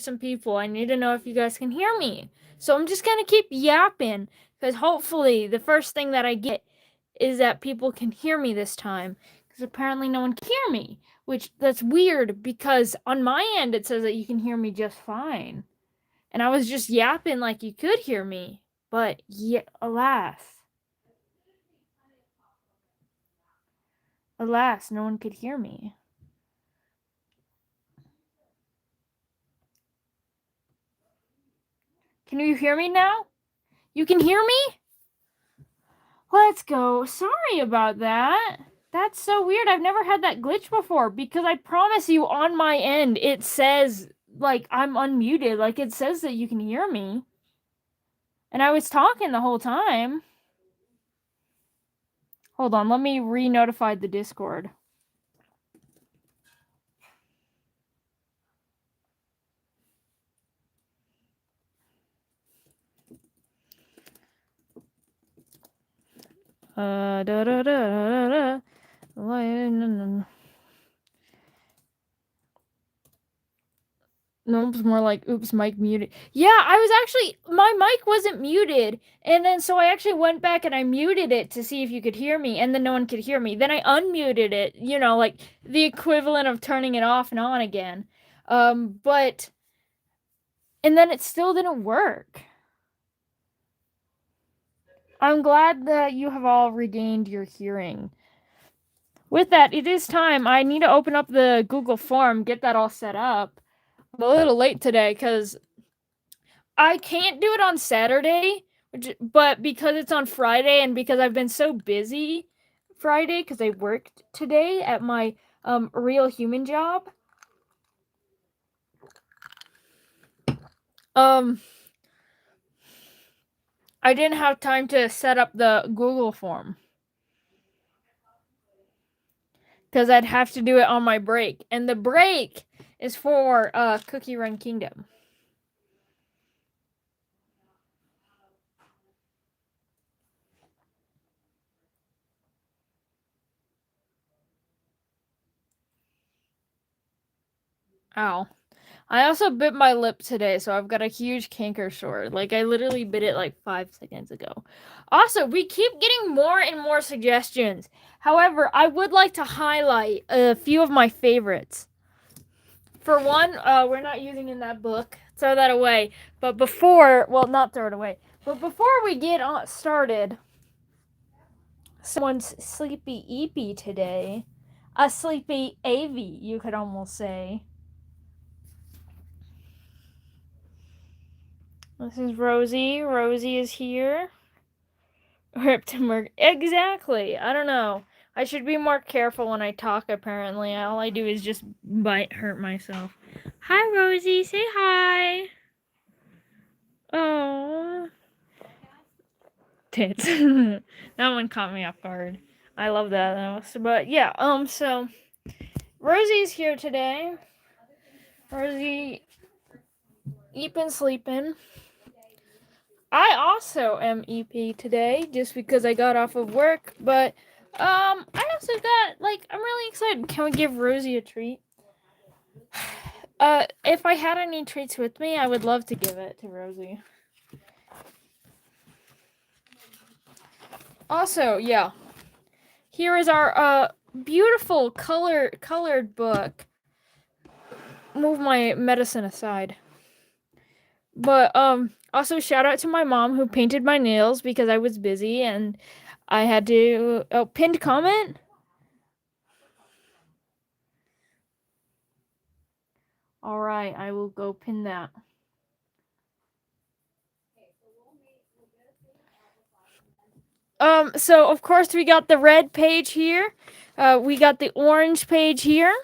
some people. I need to know if you guys can hear me. So I'm just gonna keep yapping, because hopefully the first thing that I get is that people can hear me this time. Because apparently no one can hear me. Which, that's weird, because on my end it says that you can hear me just fine. And I was just yapping like you could hear me. But, yeah, alas. Alas, no one could hear me. Can you hear me now? You can hear me? Let's go. Sorry about that. That's so weird. I've never had that glitch before, because I promise you on my end it says, like, I'm unmuted. Like, it says that you can hear me. And I was talking the whole time. Hold on, let me re-notify the Discord. Da da da da da. No, it's more like, oops, mic muted. Yeah, I was actually, my mic wasn't muted. And then so I actually went back and I muted it to see if you could hear me. And then no one could hear me. Then I unmuted it, you know, like the equivalent of turning it off and on again. But, and then it still didn't work. I'm glad that you have all regained your hearing. With that, it is time. I need to open up the Google form, get that all set up. I'm a little late today because I can't do it on Saturday, but because it's on Friday and because I've been so busy Friday because I worked today at my real human job. I didn't have time to set up the Google form. Because I'd have to do it on my break. And the break is for Cookie Run Kingdom. Ow. I also bit my lip today, so I've got a huge canker sore. Like, I literally bit it like 5 seconds ago. Also, we keep getting more and more suggestions. However, I would like to highlight a few of my favorites. For one, we're not using in that book. Throw that away. But before, well, not throw it away. But before we get started, someone's sleepy eepy today. A sleepy AV, you could almost say. This is Rosie. Rosie is here. Exactly. I don't know. I should be more careful when I talk, apparently. All I do is just hurt myself. Hi, Rosie. Say hi. Oh. Tits. That one caught me off guard. I love that. But yeah, so Rosie's here today. Rosie eepin' sleeping. I also am EP today, just because I got off of work, but I also got, like, I'm really excited. Can we give Rosie a treat? If I had any treats with me, I would love to give it to Rosie. Also, yeah, here is our beautiful colored book. Move my medicine aside. But also shout out to my mom who painted my nails because I was busy and I had to pinned comment. All right, I will go pin that. So of course we got the red page here. We got the orange page here.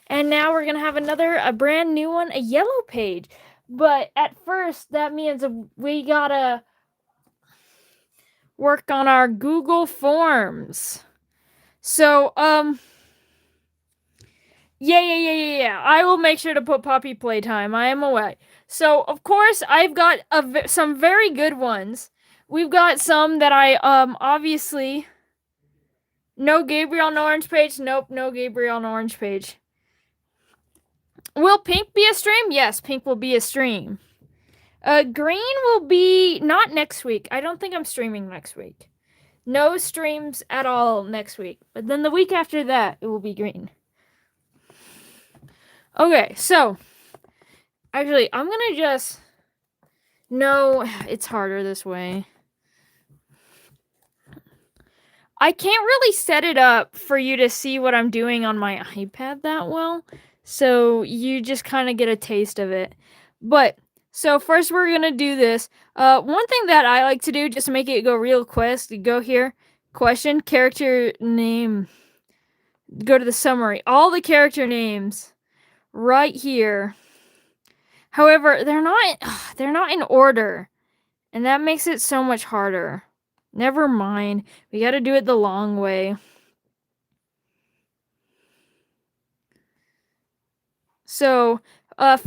And now we're going to have a brand new one, a yellow page. But at first, that means we got to work on our Google Forms. So, yeah. I will make sure to put puppy playtime. I am away. So, of course, I've got some very good ones. We've got some that I, obviously... No Gabriel on orange page. Nope, no Gabriel on orange page. Will pink be a stream? Yes, pink will be a stream. Green will be not next week. I don't think I'm streaming next week. No streams at all next week. But then the week after that, it will be green. Okay, so actually, I'm gonna just. No, it's harder this way. I can't really set it up for you to see what I'm doing on my iPad that well. So you just kind of get a taste of it. But so first we're gonna do this. One thing that I like to do just to make it go real quick, you go here, question, character name. Go to the summary. All the character names right here. However, they're not in order. And that makes it so much harder. Never mind. We gotta do it the long way. So,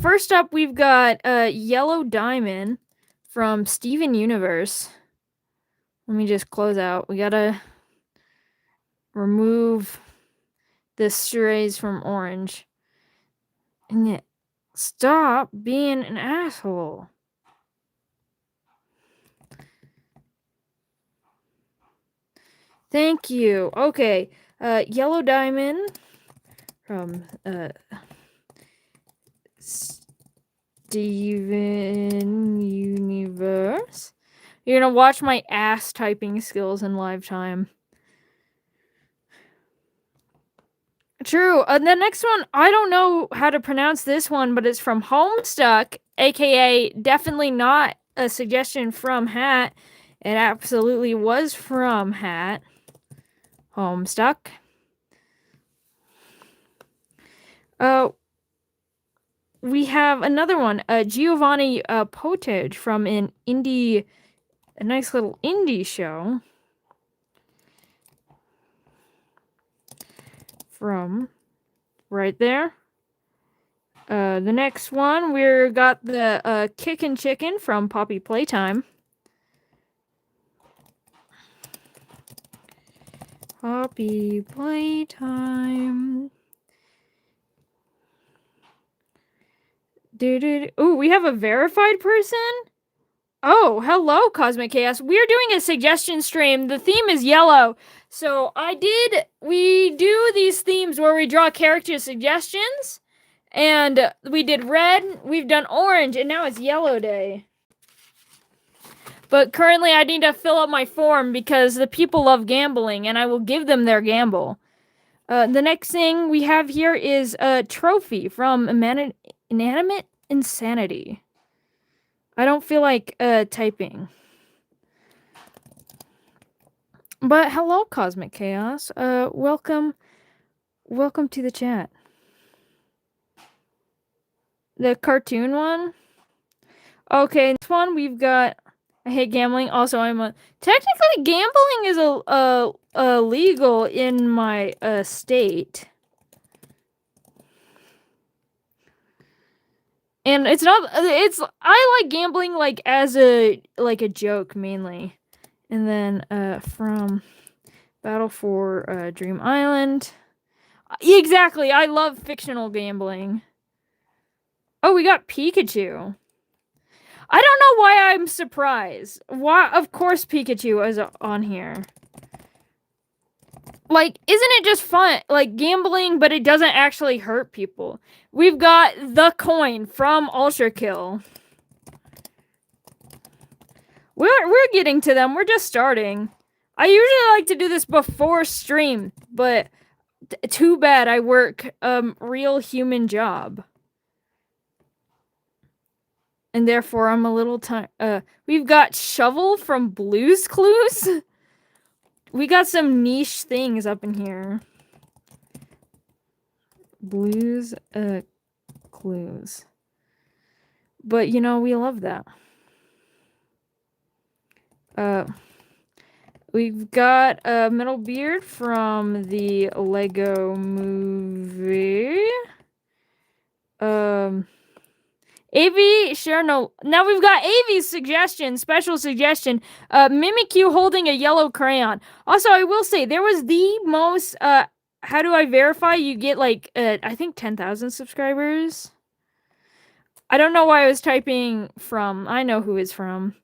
first up, we've got Yellow Diamond from Steven Universe. Let me just close out. We gotta remove the strays from orange. And yet, stop being an asshole. Thank you. Okay. Yellow Diamond from Steven Universe. You're gonna watch my ass typing skills in live time. True. The next one, I don't know how to pronounce this one, but it's from Homestuck, aka definitely not a suggestion from Hat. It absolutely was from Hat. Homestuck. We have another one, Giovanni Potage from a nice little indie show. From right there. The next one, we got the Kickin' Chicken from Poppy Playtime. Poppy Playtime. Ooh, we have a verified person? Oh, hello, Cosmic Chaos. We're doing a suggestion stream. The theme is yellow. So we do these themes where we draw character suggestions. And we did red, we've done orange, and now it's yellow day. But currently I need to fill up my form because the people love gambling, and I will give them their gamble. The next thing we have here is a trophy from Inanimate Insanity. I don't feel like typing. But hello, Cosmic Chaos. Welcome to the chat. The cartoon one? Okay, this one we've got I hate gambling. Also, technically gambling is illegal in my state. And I like gambling like as a joke mainly. And then from Battle for Dream Island. Exactly, I love fictional gambling. Oh, we got Pikachu. I don't know why I'm surprised. Why? Of course Pikachu is on here. Like, isn't it just fun? Like, gambling, but it doesn't actually hurt people. We've got the coin from Ultra Kill. We're getting to them. We're just starting. I usually like to do this before stream, but too bad I work real human job. And therefore I'm a little tired. We've got Shovel from Blues Clues. We got some niche things up in here. Blues Clues. But you know, we love that. We've got Metal Beard from the Lego movie. AV, sure, no. Now we've got AV's suggestion, special suggestion. Mimikyu holding a yellow crayon. Also, I will say, there was the most, how do I verify? You get, like, I think 10,000 subscribers. I don't know why I was typing from. I know who it's from.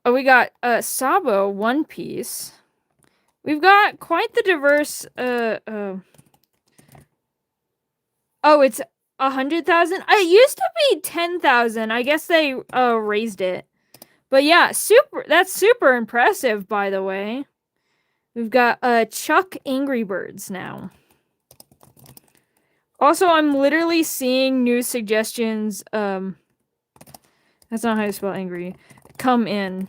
Oh, we got Sabo, One Piece. We've got quite the diverse. Oh, it's 100,000. It used to be 10,000. I guess they raised it. But yeah, super. That's super impressive, by the way. We've got Chuck Angry Birds now. Also, I'm literally seeing new suggestions. That's not how you spell angry. Come in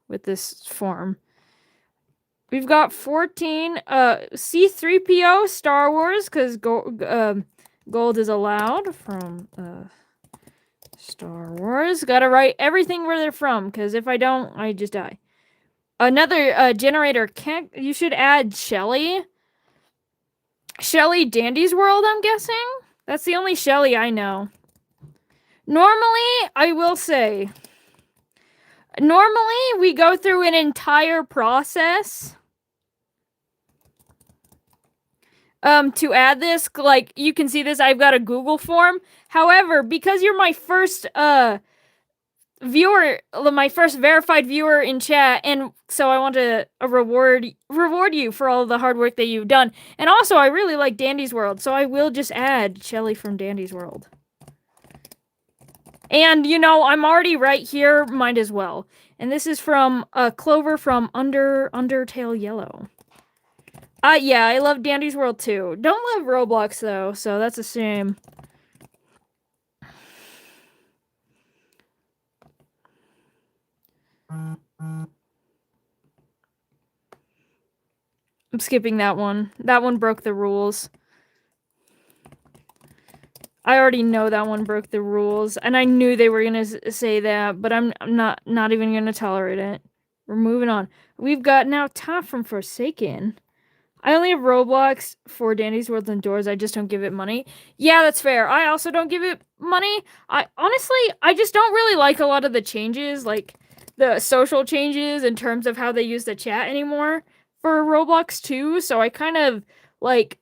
with this form. We've got 14 C3PO Star Wars because gold is allowed from Star Wars. Gotta write everything where they're from because if I don't, I just die. Another generator. You should add Shelly. Shelly Dandy's World, I'm guessing? That's the only Shelly I know. Normally, I will say, normally we go through an entire process to add this. Like, you can see this, I've got a Google form. However, because you're my first viewer, my first verified viewer in chat, and so I want to reward you for all the hard work that you've done. And also, I really like Dandy's World, so I will just add Shelly from Dandy's World. And, you know, I'm already right here, might as well. And this is from Clover from Undertale Yellow. Yeah, I love Dandy's World too. Don't love Roblox though, so that's a shame. I'm skipping that one. That one broke the rules. I already know that one broke the rules, and I knew they were gonna say that, but I'm not even gonna tolerate it. We're moving on. We've got now Top from Forsaken. I only have Roblox for Dandy's World and Doors. I just don't give it money. Yeah, that's fair. I also don't give it money. I just don't really like a lot of the changes, like the social changes in terms of how they use the chat anymore for Roblox too. So I kind of like,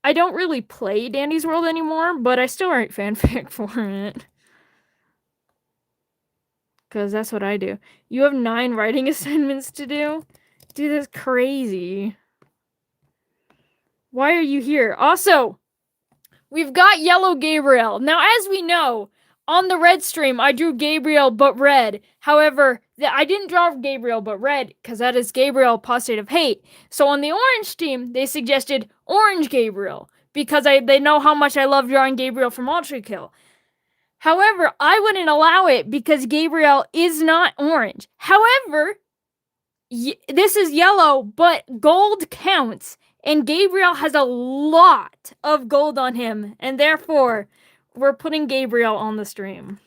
I don't really play Dandy's World anymore, but I still write fanfic for it. Because that's what I do. You have 9 writing assignments to do? Dude, that's crazy. Why are you here? Also, we've got Yellow Gabriel. Now, as we know, on the red stream, I drew Gabriel but red. However, I didn't draw Gabriel but red because that is Gabriel apostate of hate. So on the orange team, they suggested Orange Gabriel because they know how much I love drawing Gabriel from Ultra Kill. However, I wouldn't allow it because Gabriel is not orange. However, this is yellow, but gold counts. And Gabriel has a lot of gold on him. And therefore, we're putting Gabriel on the stream.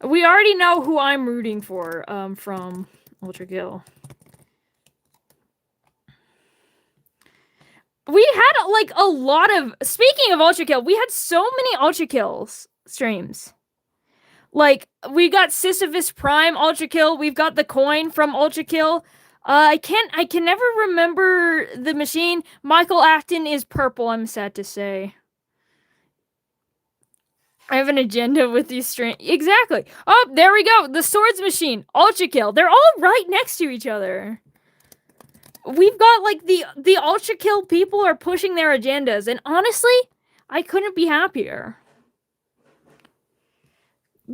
We already know who I'm rooting for from Ultra Kill. We had like a lot of... Speaking of Ultra Kill, we had so many Ultra Kills streams. Like, we got Sisyphus Prime Ultra Kill. We've got the coin from Ultra Kill. I can never remember the machine. Michael Acton is purple, I'm sad to say. I have an agenda with these streams. Exactly. Oh, there we go. The swords machine. Ultra Kill. They're all right next to each other. We've got, like, the Ultra Kill people are pushing their agendas. And honestly, I couldn't be happier.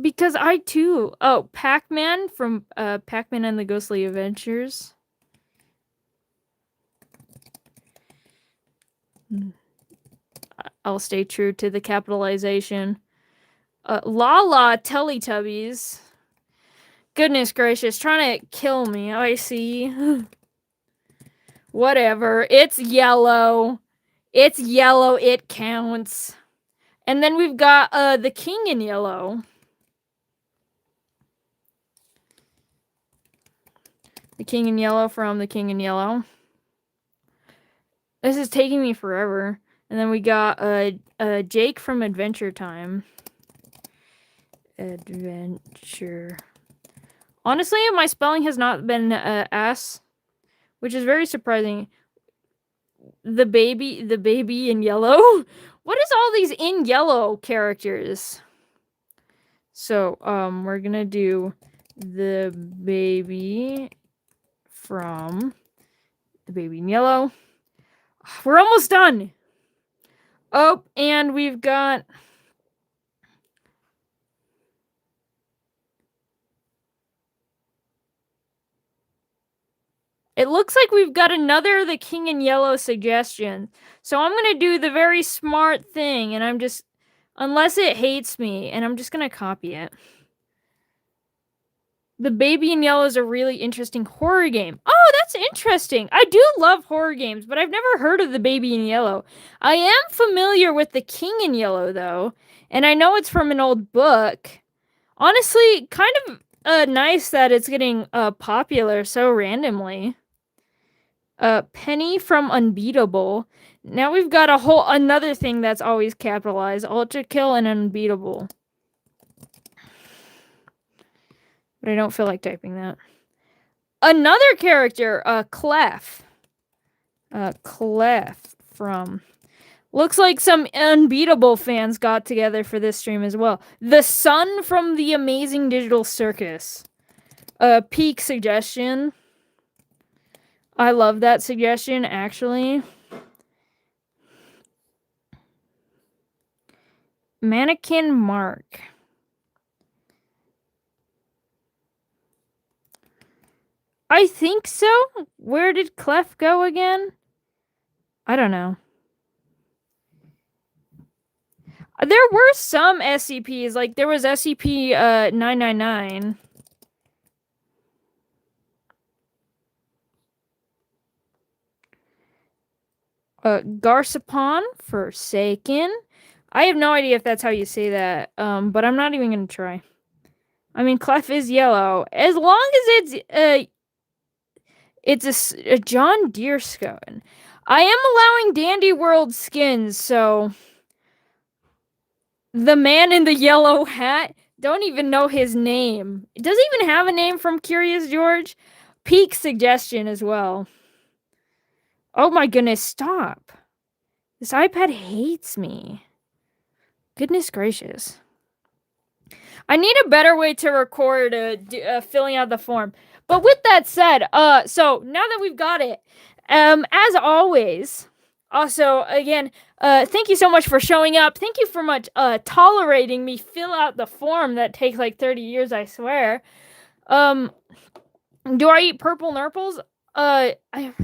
Because I, too... Oh, Pac-Man from Pac-Man and the Ghostly Adventures. I'll stay true to the capitalization. Lala Teletubbies. Goodness gracious, trying to kill me. I see. Whatever. It's yellow. It's yellow. It counts. And then we've got the King in yellow. The King in Yellow from The King in Yellow. This is taking me forever. And then we got Jake from Adventure Time. Adventure. Honestly, my spelling has not been ass, which is very surprising. the baby in yellow. What is all these in yellow characters? So, we're gonna do the baby from the baby in yellow. We're almost done. Oh, and we've got... It looks like we've got another the King in Yellow suggestion. So I'm going to do the very smart thing, and I'm just... Unless it hates me, and I'm just going to copy it. The Baby in Yellow is a really interesting horror game. Oh, that's interesting. I do love horror games, but I've never heard of the Baby in Yellow. I am familiar with the King in Yellow, though, and I know it's from an old book. Honestly, kind of nice that it's getting popular so randomly. Penny from Unbeatable. Now we've got another thing that's always capitalized. Ultra Kill and Unbeatable. But I don't feel like typing that. Another character, Clef. Clef from... Looks like some Unbeatable fans got together for this stream as well. The Sun from the Amazing Digital Circus. Peak suggestion. I love that suggestion, actually. Mannequin Mark. I think so. Where did Clef go again? I don't know. There were some SCPs, like there was SCP-999. Garsapon, Forsaken. I have no idea if that's how you say that, but I'm not even gonna try. I mean, Clef is yellow. As long as it's a John Deere skin. I am allowing Dandy World skins, so... The man in the yellow hat, don't even know his name. Does he even have a name from Curious George? Peak suggestion as well. Oh my goodness, stop. This iPad hates me. Goodness gracious. I need a better way to record filling out the form. But with that said, so now that we've got it, as always, also, again, thank you so much for showing up. Thank you for tolerating me fill out the form that takes like 30 years, I swear. Do I eat purple nurples? I have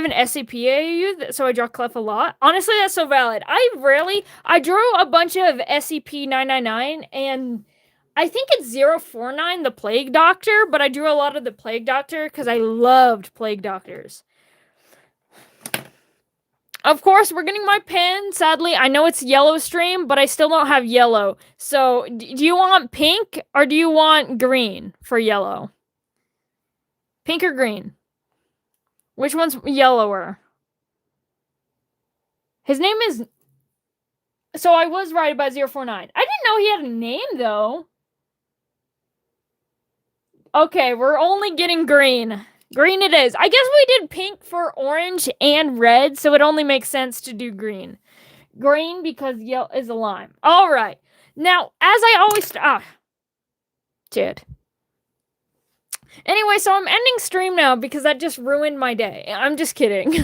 an SCP, so I draw Clef a lot. Honestly, that's so valid. I drew a bunch of SCP-999, and I think it's 049, the Plague Doctor, but I drew a lot of the Plague Doctor because I loved Plague Doctors. Of course, we're getting my pen. Sadly, I know it's yellow stream, but I still don't have yellow. So, do you want pink or do you want green for yellow? Pink or green? Which one's yellower? His name is... So, I was right about 049. I didn't know he had a name, though. Okay, we're only getting green. Green it is. I guess we did pink for orange and red, so it only makes sense to do green. Green because yellow is a lime. All right. Now, as I always... Dude. Anyway, so I'm ending stream now because that just ruined my day. I'm just kidding.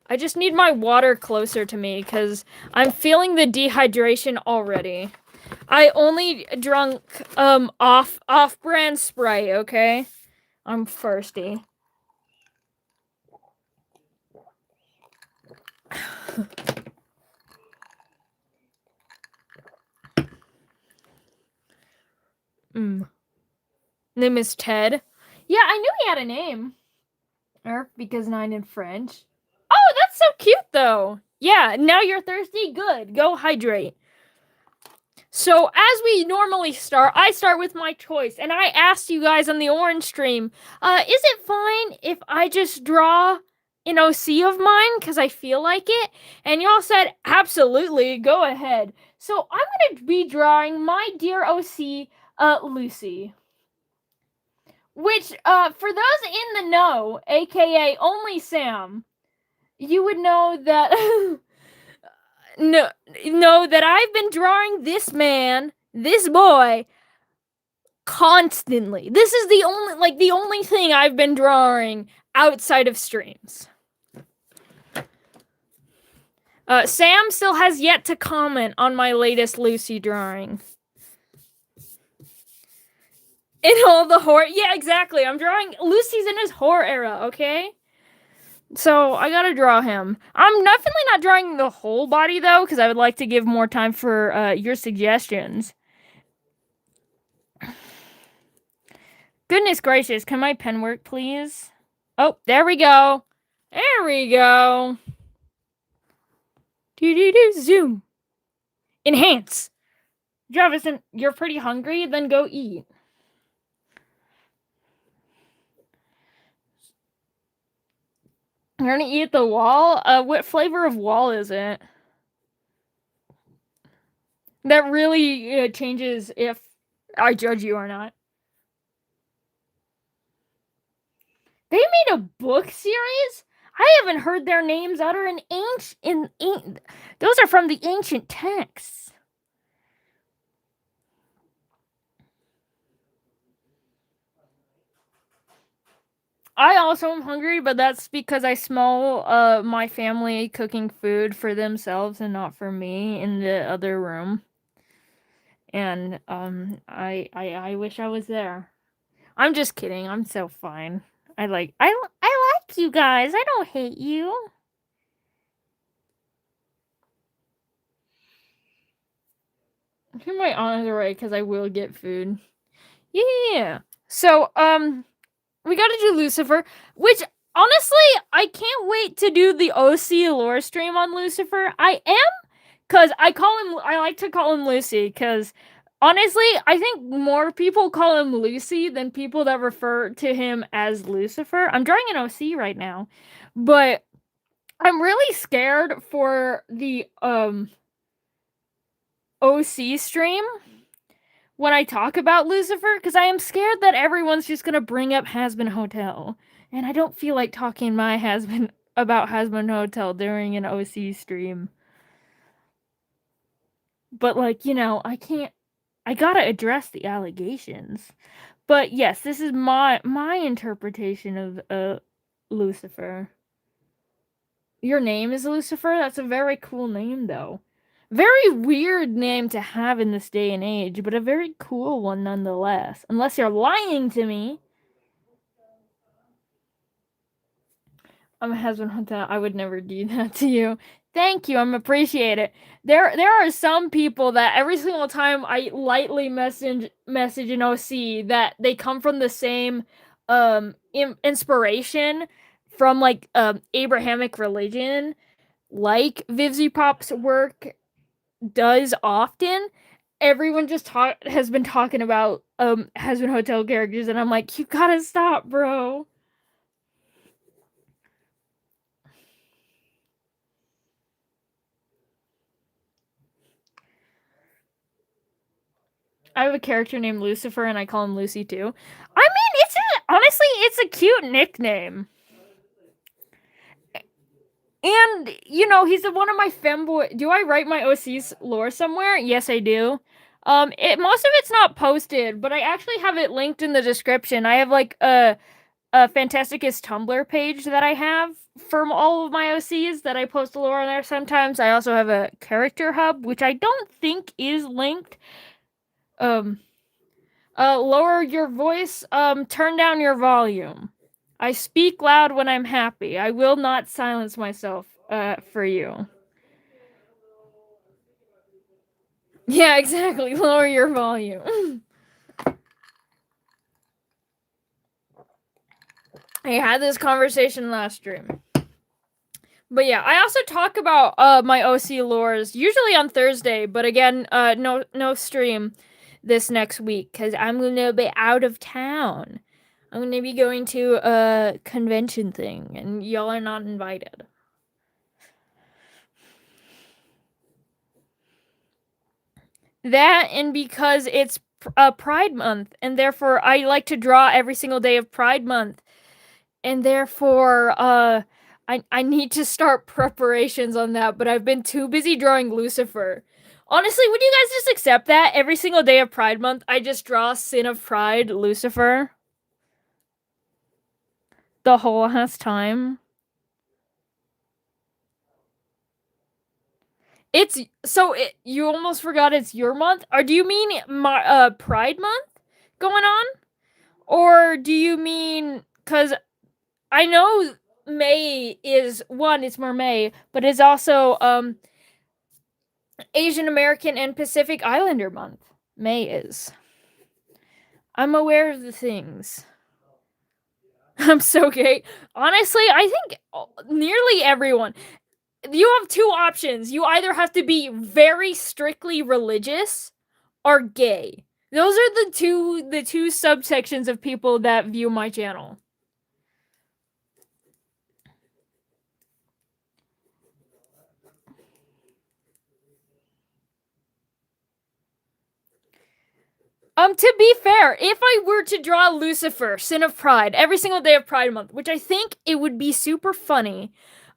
I just need my water closer to me because I'm feeling the dehydration already. I only drunk off-brand Sprite, okay? I'm thirsty. Name is Ted. Yeah, I knew he had a name. Because 9 in French. Oh, that's so cute, though. Yeah, now you're thirsty? Good. Go hydrate. So, as we normally start, I start with my choice. And I asked you guys on the orange stream, is it fine if I just draw an OC of mine because I feel like it? And y'all said, absolutely, go ahead. So, I'm going to be drawing my dear OC, Lucy. Which, for those in the know, aka only Sam, you would know that know that I've been drawing this man, this boy, constantly. This is the only thing I've been drawing outside of streams. Sam still has yet to comment on my latest Lucy drawing. In all the horror, yeah, exactly. I'm drawing Lucy's in his horror era, okay? So I gotta draw him. I'm definitely not drawing the whole body though, because I would like to give more time for your suggestions. Goodness gracious, can my pen work, please? Oh, there we go. There we go. Zoom. Enhance. Javison, you're pretty hungry? Then go eat. You're gonna eat the wall? What flavor of wall is it? That really changes if I judge you or not. They made a book series? I haven't heard their names uttered those are from the ancient texts. I also am hungry, but that's because I smell my family cooking food for themselves and not for me in the other room. And I wish I was there. I'm just kidding. I'm so fine. I like you guys. I don't hate you. Here my on the right because I will get food. Yeah. So we got to do Lucifer, which honestly I can't wait to do the OC lore stream on Lucifer. I am, cause I like to call him Lucy, cause honestly I think more people call him Lucy than people that refer to him as Lucifer. I'm drawing an OC right now, but I'm really scared for the OC stream when I talk about Lucifer, because I am scared that everyone's just gonna bring up Hazbin Hotel, and I don't feel like talking about Hazbin Hotel during an OC stream. But like, I can't. I gotta address the allegations. But yes, this is my interpretation of Lucifer. Your name is Lucifer? That's a very cool name, though. Very weird name to have in this day and age, but a very cool one nonetheless. Unless you're lying to me. I'm a husband hunter. I would never do that to you. Thank you. I'm appreciate it. There are some people that every single time I lightly message an OC that they come from the same inspiration from like Abrahamic religion, like Vivzy Pop's work does often. Everyone just has been talking about Hazbin Hotel characters, and I'm like, you gotta stop, bro. I have a character named Lucifer, and I call him Lucy too. I mean, honestly, it's a cute nickname. And he's one of my femboy. Do I write my OC's lore somewhere? Yes, I do. Most of it's not posted, but I actually have it linked in the description. I have like a Phantasticus Tumblr page that I have from all of my OCs that I post the lore on there sometimes. I also have a character hub, which I don't think is linked. Lower your voice. Turn down your volume. I speak loud when I'm happy. I will not silence myself, for you. Yeah, exactly. Lower your volume. I had this conversation last stream. But yeah, I also talk about my OC lores usually on Thursday, but again, no stream this next week because I'm gonna be out of town. I'm gonna be going to a convention thing, and y'all are not invited. That, and because it's Pride Month, and therefore I like to draw every single day of Pride Month, and therefore I need to start preparations on that, but I've been too busy drawing Lucifer. Honestly, would you guys just accept that every single day of Pride Month, I just draw Sin of Pride, Lucifer? The whole ass time. It's so you almost forgot it's your month? Or do you mean my Pride Month going on? Or do you mean cuz I know May is one, it's more May, but it's also Asian American and Pacific Islander month. May is. I'm aware of the things. I'm so gay. Honestly, I think nearly everyone. You have two options. You either have to be very strictly religious or gay. Those are the two subsections of people that view my channel. To be fair, if I were to draw Lucifer, Sin of Pride, every single day of Pride Month, which I think it would be super funny,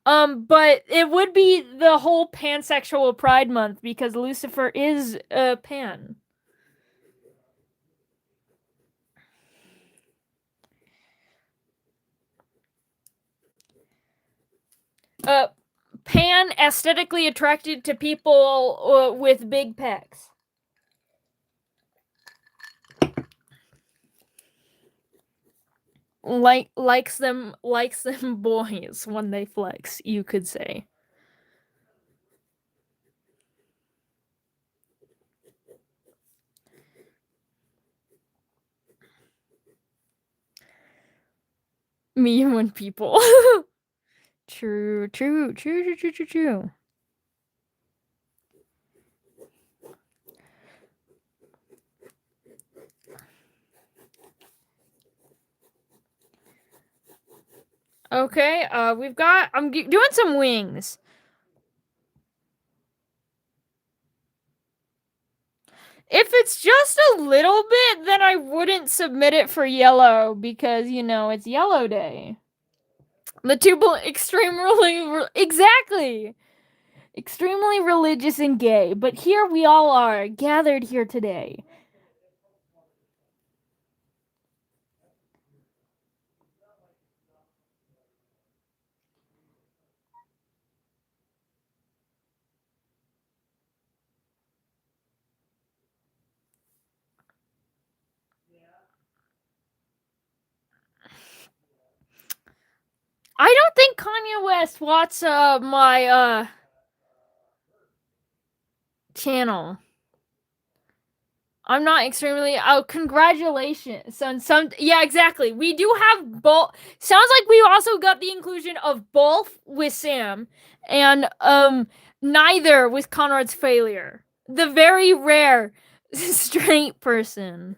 but it would be the whole pansexual Pride Month because Lucifer is pan. Pan aesthetically attracted to people with big pecs. Likes them boys when they flex, you could say. Me when people. True. Okay, I'm doing some wings. If it's just a little bit, then I wouldn't submit it for yellow because, it's yellow day. The two extremely, exactly. Extremely religious and gay, but here we all are, gathered here today. I don't think Kanye West watches my channel. I'm not extremely. Oh, congratulations on some. Yeah, exactly. We do have both. Sounds like we also got the inclusion of both with Sam, and neither with Conrad's failure. The very rare straight person.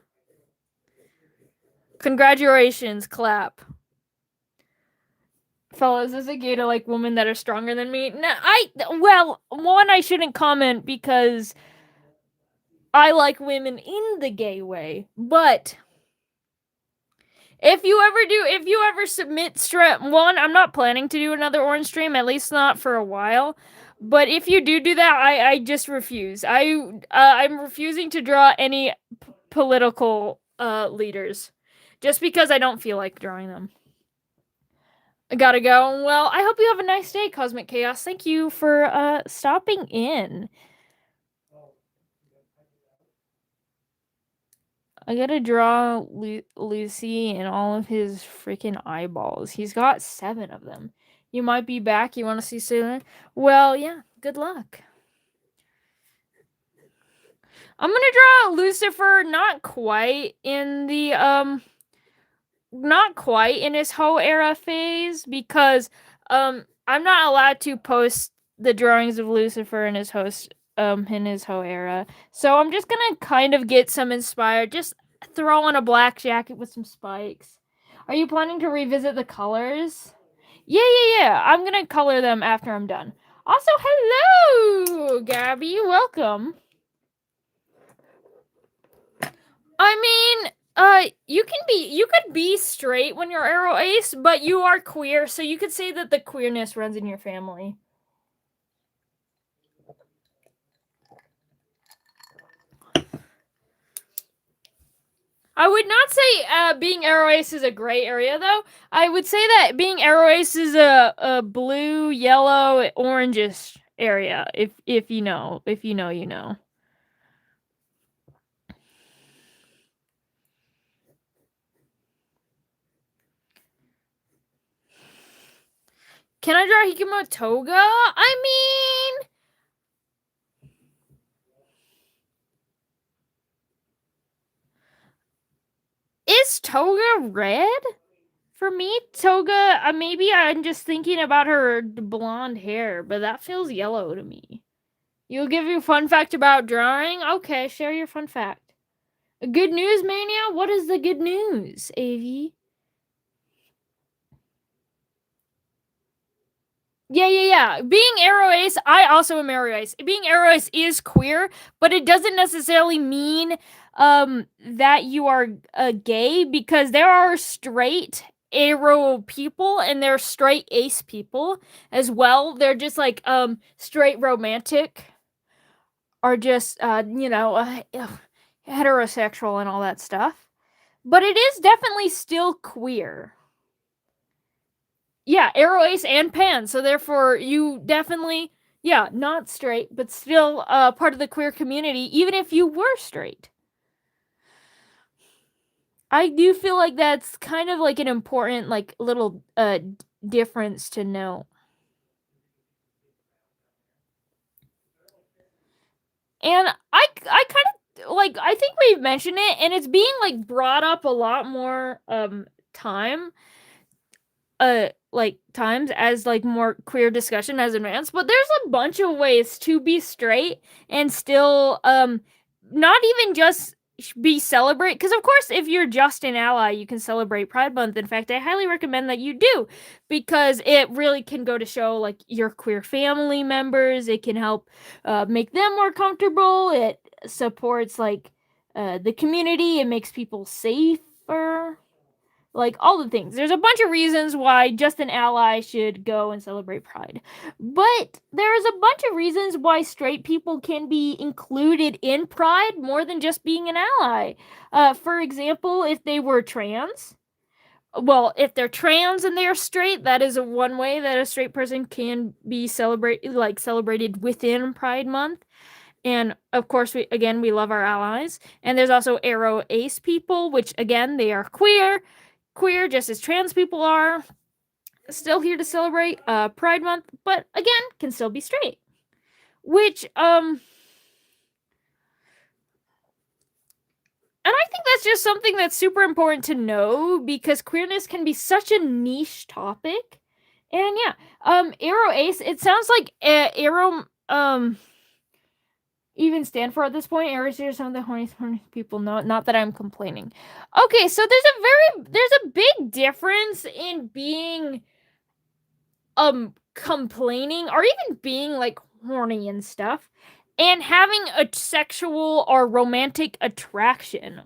Congratulations, clap. Fellas, is it gay to like women that are stronger than me? No, I shouldn't comment because I like women in the gay way, but if you ever submit stream one, I'm not planning to do another orange stream, at least not for a while. But if you do that, I just refuse. I'm refusing to draw any political leaders, just because I don't feel like drawing them. I gotta go. Well, I hope you have a nice day, Cosmic Chaos. Thank you for stopping in. I gotta draw Lucy and all of his freaking eyeballs. He's got 7 of them. You might be back. You want to see Sailor? Well, yeah. Good luck. I'm gonna draw Lucifer not quite in his Ho era phase because I'm not allowed to post the drawings of Lucifer in his Ho era. So I'm just gonna kind of get some inspired. Just throw on a black jacket with some spikes. Are you planning to revisit the colors? Yeah. I'm gonna color them after I'm done. Also, hello, Gabby. Welcome. I mean, You could be straight when you're arrow ace, but you are queer, so you could say that the queerness runs in your family. I would not say being arrow ace is a gray area, though. I would say that being arrow ace is a blue, yellow, orangish area. If you know, you know. Can I draw Hikimo Toga? I mean, is Toga red? For me, Toga, maybe I'm just thinking about her blonde hair, but that feels yellow to me. You'll give you a fun fact about drawing? Okay, share your fun fact. Good news, Mania? What is the good news, AV? Yeah. Being arrow ace, I also am arrow ace. Being arrow ace is queer, but it doesn't necessarily mean that you are gay, because there are straight arrow people and there are straight ace people as well. They're just like straight romantic, or just heterosexual and all that stuff. But it is definitely still queer. Yeah, arrow ace and pan. So therefore, you definitely, not straight, but still part of the queer community, even if you were straight. I do feel like that's kind of like an important, like, little difference to know. And I kind of like, I think we've mentioned it, and it's being like brought up a lot more times as like more queer discussion has advanced, but there's a bunch of ways to be straight and still not even just be celebrate, because of course if you're just an ally you can celebrate Pride Month. In fact, I highly recommend that you do, because it really can go to show like your queer family members. It can help make them more comfortable. It supports like the community. It makes people safer, like all the things. There's a bunch of reasons why just an ally should go and celebrate Pride. But there's a bunch of reasons why straight people can be included in Pride more than just being an ally. For example, if they were trans. Well, if they're trans and they're straight, that is one way that a straight person can be celebrated within Pride Month. And of course, we love our allies. And there's also arrow ace people, which again, they are queer just as trans people are, still here to celebrate Pride Month, but again can still be straight, which and I think that's just something that's super important to know, because queerness can be such a niche topic. And arrow ace, it sounds like arrow even stand for at this point. Aries are some of the horniest people. Not that I'm complaining. Okay, so there's a big difference in being complaining, or even being like horny and stuff, and having a sexual or romantic attraction.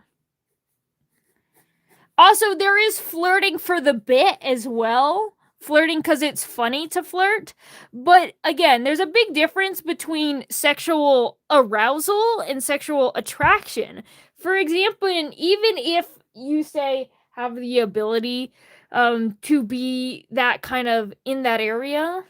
Also, there is flirting for the bit as well. Flirting because it's funny to flirt. But again, there's a big difference between sexual arousal and sexual attraction. For example, even if you say have the ability to be that kind of in that area,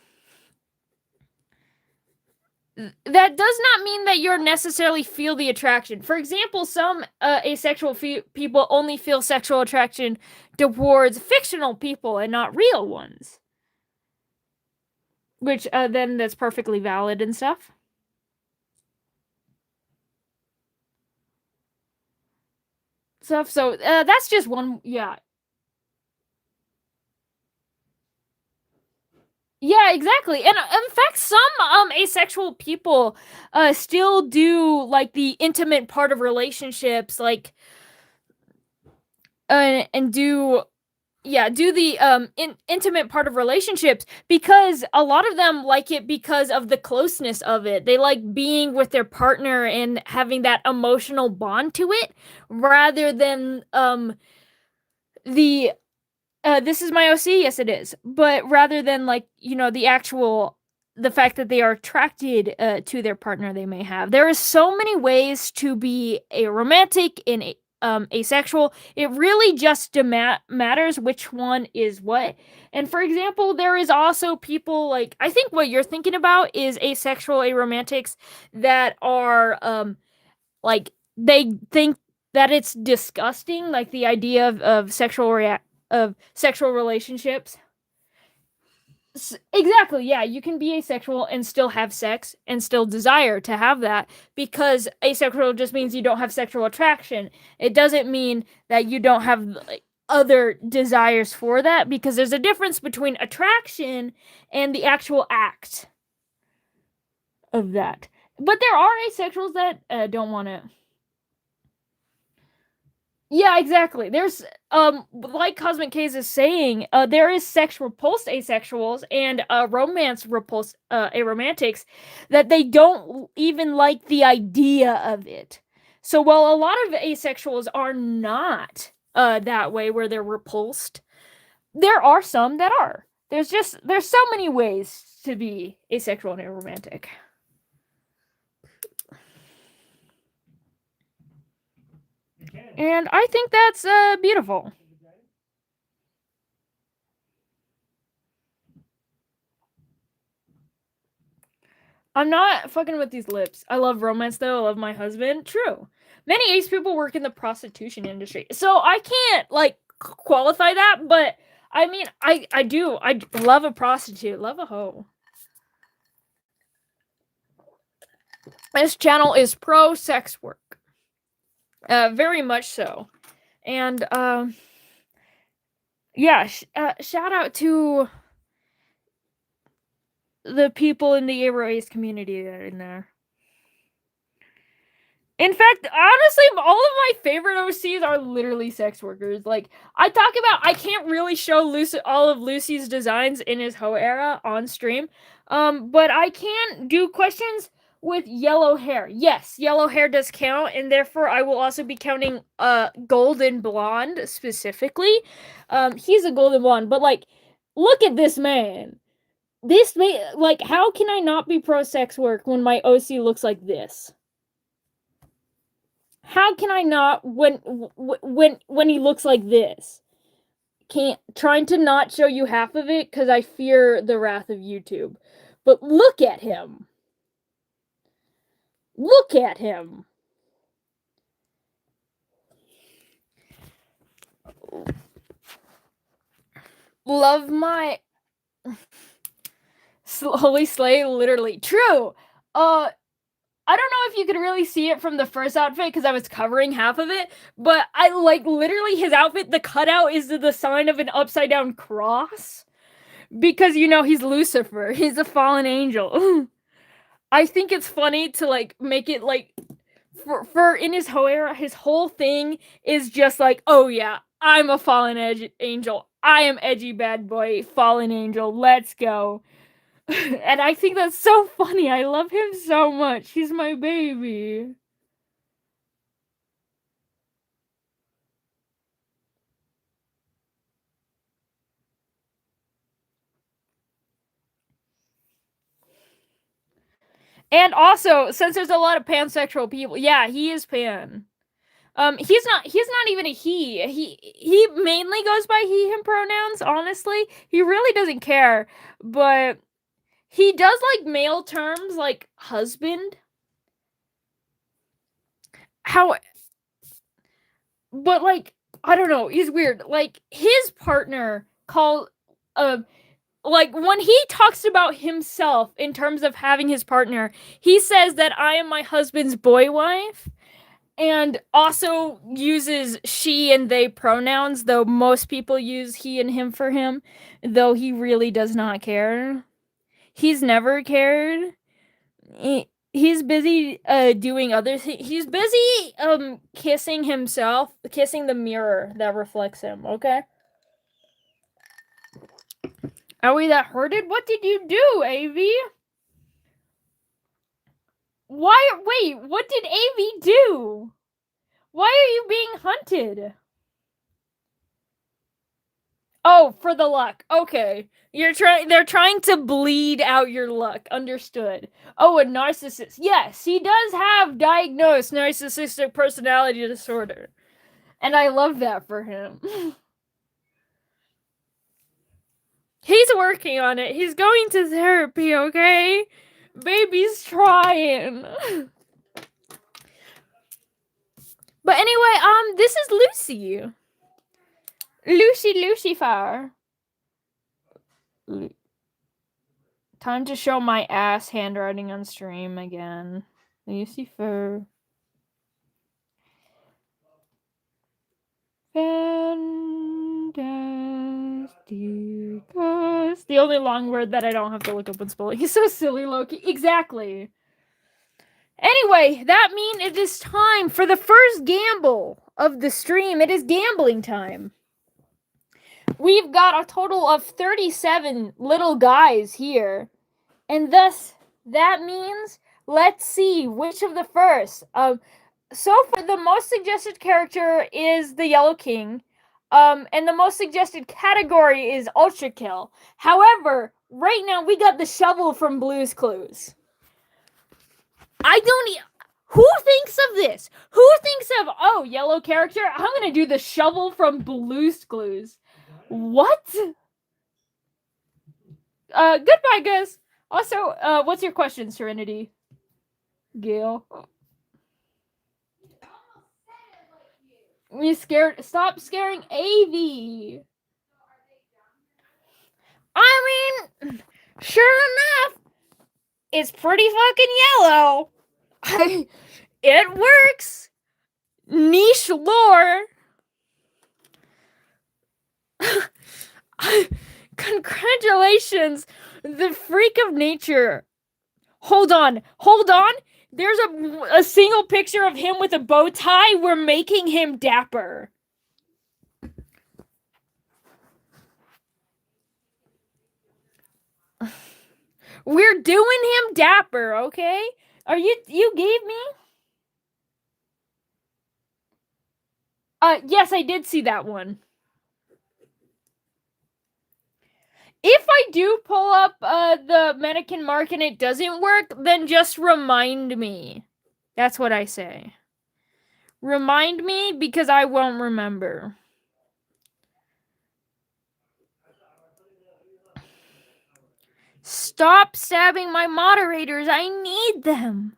that does not mean that you're necessarily feel the attraction. For example, some asexual people only feel sexual attraction towards fictional people and not real ones, which then that's perfectly valid and stuff. So that's just one. Yeah, exactly. And in fact, some asexual people still do like the intimate part of relationships, like and do do the intimate part of relationships, because a lot of them like it because of the closeness of it. They like being with their partner and having that emotional bond to it, rather than the this is my OC, yes it is, but rather than like, the fact that they are attracted to their partner they may have. There is so many ways to be a romantic and asexual. It really just matters which one is what. And for example, there is also people like, I think what you're thinking about is asexual aromantics that are like, they think that it's disgusting, like the idea of sexual relationships. Exactly, yeah, you can be asexual and still have sex and still desire to have that, because asexual just means you don't have sexual attraction. It doesn't mean that you don't have like, other desires for that, because there's a difference between attraction and the actual act of that. But there are asexuals that don't want to. Yeah, exactly. There's like Cosmic Case is saying, there is sex repulsed asexuals and romance repulsed aromantics, that they don't even like the idea of it. So while a lot of asexuals are not that way where they're repulsed, there are some that are. There's so many ways to be asexual and aromantic. And I think that's beautiful. I'm not fucking with these lips. I love romance though. I love my husband. True. Many ace people work in the prostitution industry. So I can't like qualify that, but I mean, I do. I love a prostitute. Love a hoe. This channel is pro sex work. Very much so. And yeah, shout out to the people in the Aero Ace community that are in there. In fact, honestly, all of my favorite OCs are literally sex workers. Like, I talk about, I can't really show Lucy all of Lucy's designs in his hoe era on stream, but I can do questions with yellow hair. Yes, yellow hair does count, and therefore I will also be counting golden blonde specifically. He's a golden blonde, but like, look at this man. This man, like, how can I not be pro sex work when my OC looks like this? How can I not when he looks like this? Can't trying to not show you half of it because I fear the wrath of YouTube. But look at him. Look at him. Love my Holy Slay, literally. True. I don't know if you could really see it from the first outfit because I was covering half of it, but I like literally his outfit, the cutout is the sign of an upside down cross. Because he's Lucifer. He's a fallen angel. I think it's funny to like make it like for in his whole era, his whole thing is just like, oh yeah, I'm a fallen angel. I am edgy bad boy, fallen angel. Let's go. And I think that's so funny. I love him so much. He's my baby. And also, since there's a lot of pansexual people, yeah, he is pan. He's not even a he. He mainly goes by he him pronouns, honestly. He really doesn't care, but he does like male terms like husband. How But like, I don't know, he's weird. Like his partner called like when he talks about himself in terms of having his partner, he says that I am my husband's boy wife, and also uses she and they pronouns, though most people use he and him for him, though he really does not care. He's never cared. He's busy doing other things. He's busy kissing himself, kissing the mirror that reflects him, okay? Are we that hurted? What did you do, AV? Wait, what did AV do? Why are you being hunted? Oh, for the luck. Okay. They're trying to bleed out your luck. Understood. Oh, a narcissist. Yes, he does have diagnosed narcissistic personality disorder. And I love that for him. He's working on it. He's going to therapy, okay? Baby's trying. But anyway, this is Lucy. Lucifer. Time to show my ass handwriting on stream again. Lucifer. Phantasticus. The only long word that I don't have to look up when spelling. He's so silly, Loki. Exactly. Anyway, that means it is time for the first gamble of the stream. It is gambling time. We've got a total of 37 little guys here. And thus, that means, let's see which of the first. So far, the most suggested character is the Yellow King. And the most suggested category is Ultra Kill. However, right now we got the shovel from Blue's Clues. Who thinks of this? Who thinks of, oh, yellow character? I'm gonna do the shovel from Blue's Clues. What? Goodbye, guys. Also, what's your question, Serenity? Gail. You scared? Stop scaring AV. I mean, sure enough, it's pretty fucking yellow. It works. Niche lore. Congratulations, the freak of nature. Hold on. There's a single picture of him with a bow tie. We're making him dapper. We're doing him dapper, okay? You gave me? Yes, I did see that one. If I do pull up the mannequin mark and it doesn't work, then just remind me. That's what I say. Remind me because I won't remember. Stop stabbing my moderators. I need them.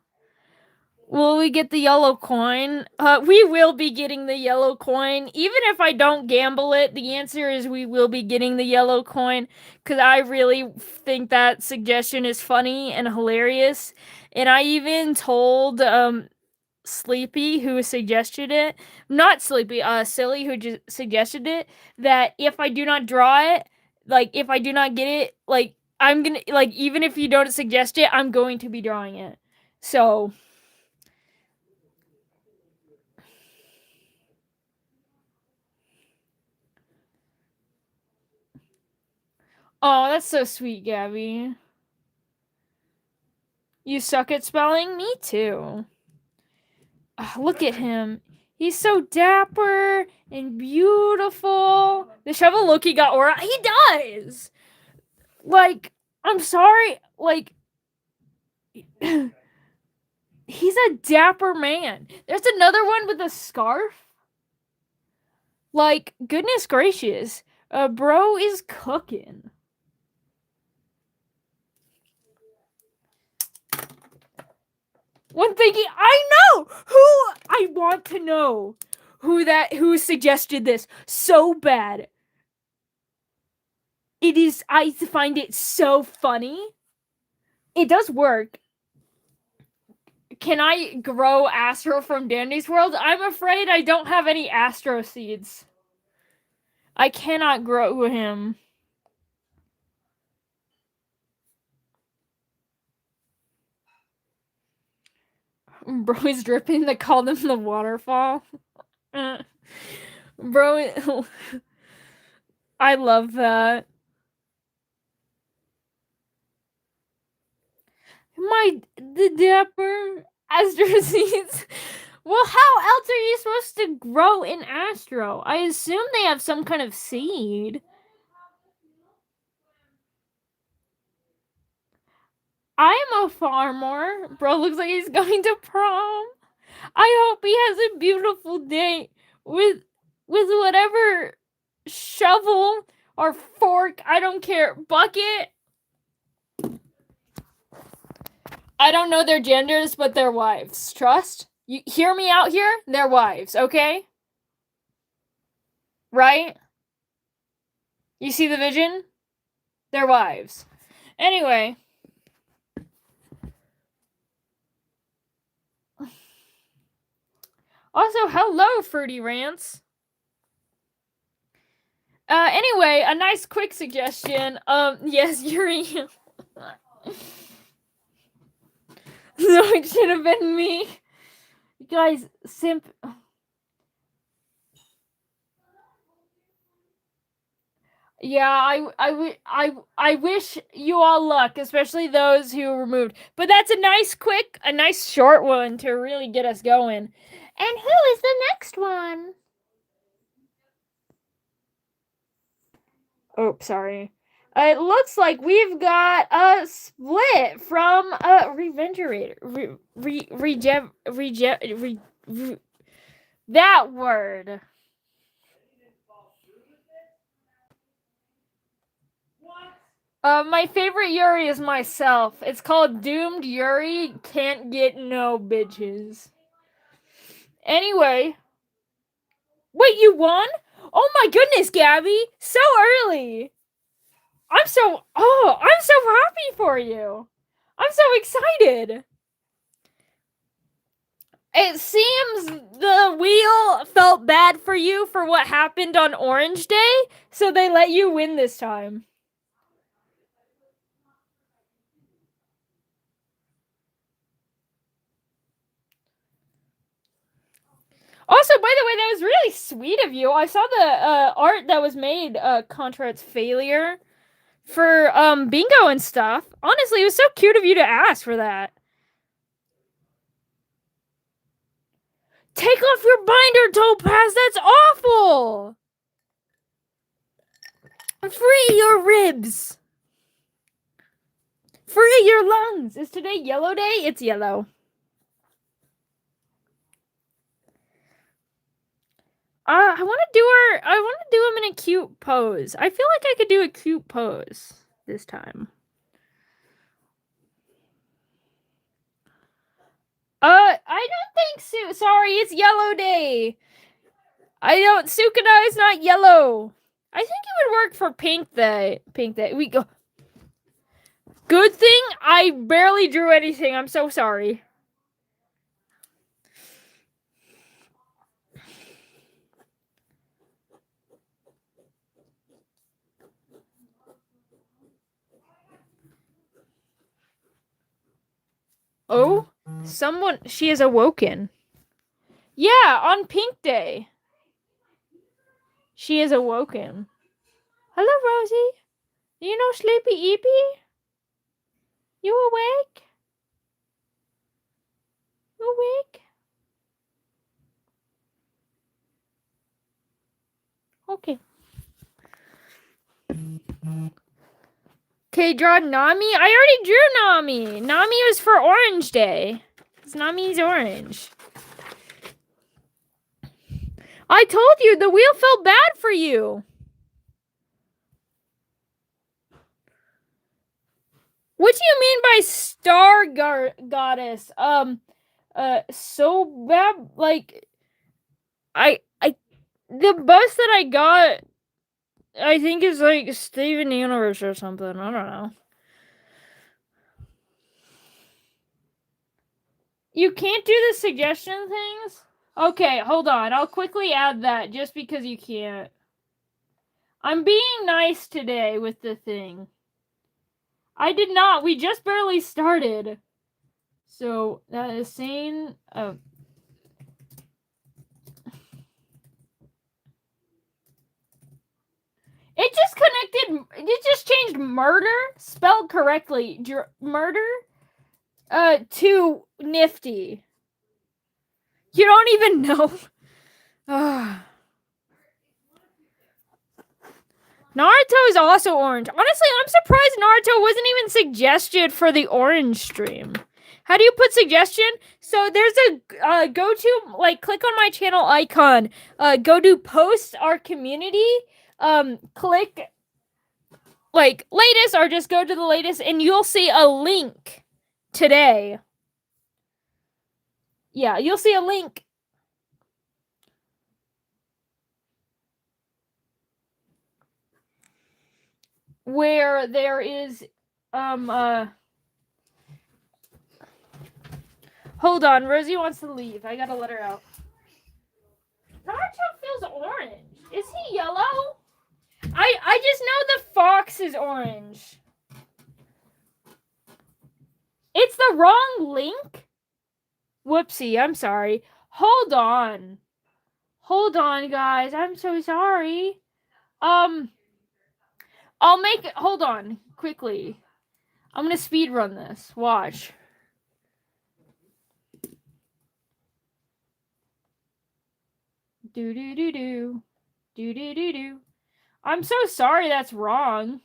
Will we get the yellow coin? We will be getting the yellow coin. Even if I don't gamble it, the answer is we will be getting the yellow coin. Because I really think that suggestion is funny and hilarious. And I even told Sleepy, who suggested it, not Sleepy, Silly, who just suggested it, that if I do not draw it, like, if I do not get it, like, I'm gonna, like, even if you don't suggest it, I'm going to be drawing it. So... Oh, that's so sweet, Gabby. You suck at spelling? Me too. Look at him. He's so dapper and beautiful. The shovel Loki got aura. He does! Like, I'm sorry. Like, he's a dapper man. There's another one with a scarf. Like, goodness gracious. Bro is cooking. One thing I know I want to know who suggested this so bad. I find it so funny. It does work. Can I grow Astro from Dandy's World? I'm afraid I don't have any Astro seeds. I cannot grow him. Bro is dripping. They call them the waterfall. Bro, I love that. The dapper Astro seeds. Well, how else are you supposed to grow in Astro? I assume they have some kind of seed. I am a farmer. Bro looks like he's going to prom. I hope he has a beautiful day with whatever shovel or fork, I don't care, bucket. I don't know their genders, but they're wives. Trust? You hear me out here? They're wives, okay? Right? You see the vision? They're wives. Anyway. Also, hello, Fruity Rants. Anyway, a nice quick suggestion. Yes, Yuri. No, it should have been me. You guys, simp. Yeah, I wish you all luck, especially those who were removed. But that's a nice short one to really get us going. And who is the next one? Oh, sorry. It looks like we've got a split from Revengerator. That word. My favorite Yuri is myself. It's called Doomed Yuri Can't Get No Bitches. Anyway. Wait, you won? Oh my goodness, Gabby! So early! I'm so happy for you! I'm so excited! It seems the wheel felt bad for you for what happened on Orange Day, so they let you win this time. Also, by the way, that was really sweet of you. I saw the art that was made contra its failure for bingo and stuff. Honestly, it was so cute of you to ask for that. Take off your binder, Topaz! That's awful! Free your ribs! Free your lungs! Is today yellow day? It's yellow. I want to do him in a cute pose. I feel like I could do a cute pose this time. I don't think sorry, it's yellow day. Sukuna is not yellow. I think it would work for pink day. We go. Good thing I barely drew anything. I'm so sorry. Oh, she is awoken. Yeah, on pink day. She is awoken. Hello, Rosie. You know Sleepy Eepy? You awake? You awake? Okay. Okay, draw Nami. I already drew Nami. Nami was for Orange Day. Because Nami's orange. I told you, the wheel felt bad for you. What do you mean by star goddess? So bad, like, the bus that I got, I think is like Steven Universe or something. I don't know. You can't do the suggestion things? Okay, hold on. I'll quickly add that just because you can't. I'm being nice today with the thing. I did not. We just barely started. So, that is saying... It just connected... It just changed murder, spelled correctly. Murder too nifty. You don't even know. Naruto is also orange. Honestly, I'm surprised Naruto wasn't even suggested for the orange stream. How do you put suggestion? So there's a go to, like, click on my channel icon. Go to post our community. Click like latest, or just go to the latest, and you'll see a link today. Yeah, you'll see a link. Where there is hold on, Rosie wants to leave. I gotta let her out. Naruto feels orange. Is he yellow? I just know the fox is orange. It's the wrong link? Whoopsie, I'm sorry. Hold on. Hold on, guys. I'm so sorry. I'll make it. Hold on, quickly. I'm gonna speed run this. Watch. Do do do do. Do do do do. I'm so sorry that's wrong.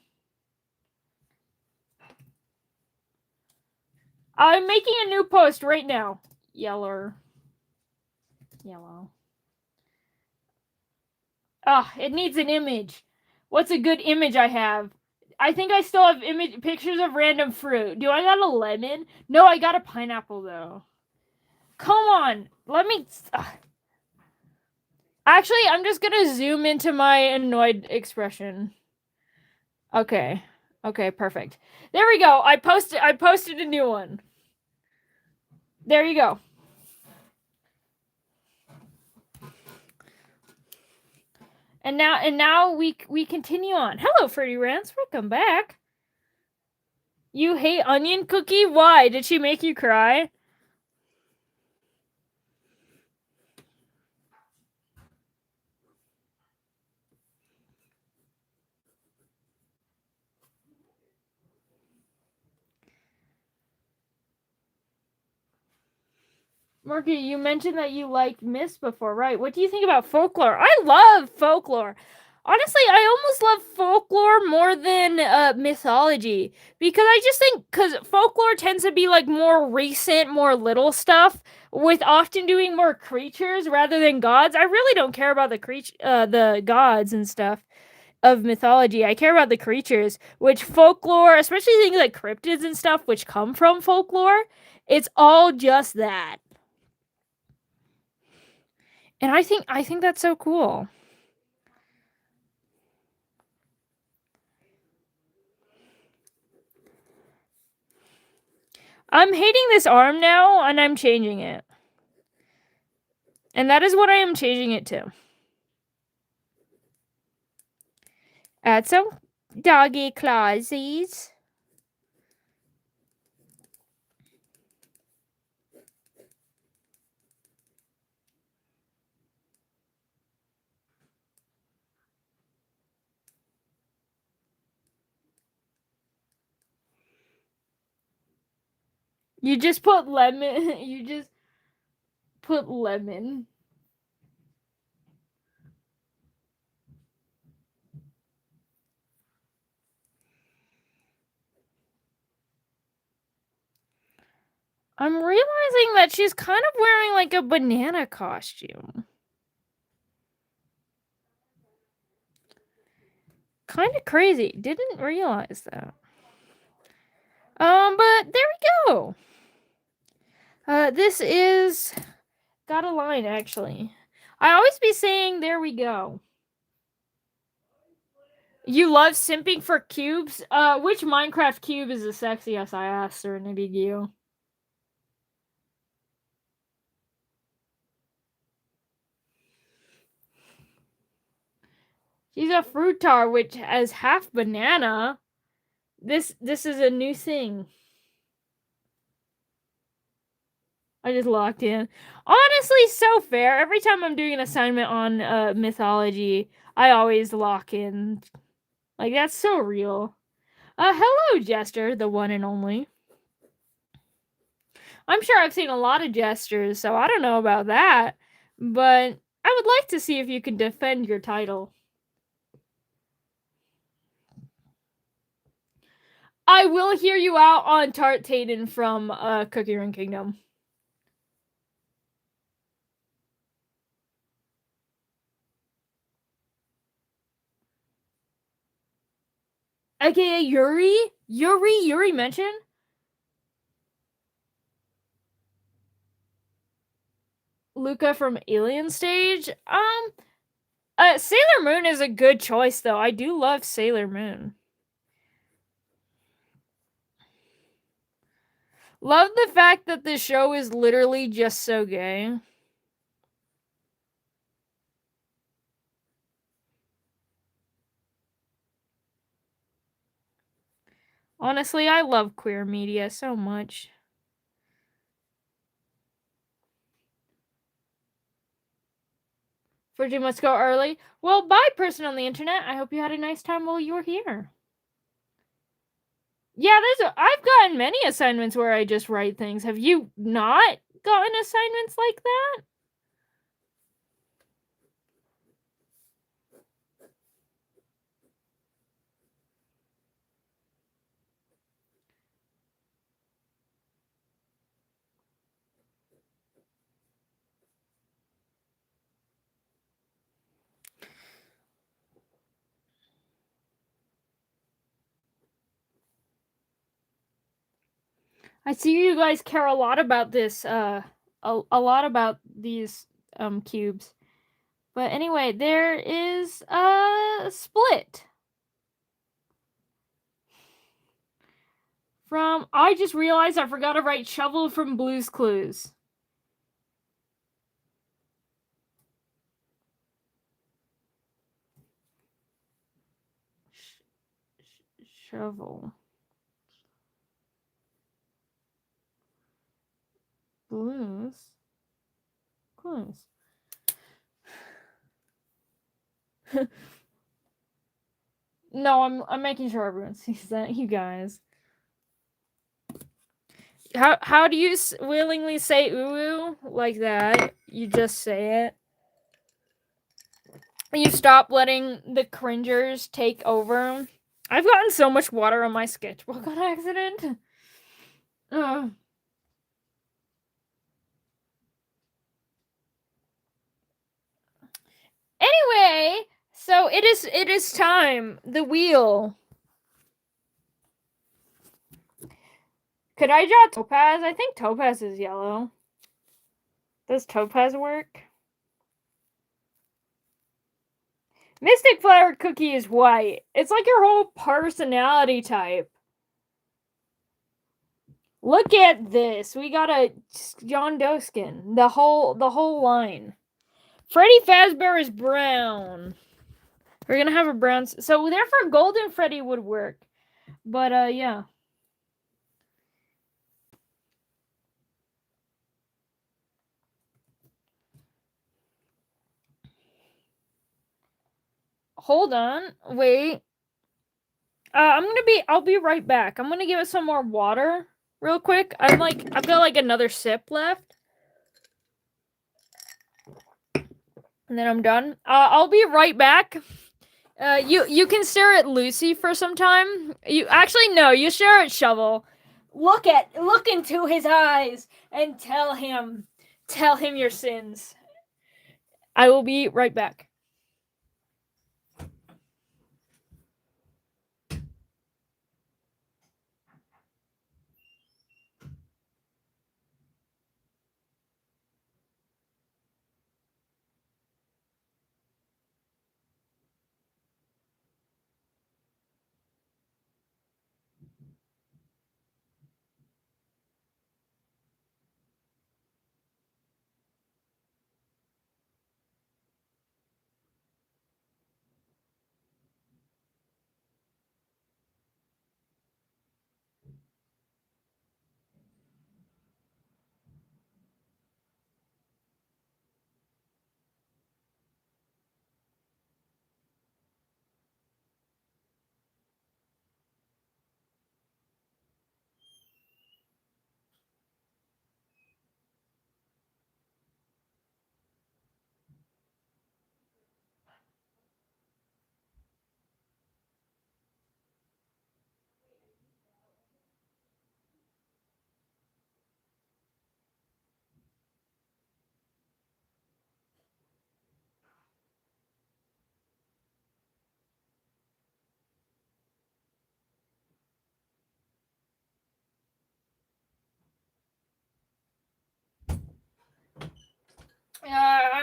I'm making a new post right now. Yellow. Ah, it needs an image. What's a good image I have? I think I still have pictures of random fruit. Do I got a lemon? No, I got a pineapple though. Come on, let me. Actually, I'm just gonna zoom into my annoyed expression. Okay, perfect. There we go. I posted a new one. There you go. And now we continue on. Hello, Fruity Rants. Welcome back. You hate Onion Cookie? Why? Did she make you cry? Marky, you mentioned that you liked Mist before, right? What do you think about folklore? I love folklore. Honestly, I almost love folklore more than mythology, because I just think because folklore tends to be like more recent, more little stuff, with often doing more creatures rather than gods. I really don't care about the gods and stuff of mythology. I care about the creatures, which folklore, especially things like cryptids and stuff, which come from folklore. It's all just that. And I think that's so cool. I'm hating this arm now, and I'm changing it. And that is what I am changing it to. Add some doggy clawsies. You just put lemon. You just put lemon. I'm realizing that she's kind of wearing like a banana costume. Kind of crazy. Didn't realize that. But there we go. This is got a line actually. I always be saying there we go. You love simping for cubes? Which Minecraft cube is the sexiest? I asked Serenity you. She's a fruitar, which has half banana. This is a new thing. I just locked in. Honestly, so fair. Every time I'm doing an assignment on mythology, I always lock in. Like, that's so real. Hello, Jester, the one and only. I'm sure I've seen a lot of gestures, so I don't know about that. But I would like to see if you can defend your title. I will hear you out on Tart Taden from Cookie Run Kingdom. AKA Yuri? Yuri mentioned? Luca from Alien Stage? Sailor Moon is a good choice, though. I do love Sailor Moon. Love the fact that the show is literally just so gay. Honestly, I love queer media so much. Virgin must go early. Well, bye, person on the internet. I hope you had a nice time while you were here. Yeah, I've gotten many assignments where I just write things. Have you not gotten assignments like that? I see you guys care a lot about this, a lot about these cubes. But anyway, there is a split from. I just realized I forgot to write Shovel from Blue's Clues. Shovel. Blues Clues. No, I'm making sure everyone sees that. You guys. How do you willingly say ooh like that? You just say it. You stop letting the cringers take over. I've gotten so much water on my sketchbook on accident. Ugh. Anyway, so it is time. The wheel. Could I draw Topaz? I think Topaz is yellow. Does Topaz work? Mystic Flower Cookie is white. It's like your whole personality type. Look at this. We got a John Doe skin. The whole line. Freddy Fazbear is brown. We're gonna have a brown. So therefore, Golden Freddy would work. But yeah. Hold on. Wait. I'll be right back. I'm gonna give it some more water real quick. I've got like another sip left. And then I'm done. I'll be right back. You can stare at Lucy for some time. You actually no, you stare at Shovel. Look into his eyes and tell him your sins. I will be right back.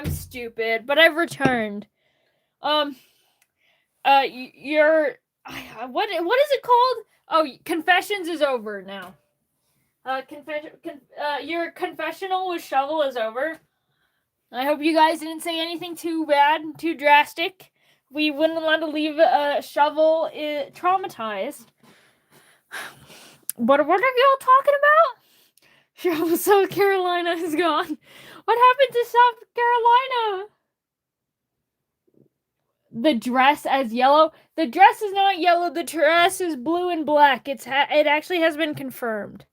I'm stupid, but I've returned. Your what is it called? Oh, confessions is over now. Your confessional with Shovel is over. I hope you guys didn't say anything too bad, too drastic. We wouldn't want to leave Shovel traumatized. What are y'all talking about? Shovel, South Carolina is gone. What happened to South Carolina? The dress as yellow? The dress is not yellow. The dress is blue and black. It actually has been confirmed.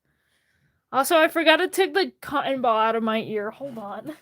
Also, I forgot to take the cotton ball out of my ear. Hold on.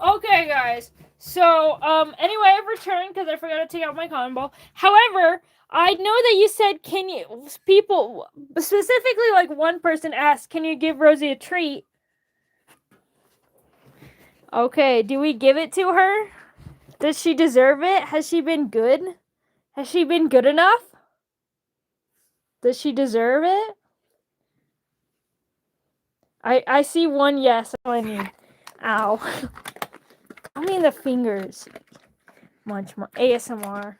Okay, guys. So, anyway, I've returned because I forgot to take out my cotton ball. However, I know that you said, people, specifically like one person asked, can you give Rosie a treat? Okay, do we give it to her? Does she deserve it? Has she been good? Has she been good enough? Does she deserve it? I see one yes. I mean, ow. I mean the fingers. Much more ASMR.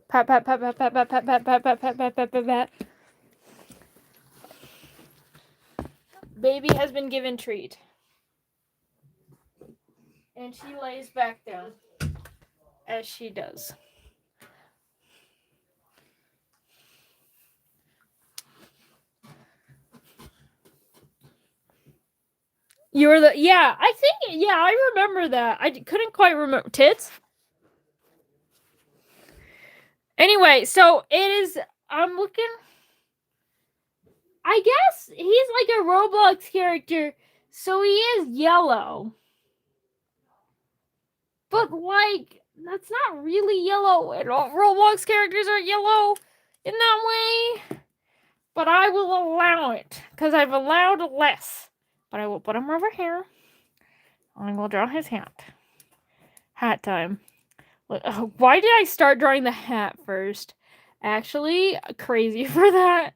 Pat pat pat pat pat pat pat pat pat pat pat pat pat pat pat. Baby has been given treat. And she lays back down. As she does. You're the I remember that. I couldn't quite remember tits. Anyway, so it is. I'm looking. I guess he's like a Roblox character, so he is yellow. But like, that's not really yellow at all. Roblox characters are yellow in that way. But I will allow it because I've allowed less. But I will put him over here. I will draw his hat. Hat time. Why did I start drawing the hat first? Actually, crazy for that.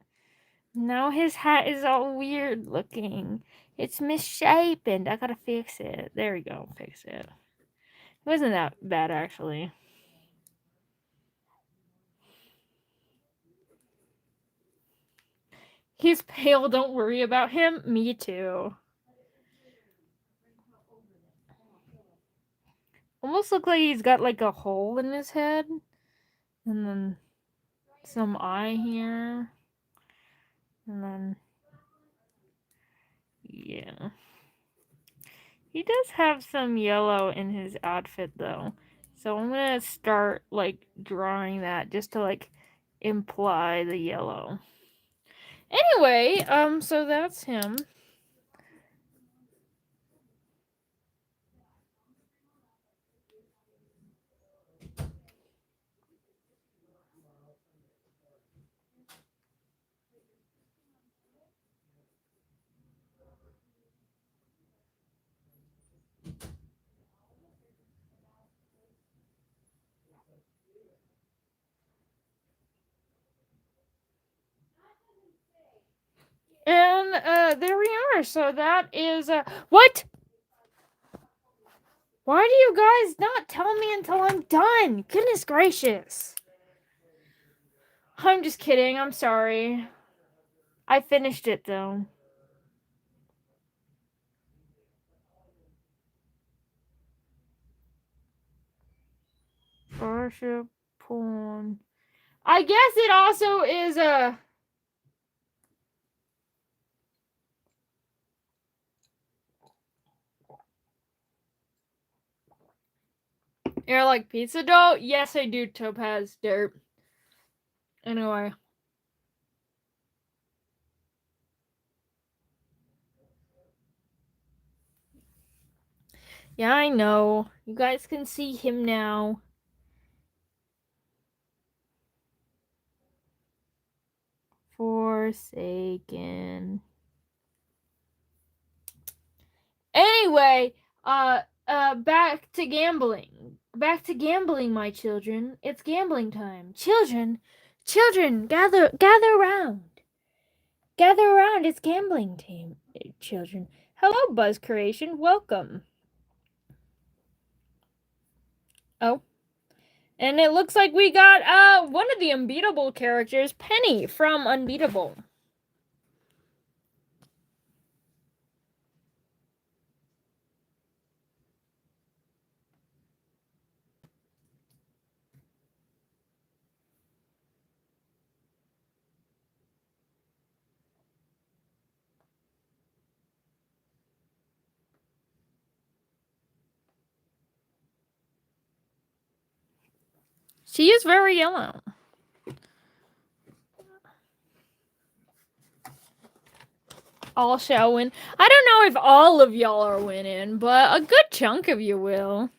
Now his hat is all weird looking. It's misshapen. I gotta fix it. There we go. Fix it. It wasn't that bad, actually. He's pale. Don't worry about him. Me too. Almost look like he's got like a hole in his head. And then some eye here. And then, yeah. He does have some yellow in his outfit though. So I'm gonna start like drawing that just to like imply the yellow. Anyway, so that's him. And there we are. So that is what? Why do you guys not tell me until I'm done? Goodness gracious. I'm just kidding. I'm sorry. I finished it though. Worship porn. I guess it also is a. You're like pizza dough? Yes, I do, Topaz Dirt. Anyway. Yeah, I know. You guys can see him now. Forsaken. Anyway, back to gambling. Back to gambling, my children. It's gambling time. Children, gather around. Gather around, it's gambling time, children. Hello, Buzz Creation, welcome. Oh. And it looks like we got one of the unbeatable characters, Penny from Unbeatable. She is very yellow. All shall win. I don't know if all of y'all are winning, but a good chunk of you will.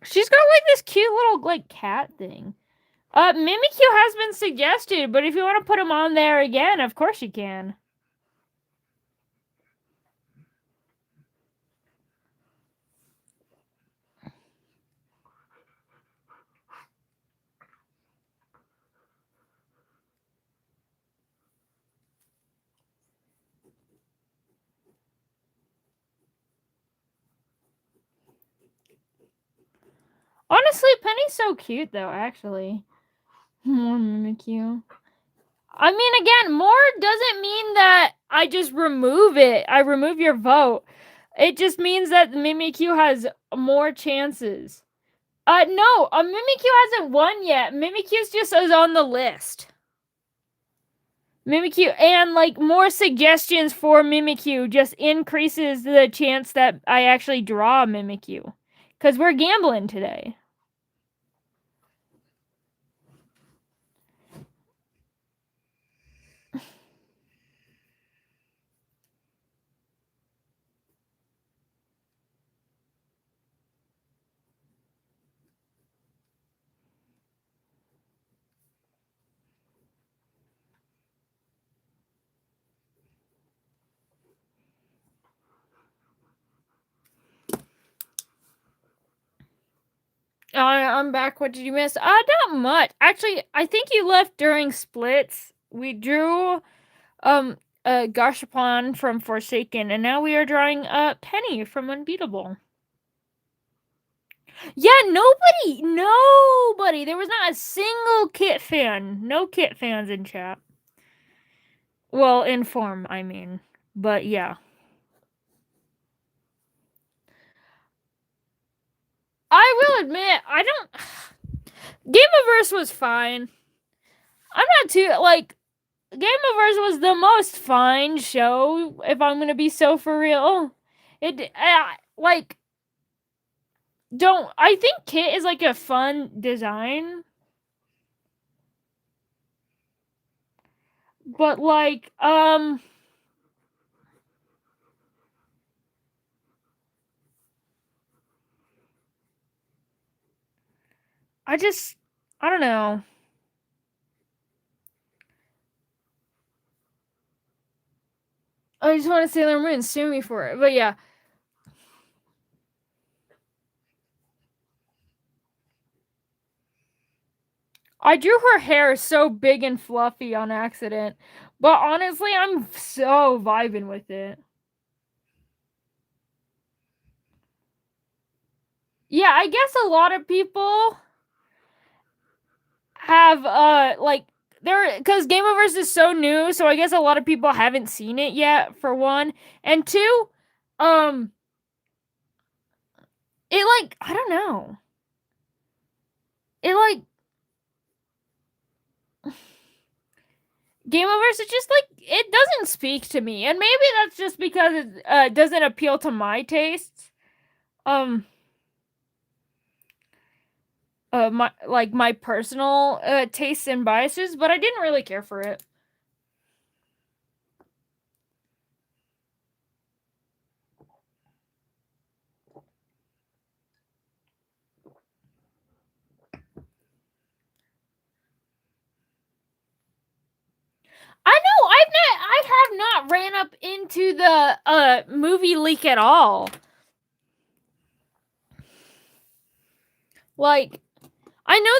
She's got like this cute little like cat thing. Mimikyu has been suggested, but if you want to put him on there again, of course you can. Honestly, Penny's so cute though, actually. More Mimikyu. I mean, again, more doesn't mean that I just remove it. I remove your vote. It just means that Mimikyu has more chances. No, Mimikyu hasn't won yet. Mimikyu's just is on the list. Mimikyu, and like more suggestions for Mimikyu just increases the chance that I actually draw Mimikyu. Because we're gambling today. I'm back. What did you miss? Not much. Actually, I think you left during splits. We drew Gashapon from Forsaken, and now we are drawing Penny from Unbeatable. Yeah, nobody. There was not a single Kit fan. No Kit fans in chat. Well, in form, I mean. But yeah. I will admit, I don't. Gameaverse was fine. I'm not too like. Gameaverse was the most fine show. If I'm gonna be so for real, it like. Don't I think Kit is like a fun design, but like I don't know. I just want to Sailor Moon sue me for it, but yeah. I drew her hair so big and fluffy on accident, but honestly, I'm so vibing with it. Yeah, I guess a lot of people have like because Gameoverse is so new, so I guess a lot of people haven't seen it yet, for one. And two, it like, I don't know. It like Gameoverse is just like, it doesn't speak to me. And maybe that's just because it doesn't appeal to my tastes. My personal tastes and biases, but I didn't really care for it. I know I have not ran up into the movie leak at all. Like, I know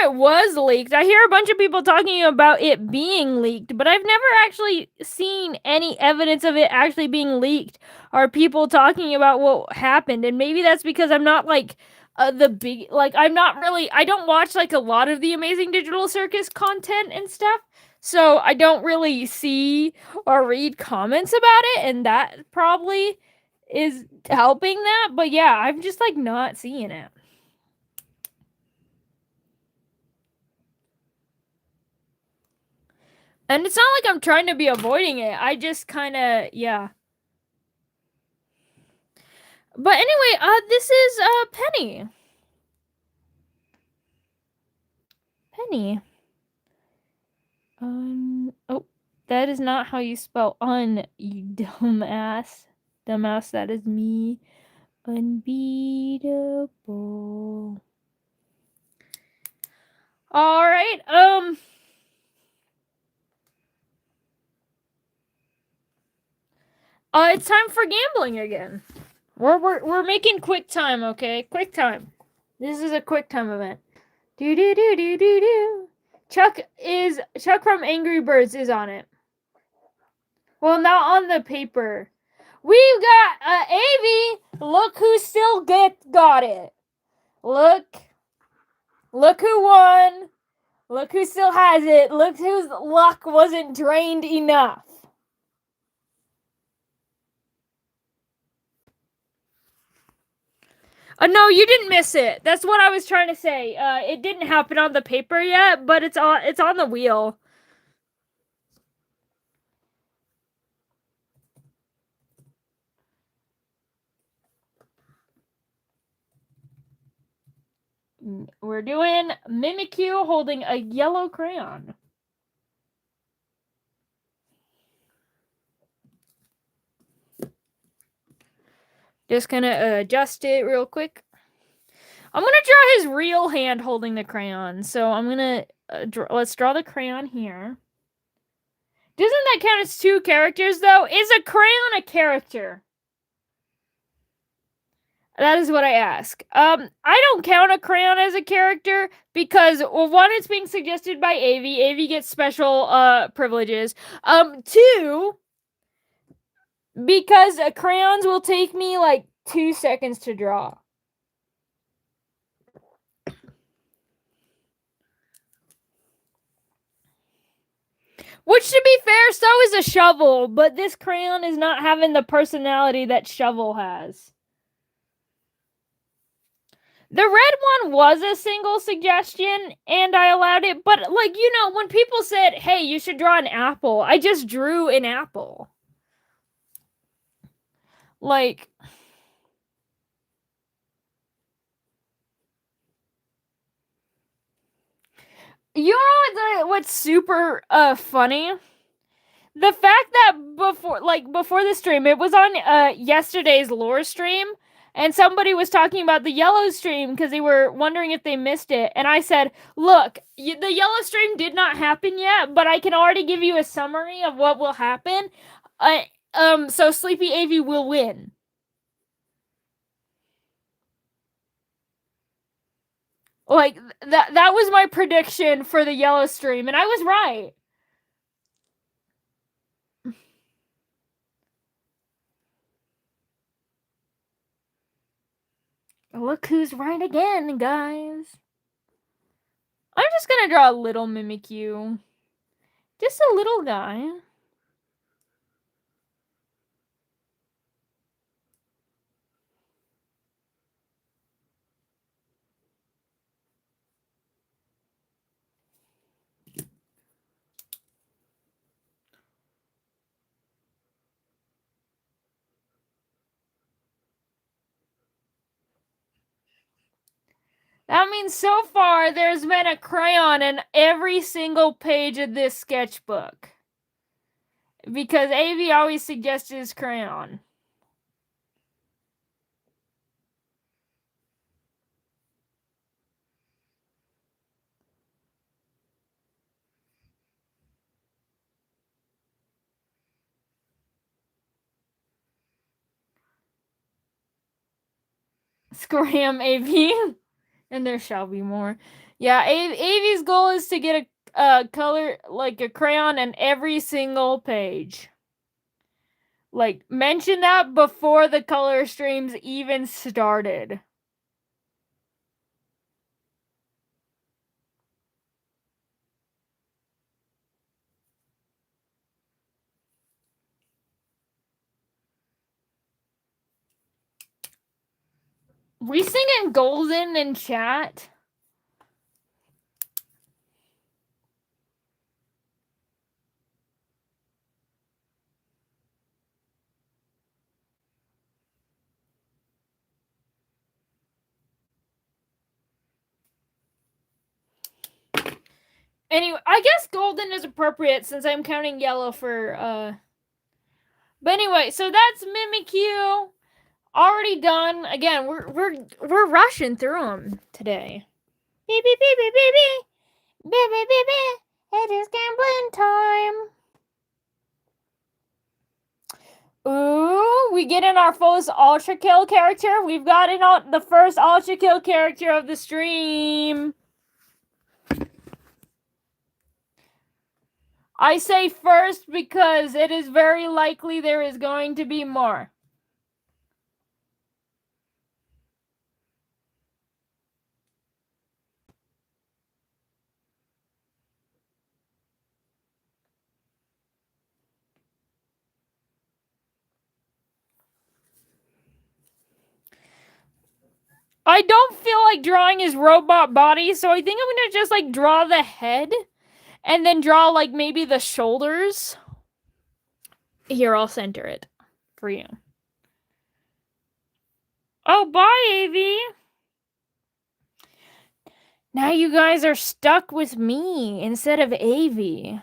it was leaked. I hear a bunch of people talking about it being leaked, but I've never actually seen any evidence of it actually being leaked or people talking about what happened. And maybe that's because I'm not like the big, like, I'm not really, I don't watch like a lot of the Amazing Digital Circus content and stuff. So I don't really see or read comments about it, and that probably is helping that. But yeah, I'm just like not seeing it. And it's not like I'm trying to be avoiding it. I just kind of, yeah. But anyway, this is Penny. Penny. Oh, that is not how you spell you dumbass. Dumbass, that is me. Unbeatable. All right. It's time for gambling again. We're making quick time, okay? Quick time. This is a quick time event. Do do do do do do. Chuck from Angry Birds is on it. Well, not on the paper. We've got Avi. Look who still got it. Look who won. Look who still has it. Look whose luck wasn't drained enough. No, you didn't miss it. That's what I was trying to say. It didn't happen on the paper yet, but it's on the wheel. We're doing Mimikyu holding a yellow crayon. Just gonna adjust it real quick. I'm gonna draw his real hand holding the crayon. So I'm gonna let's draw the crayon here. Doesn't that count as two characters though? Is a crayon a character? That is what I ask. I don't count a crayon as a character because, well, one, it's being suggested by Avi. Avi gets special privileges. Two, because crayons will take me like 2 seconds to draw. Which, to be fair, so is a shovel, but this crayon is not having the personality that shovel has. The red one was a single suggestion, and I allowed it, but, like, you know, when people said, hey, you should draw an apple, I just drew an apple. Like, you know what's super funny? The fact that before the stream, it was on yesterday's lore stream, and somebody was talking about the yellow stream because they were wondering if they missed it, and I said, look, the yellow stream did not happen yet, but I can already give you a summary of what will happen. So Sleepy AV will win. Like, that was my prediction for the yellow stream, and I was right. Look who's right again, guys. I'm just gonna draw a little Mimikyu. Just a little guy. That means so far there's been a crayon in every single page of this sketchbook. Because AV always suggests his crayon. Scram AV. And there shall be more. Yeah, AV's goal is to get a color, like a crayon in every single page. Like, mention that before the color streams even started. We singing Golden in chat? Anyway, I guess Golden is appropriate since I'm counting yellow for, But anyway, so that's Mimikyu. Already done. Again, we're rushing through them today. Beep beep beep beep beep beep. Beep beep beep beep. It is gambling time. Ooh, we get in our first Ultra Kill character. We've got in the first Ultra Kill character of the stream. I say first because it is very likely there is going to be more. I don't feel like drawing his robot body, so I think I'm gonna just like draw the head and then draw like maybe the shoulders. Here, I'll center it for you. Oh, bye, Avi. Now you guys are stuck with me instead of Avi.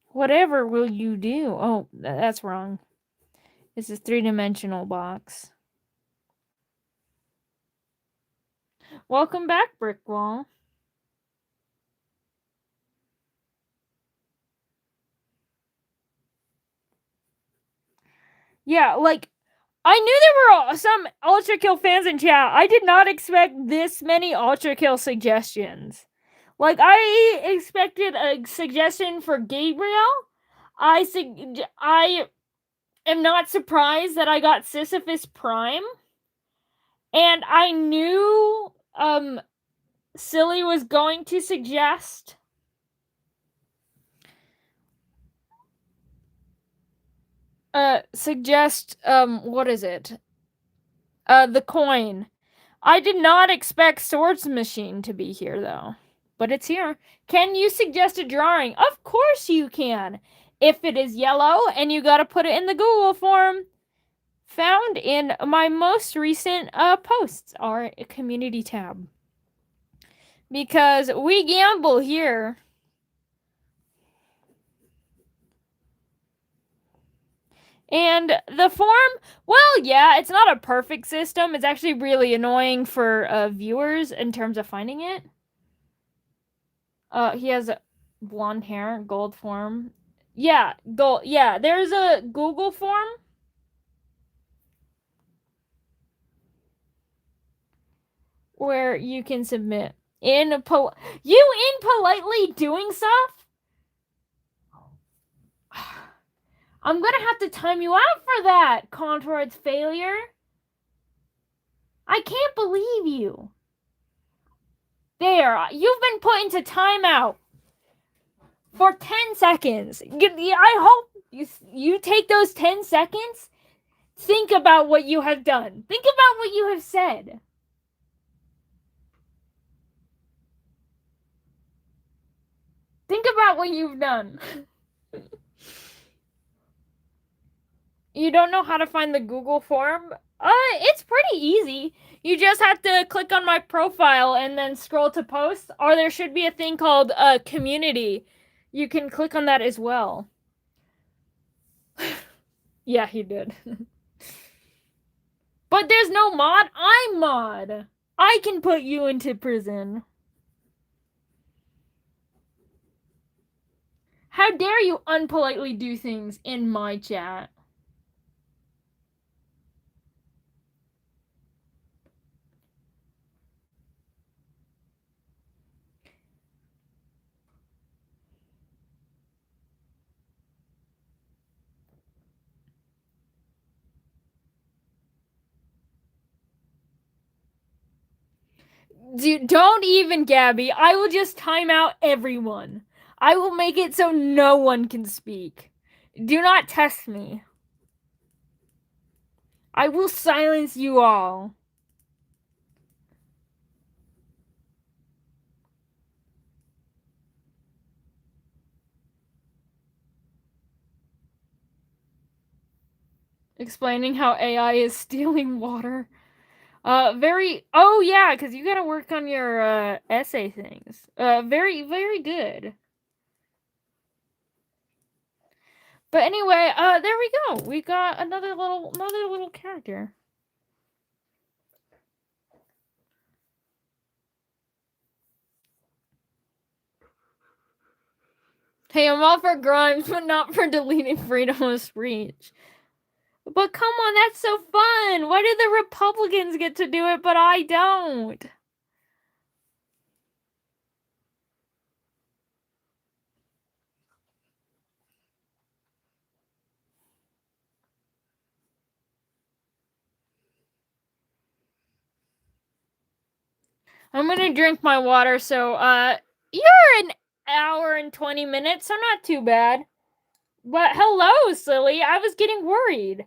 Whatever will you do? Oh, that's wrong. It's a three-dimensional box. Welcome back, Brickwall. Yeah, like, I knew there were some Ultra Kill fans in chat. I did not expect this many Ultra Kill suggestions. Like, I expected a suggestion for Gabriel. I am not surprised that I got Sisyphus Prime. And I knew Silly was going to suggest what is it? The coin. I did not expect Swords Machine to be here though. But it's here. Can you suggest a drawing? Of course you can. If it is yellow and you gotta put it in the Google form. Found in my most recent posts, our community tab. Because we gamble here. And the form, well, yeah, it's not a perfect system. It's actually really annoying for viewers in terms of finding it. He has blonde hair, gold form. Yeah, gold. Yeah, there's a Google form where you can submit impolitely doing stuff. I'm gonna have to time you out for that, Contour's failure. I can't believe you. There, you've been put into timeout for 10 seconds. I hope you take those 10 seconds. Think about what you have done. Think about what you have said. Think about what you've done. You don't know how to find the Google form? It's pretty easy. You just have to click on my profile and then scroll to posts, or there should be a thing called community. You can click on that as well. Yeah, he did. But there's no mod. I'm mod. I can put you into prison. How dare you unpolitely do things in my chat? Dude, don't even, Gabby. I will just time out everyone. I will make it so no one can speak. Do not test me. I will silence you all. Explaining how AI is stealing water. Oh yeah, because you gotta work on your essay things. Very, very good. But anyway, there we go. We got another little character. Hey, I'm all for Grimes, but not for deleting freedom of speech. But come on, that's so fun. Why do the Republicans get to do it, but I don't? I'm gonna drink my water, so, you're an hour and 20 minutes, so not too bad. But hello, silly. I was getting worried.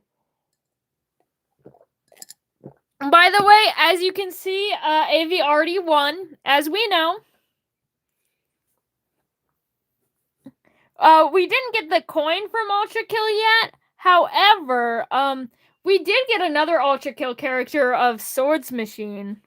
By the way, as you can see, AV already won, as we know. We didn't get the coin from Ultra Kill yet. However, we did get another Ultra Kill character of Swords Machine.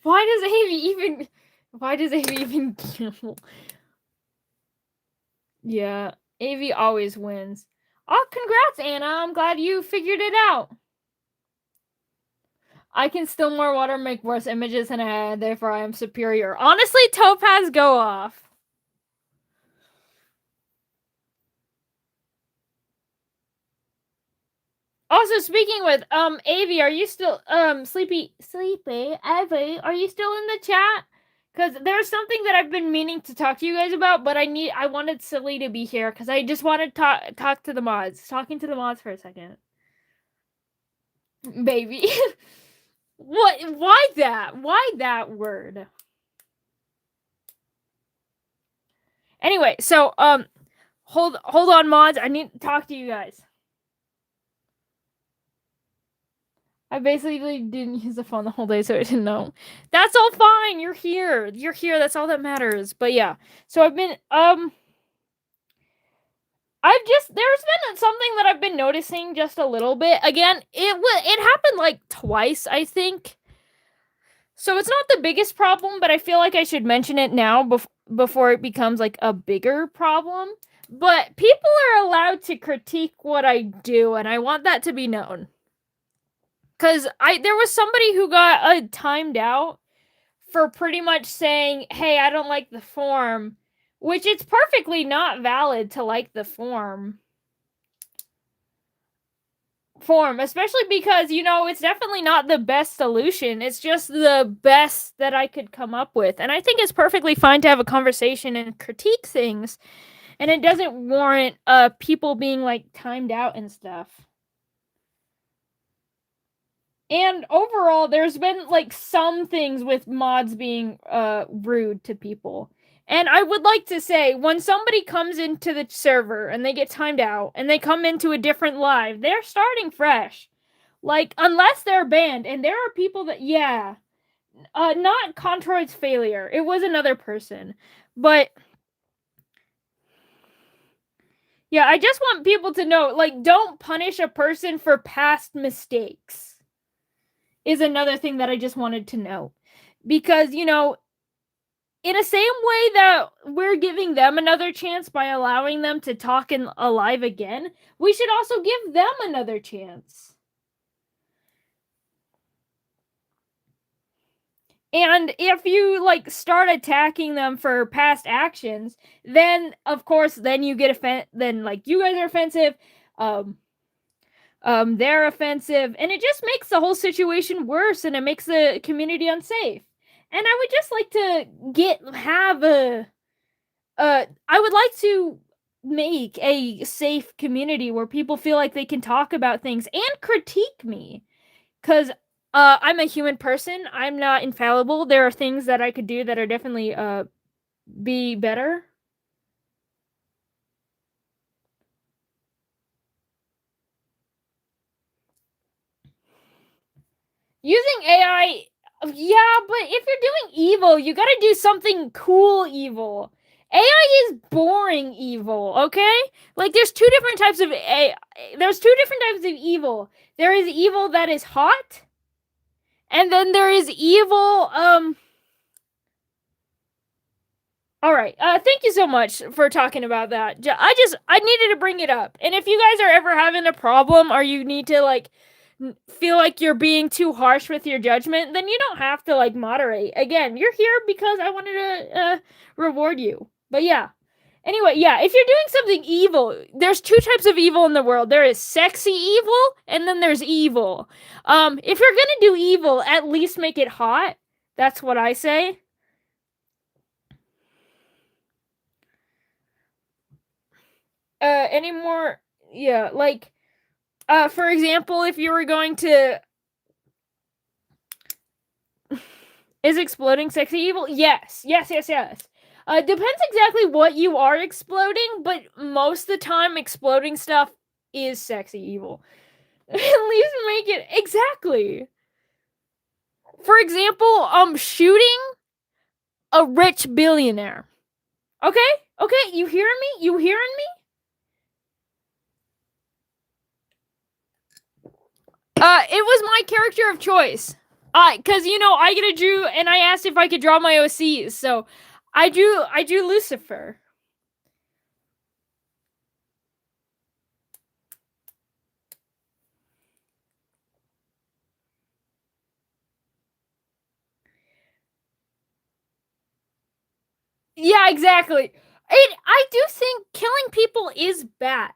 Why does AV even kill? Yeah, AV always wins. Oh, congrats, Anna. I'm glad you figured it out. I can still more water, make worse images, and therefore I am superior. Honestly, Topaz, go off. Also, speaking with Avi, are you still sleepy Avi? Are you still in the chat? Because there's something that I've been meaning to talk to you guys about, but I wanted Silly to be here because I just wanted to talk to the mods. Talking to the mods for a second, baby. What? Why that? Why that word? Anyway, so hold on, mods. I need to talk to you guys. I basically didn't use the phone the whole day, so I didn't know. That's all fine. You're here. You're here. That's all that matters. But yeah, so I've been there's been something that I've been noticing just a little bit. Again, it happened like twice, I think. So it's not the biggest problem, but I feel like I should mention it now before it becomes like a bigger problem. But people are allowed to critique what I do, and I want that to be known. Because there was somebody who got timed out for pretty much saying, hey, I don't like the form, which it's perfectly not valid to like the form. form, especially because, it's definitely not the best solution. It's just the best that I could come up with. And I think it's perfectly fine to have a conversation and critique things, and it doesn't warrant people being like timed out and stuff. And overall, there's been like some things with mods being rude to people. And I would like to say, when somebody comes into the server and they get timed out and they come into a different live, they're starting fresh. Like, unless they're banned, and there are people that, yeah, not Controid's failure. It was another person. But yeah, I just want people to know, like, don't punish a person for past mistakes. Is another thing that I just wanted to note. Because, in the same way that we're giving them another chance by allowing them to talk in alive again, we should also give them another chance. And if you like start attacking them for past actions, then of course then you get then like you guys are offensive, they're offensive, and it just makes the whole situation worse, and it makes the community unsafe. And I would just like to I would like to make a safe community where people feel like they can talk about things and critique me. Because I'm a human person. I'm not infallible. There are things that I could do that are definitely be better. Using AI, yeah, but if you're doing evil, you gotta do something cool evil. AI is boring evil, okay? Like there's two different types of there's two different types of evil. There is evil that is hot, and then there is evil all right. Thank you so much for talking about that. I needed to bring it up. And if you guys are ever having a problem or you need to like feel like you're being too harsh with your judgment, then you don't have to like moderate. Again, you're here because I wanted to reward you. But yeah. Anyway, yeah, if you're doing something evil, there's two types of evil in the world. There is sexy evil and then there's evil. If you're going to do evil, at least make it hot. That's what I say. Any more, yeah, like for example, if you were going to is exploding sexy evil? Yes. Depends exactly what you are exploding, but most of the time exploding stuff is sexy evil. At least make it exactly. For example, shooting a rich billionaire. Okay? You hearing me? You hearing me? It was my character of choice. Cause I get a Jew, and I asked if I could draw my OCs, so I drew Lucifer. Yeah, exactly. I do think killing people is bad,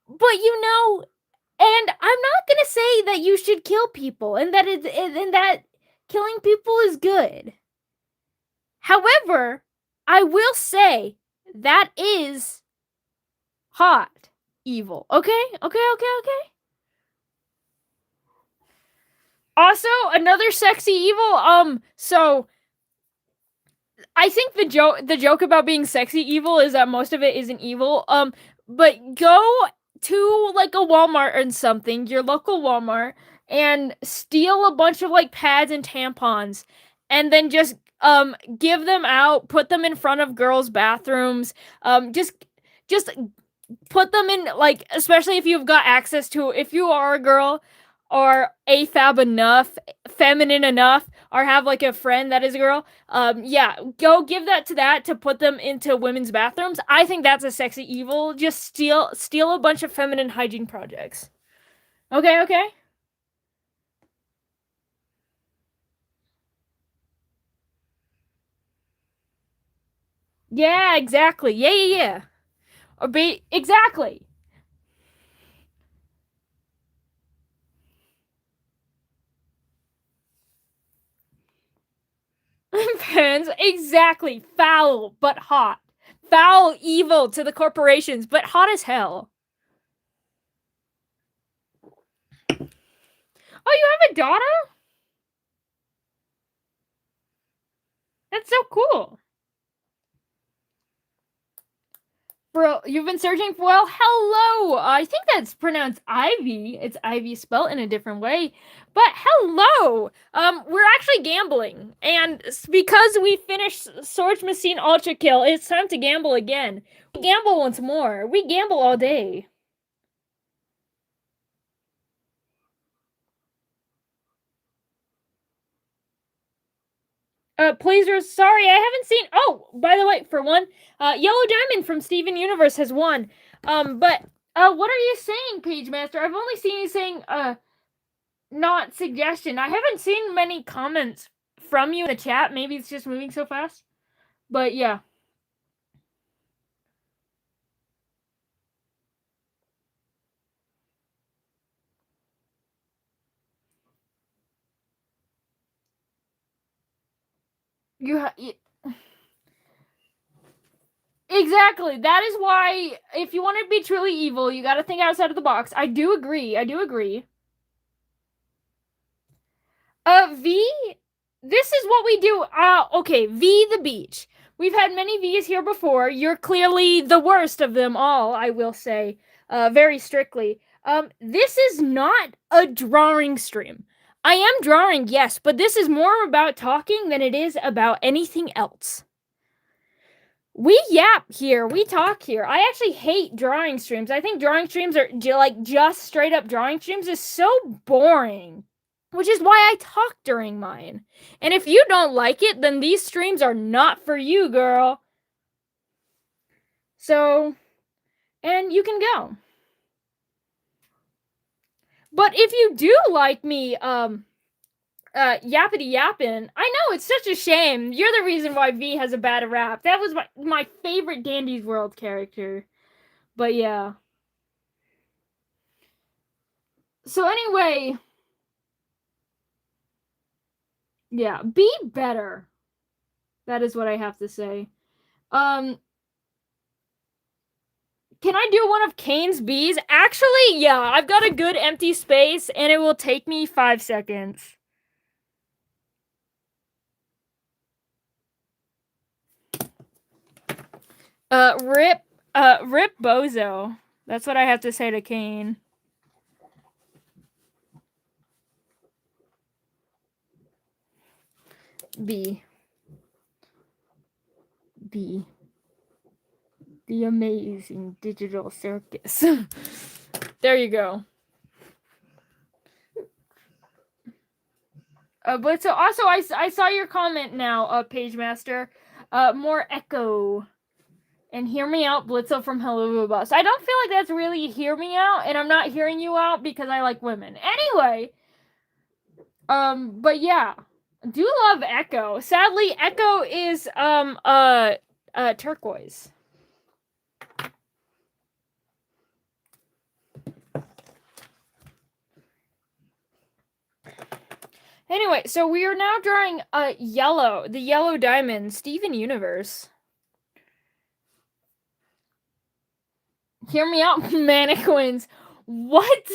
but and I'm not gonna say that you should kill people, and that killing people is good. However, I will say that is hot evil. Okay. Also, another sexy evil. So I think the joke about being sexy evil is that most of it isn't evil. But go to like a Walmart or something, your local Walmart, and steal a bunch of like pads and tampons, and then just give them out, put them in front of girls' bathrooms. Just put them in, like, especially if you've got access to, if you are a girl or AFAB enough, feminine enough, or have like a friend that is a girl, yeah, go give that to put them into women's bathrooms. I think that's a sexy evil. Just steal a bunch of feminine hygiene projects. Okay. Yeah, exactly. Yeah. Or be exactly. hands. Exactly. Foul, but hot. Foul, evil to the corporations, but hot as hell. Oh, you have a daughter? That's so cool. Bro, you've been searching for, well, hello. I think that's pronounced Ivy. It's Ivy spelled in a different way. But hello. We're actually gambling. And because we finished Swords Machine Ultra Kill, it's time to gamble again. We gamble once more. We gamble all day. Pleaser, sorry, I haven't seen. Oh, by the way, for one, Yellow Diamond from Steven Universe has won. But what are you saying, Page Master? I've only seen you saying not suggestion. I haven't seen many comments from you in the chat. Maybe it's just moving so fast. But yeah. Exactly. That is why, if you want to be truly evil, you got to think outside of the box. I do agree. V, this is what we do. Okay, V the beach. We've had many V's here before. You're clearly the worst of them all, I will say, very strictly. This is not a drawing stream. I am drawing, yes, but this is more about talking than it is about anything else. We yap here. We talk here. I actually hate drawing streams. I think drawing streams are like just straight up drawing streams is so boring. Which is why I talk during mine. And if you don't like it, then these streams are not for you, girl. So, and you can go. But if you do like me, yappity yappin', I know, it's such a shame. You're the reason why V has a bad rap. That was my favorite Dandy's World character. But yeah. So anyway, yeah, be better. That is what I have to say. Can I do one of Kane's bees? Actually, yeah, I've got a good empty space, and it will take me 5 seconds. Rip Bozo. That's what I have to say to Kane. B. The amazing digital circus. There you go. But so also I saw your comment now, Page Master. More echo. And hear me out, Blitzo from Hello Bus. I don't feel like that's really hear me out, and I'm not hearing you out because I like women. Anyway, but yeah, do love Echo. Sadly, Echo is turquoise. Anyway, so we are now drawing yellow, the Yellow Diamond, Steven Universe. Hear me out, mannequins. What?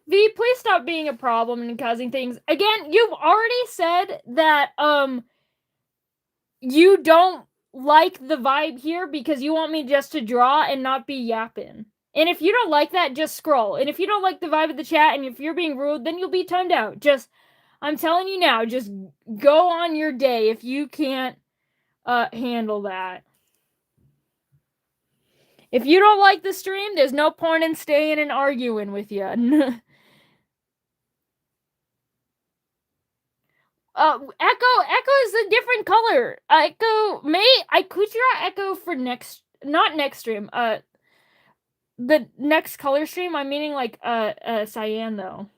V, please stop being a problem and causing things. Again, you've already said that you don't like the vibe here because you want me just to draw and not be yapping. And if you don't like that, just scroll. And if you don't like the vibe of the chat and if you're being rude, then you'll be timed out. Just, I'm telling you now, just go on your day if you can't handle that. If you don't like the stream, there's no point in staying and arguing with you. Echo is a different color. Echo I could draw Echo for not next stream. The next color stream. I'm meaning like cyan though.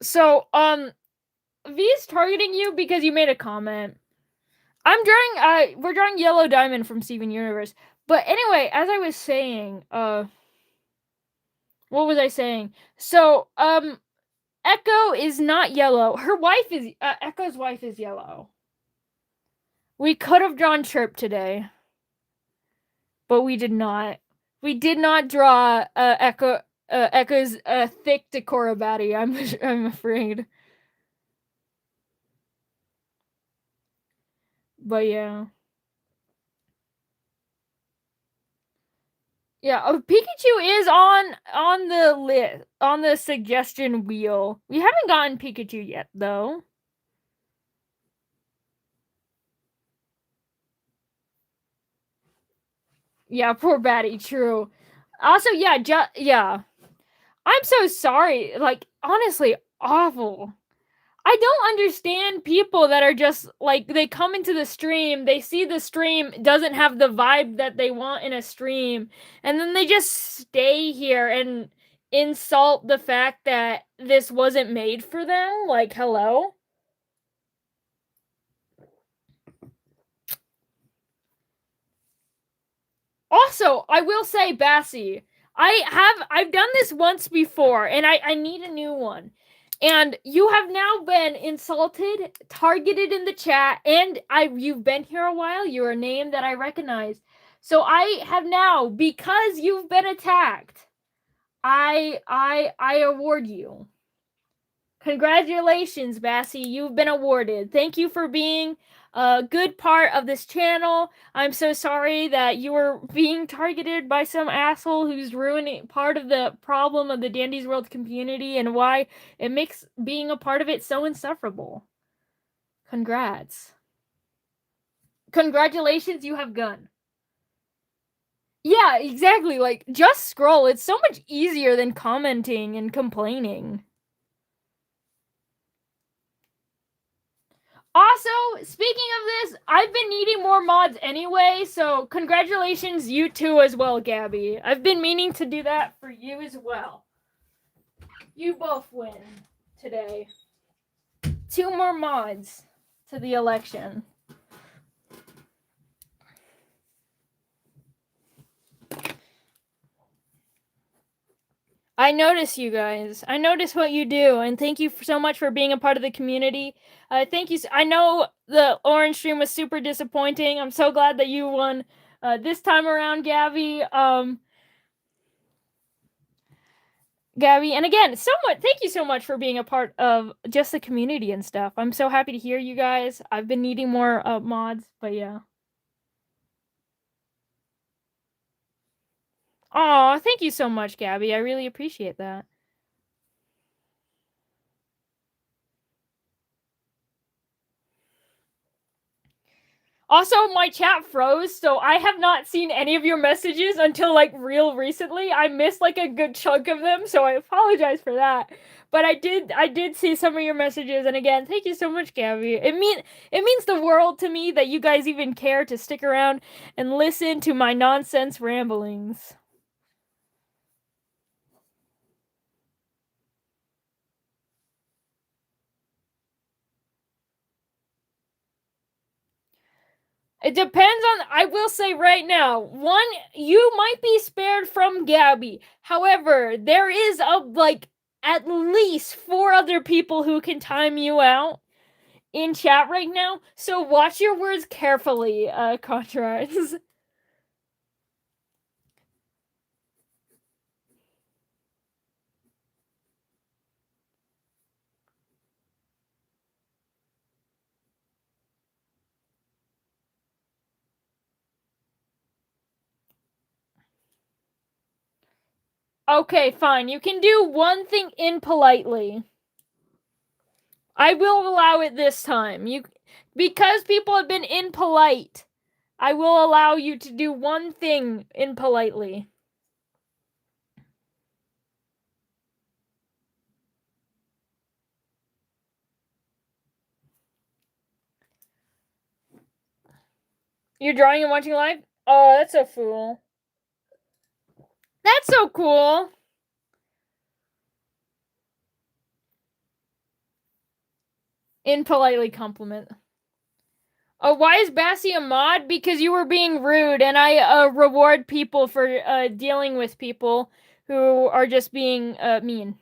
So V's targeting you because you made a comment. I'm drawing we're drawing Yellow Diamond from Steven Universe. But anyway, as I was saying, What was I saying? So, Echo is not yellow. Her wife is, Echo's wife is yellow. We could have drawn Chirp today, but we did not. We did not draw Echo's thick Decorabati. I'm afraid. But yeah. Yeah, Pikachu is on the list, on the suggestion wheel. We haven't gotten Pikachu yet though. Yeah, poor Batty, true. Also, yeah, yeah. I'm so sorry. Like, honestly, awful. I don't understand people that are just like, they come into the stream, they see the stream doesn't have the vibe that they want in a stream, and then they just stay here and insult the fact that this wasn't made for them. Like, hello? Also, I will say, Bassie, I've done this once before, and I need a new one. And you have now been insulted, targeted in the chat, and you've been here a while. You're a name that I recognize. So I have now, because you've been attacked, I award you. Congratulations, Bassie. You've been awarded. Thank you for being a good part of this channel. I'm so sorry that you were being targeted by some asshole who's ruining part of the problem of the Dandy's World community and why it makes being a part of it so insufferable. Congrats. Congratulations, you have Gun. Yeah, exactly. Like, just scroll. It's so much easier than commenting and complaining. Also, speaking of this, I've been needing more mods anyway, so congratulations you too as well, Gabby. I've been meaning to do that for you as well. You both win today. 2 more mods to the election. I notice you guys. I notice what you do, and thank you so much for being a part of the community. Thank you. I know the orange stream was super disappointing. I'm so glad that you won this time around, Gabby. Gabby, and again, thank you so much for being a part of just the community and stuff. I'm so happy to hear you guys. I've been needing more mods, but yeah. Aw, thank you so much, Gabby. I really appreciate that. Also, my chat froze, so I have not seen any of your messages until like real recently. I missed like a good chunk of them, so I apologize for that. But I did see some of your messages, and again, thank you so much, Gabby. It means the world to me that you guys even care to stick around and listen to my nonsense ramblings. It depends on, I will say right now, one, you might be spared from Gabby. However, there is at least 4 other people who can time you out in chat right now. So watch your words carefully, Contras. Okay, fine. You can do one thing impolitely. I will allow it this time. Because people have been impolite, I will allow you to do one thing impolitely. You're drawing and watching live? Oh, that's so cool. That's so cool. Impolitely compliment. Oh, why is Bassie a mod? Because you were being rude, and I reward people for dealing with people who are just being mean.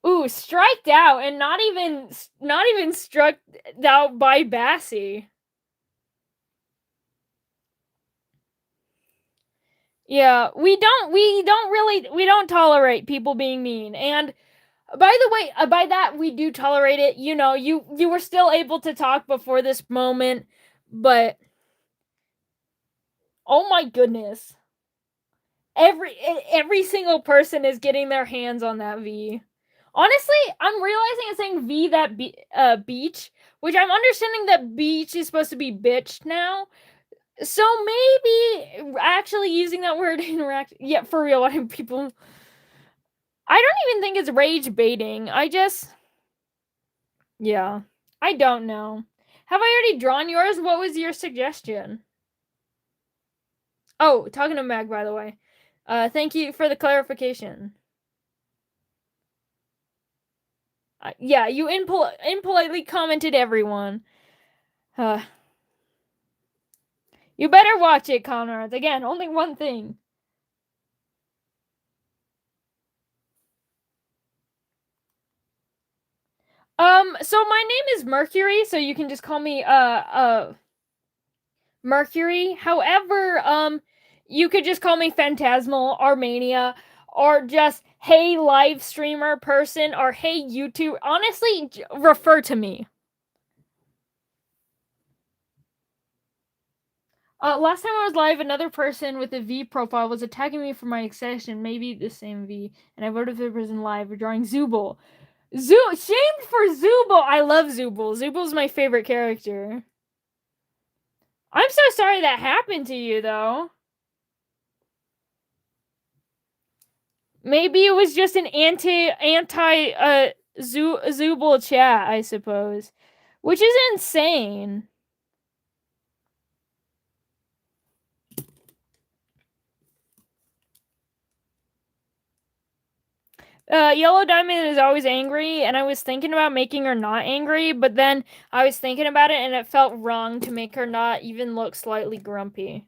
Ooh, striked out, and not even struck out by Bassie. Yeah, we don't tolerate people being mean. And by the way, by that we do tolerate it. You know, you were still able to talk before this moment, but oh my goodness. Every single person is getting their hands on that V. Honestly, I'm realizing it's saying V that beach, which I'm understanding that beach is supposed to be bitch now. So maybe actually using that word interact. Yeah, for real, I people. I don't even think it's rage baiting. Yeah, I don't know. Have I already drawn yours? What was your suggestion? Oh, talking to Meg, by the way. Thank you for the clarification. Yeah, you impolitely commented everyone. Uh, you better watch it, Conrad. Again, only one thing. So my name is Mercury, so you can just call me Mercury. However, you could just call me Phantasmal Armenia, or just hey live streamer person, or hey YouTube. Honestly, refer to me. Last time I was live, another person with a V profile was attacking me for my accession, maybe the same V, and I voted for the person live drawing Zooble. Shamed for Zooble. I love Zooble. Zooble's my favorite character. I'm so sorry that happened to you, though. Maybe it was just an anti Zooble chat, I suppose, which is insane. Yellow Diamond is always angry, and I was thinking about making her not angry, but then I was thinking about it, and it felt wrong to make her not even look slightly grumpy.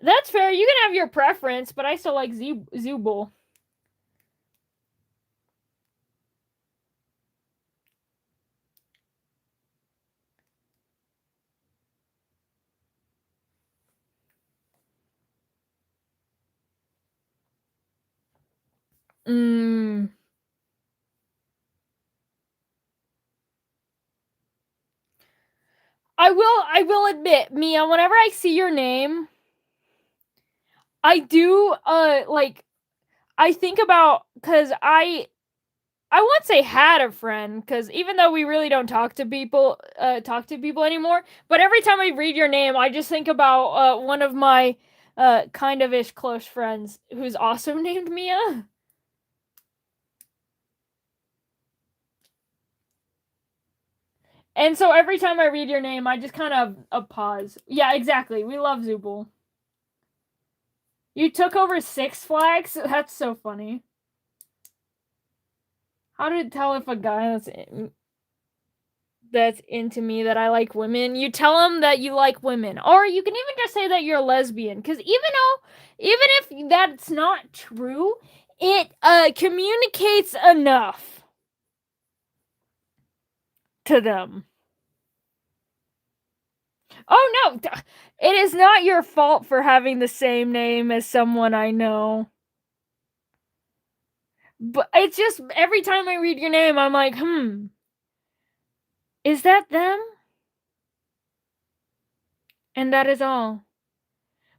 That's fair. You can have your preference, but I still like Zooble. Mm. I will admit, Mia, whenever I see your name, I do like I think about, cuz I won't say had a friend, because even though we really don't talk to people anymore, but every time I read your name, I just think about one of my kind of ish close friends who's also named Mia. And so every time I read your name, I just kind of pause. Yeah, exactly. We love Zooble. You took over Six Flags? That's so funny. How to tell if a guy that's into me that I like women? You tell him that you like women, or you can even just say that you're a lesbian. Because even if that's not true, it communicates enough to them. Oh no, it is not your fault for having the same name as someone I know. But it's just every time I read your name, I'm like, is that them? And that is all.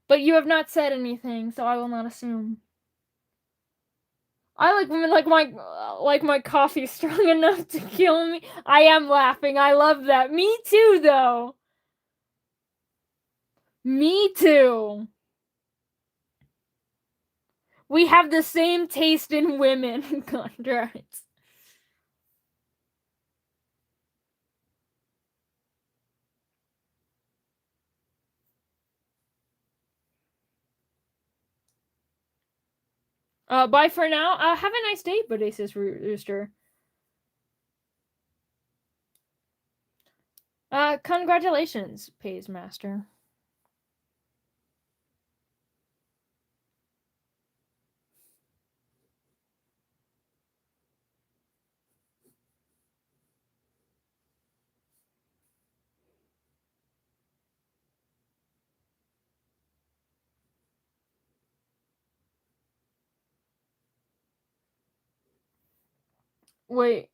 But you have not said anything, so I will not assume. I like women like my coffee strong enough to kill me. I am laughing. I love that. Me too, though. Me too. We have the same taste in women. Contracts. Bye for now. Have a nice day, Bodacious Rooster. Congratulations, Pays Master. Wait.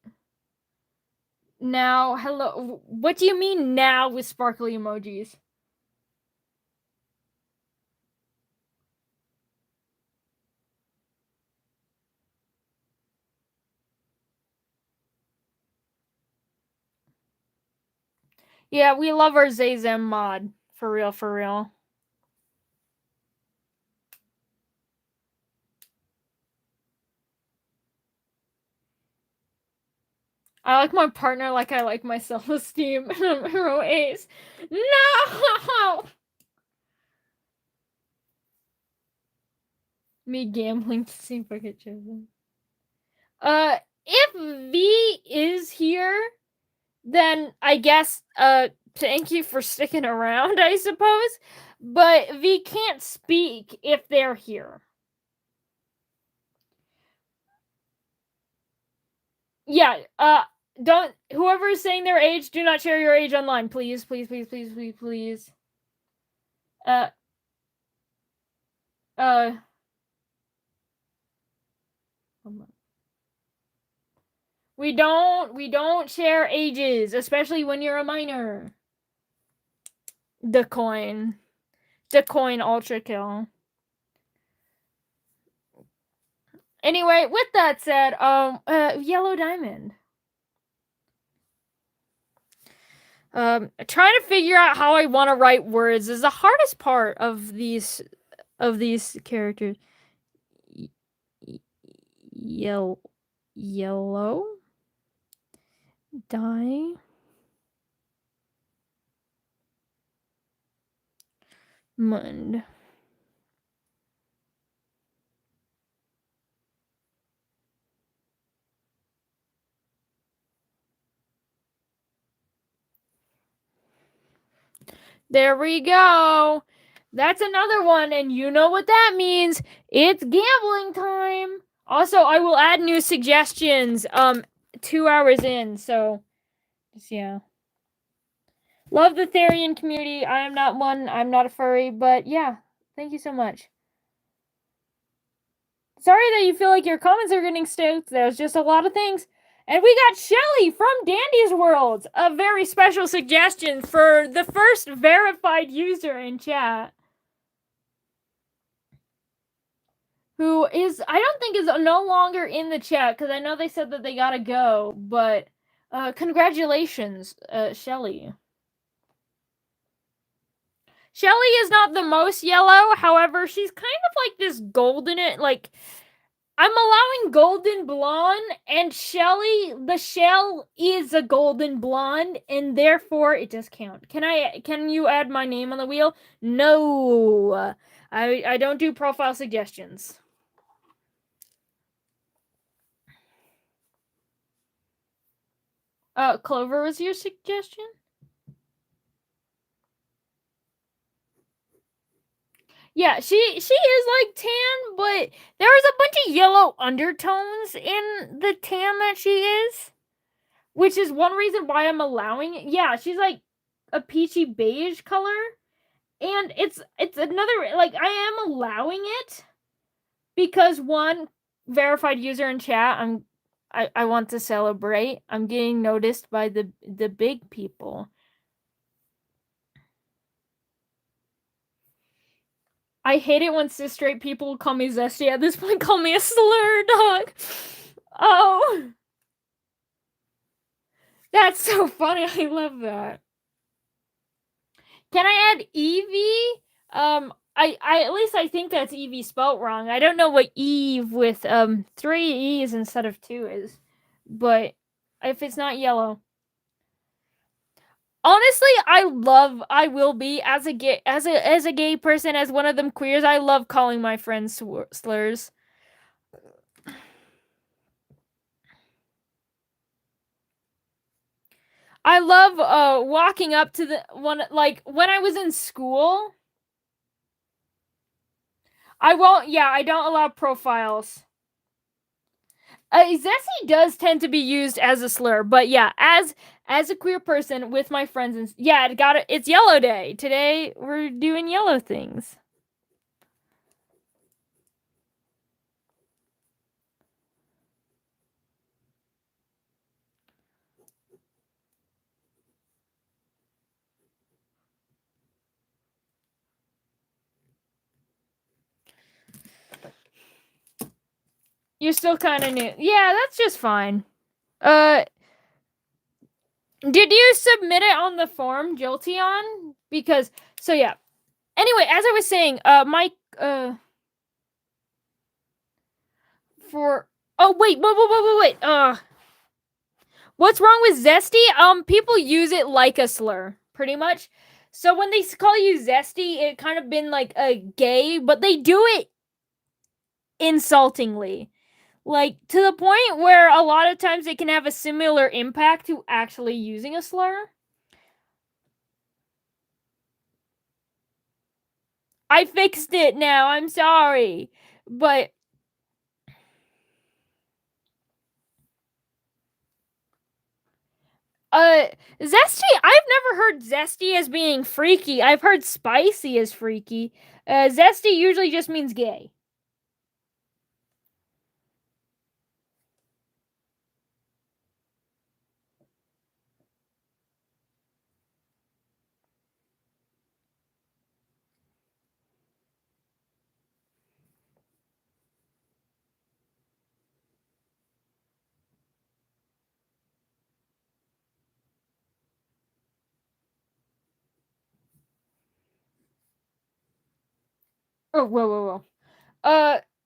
Now, hello. What do you mean now with sparkly emojis? Yeah, we love our Zazem mod. For real, for real. I like my partner like I like my self-esteem. Hero Ace. No! Me gambling to see if I get chosen. If V is here, then I guess, thank you for sticking around, I suppose. But V can't speak if they're here. Yeah, don't, whoever is saying their age, do not share your age online, please, please, please, please, please, please. We don't share ages, especially when you're a minor. The coin ultra kill. Anyway, with that said, yellow diamond. Trying to figure out how I want to write words is the hardest part of these characters. Yellow diamond. There we go. That's another one, and you know what that means. It's gambling time. Also, I will add new suggestions 2 hours in, so just, yeah. Love the Therian community. I am not one. I'm not a furry, but yeah. Thank you so much. Sorry that you feel like your comments are getting stoked. There's just a lot of things. And we got Shelly from Dandy's World. A very special suggestion for the first verified user in chat. Who is, I don't think is no longer in the chat, because I know they said that they gotta go, but congratulations, Shelly. Shelly is not the most yellow, however, she's kind of like this golden, like, I'm allowing golden blonde, and Shelly, the shell is a golden blonde, and therefore it does count. Can you add my name on the wheel? No. I don't do profile suggestions. Clover was your suggestion? Yeah, she is like tan, but there was a bunch of yellow undertones in the tan that she is, which is one reason why I'm allowing it. Yeah, she's like a peachy beige color, and it's another, like, I am allowing it because one verified user in chat. I want to celebrate. I'm getting noticed by the big people. I hate it when cis straight people call me zesty. At this point, call me a slur, dog. Oh. That's so funny. I love that. Can I add Evie? I at least I think that's Evie spelt wrong. I don't know what Eve with 3 E's instead of 2 is. But if it's not yellow. Honestly, I will be as a gay person, as one of them queers, I love calling my friends slurs. I love walking up to the one, like when I was in school. I won't. Yeah, I don't allow profiles. Zesty does tend to be used as a slur, but yeah, as a queer person with my friends, and yeah, it got it. It's Yellow Day today. We're doing yellow things. You're still kind of new. Yeah, that's just fine. Uh, did you submit it on the form, Jolteon? Because so yeah. Anyway, as I was saying, Mike, for oh wait. What's wrong with Zesty? People use it like a slur, pretty much. So when they call you Zesty, it kind of been like a gay, but they do it insultingly. Like to the point where a lot of times it can have a similar impact to actually using a slur. I fixed it now. I'm sorry. But uh zesty, I've never heard zesty as being freaky. I've heard spicy as freaky. Zesty usually just means gay. Oh, whoa.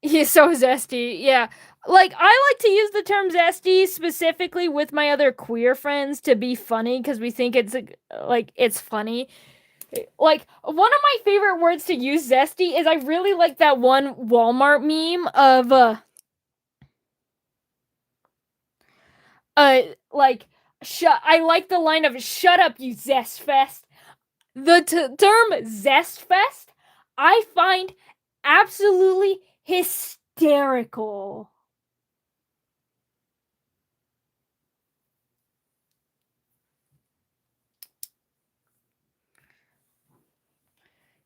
He's so zesty. Yeah. Like, I like to use the term zesty specifically with my other queer friends to be funny because we think like, it's funny. Like, one of my favorite words to use zesty is I really like that one Walmart meme of, like, I like the line of, shut up, you zest fest. The term zest fest, I find absolutely hysterical.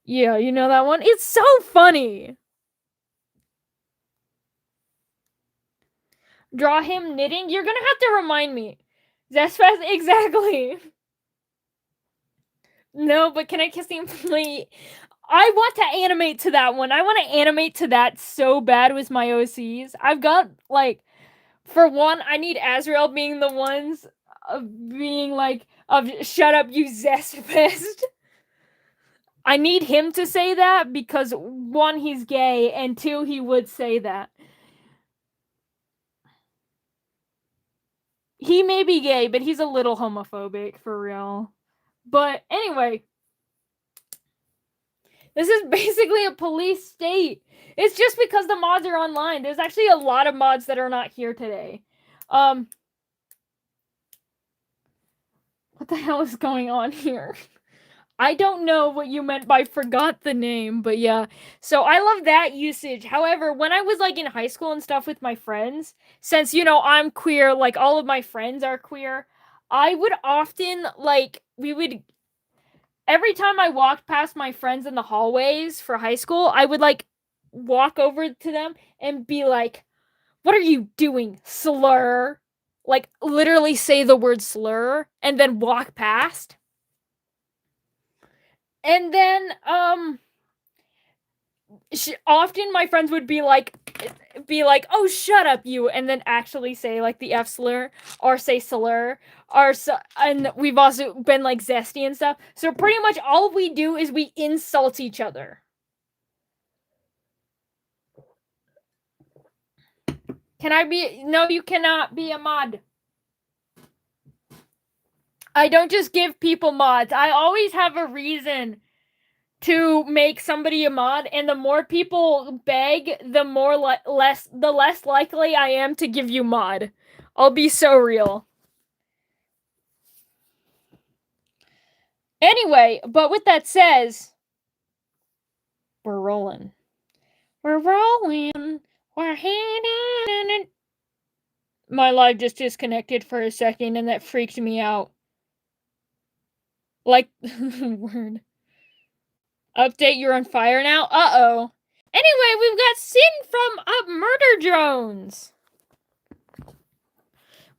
Yeah, you know that one? It's so funny. Draw him knitting? You're gonna have to remind me. Zestfest, exactly. No, but can I kiss the employee? I want to animate to that one. I want to animate to that so bad with my OCs. I've got, like, for one, I need Azrael being the ones of being like, of shut up, you Zestfest. I need him to say that because one, he's gay, and two, he would say that. He may be gay, but he's a little homophobic for real. But anyway, this is basically a police state. It's just because the mods are online. There's actually a lot of mods that are not here today. What the hell is going on here? I don't know what you meant by forgot the name, but yeah. So I love that usage. However, when I was like in high school and stuff with my friends, since I'm queer, like all of my friends are queer, I would often like we would every time I walked past my friends in the hallways for high school, I would like walk over to them and be like, "What are you doing, slur?" Like literally say the word slur and then walk past. And then often my friends would be like, "Oh, shut up, you," and then actually say like the F slur or say slur or and we've also been like zesty and stuff. So pretty much all we do is we insult each other. Can I be? No, you cannot be a mod. I don't just give people mods. I always have a reason to make somebody a mod, and the more people beg, the less likely I am to give you mod. I'll be so real. Anyway, but with that says, we're rolling. We're rolling. We're heading. My live just disconnected for a second, and that freaked me out. Like, word. Update, you're on fire now? Uh-oh. Anyway, we've got Sin from Murder Drones.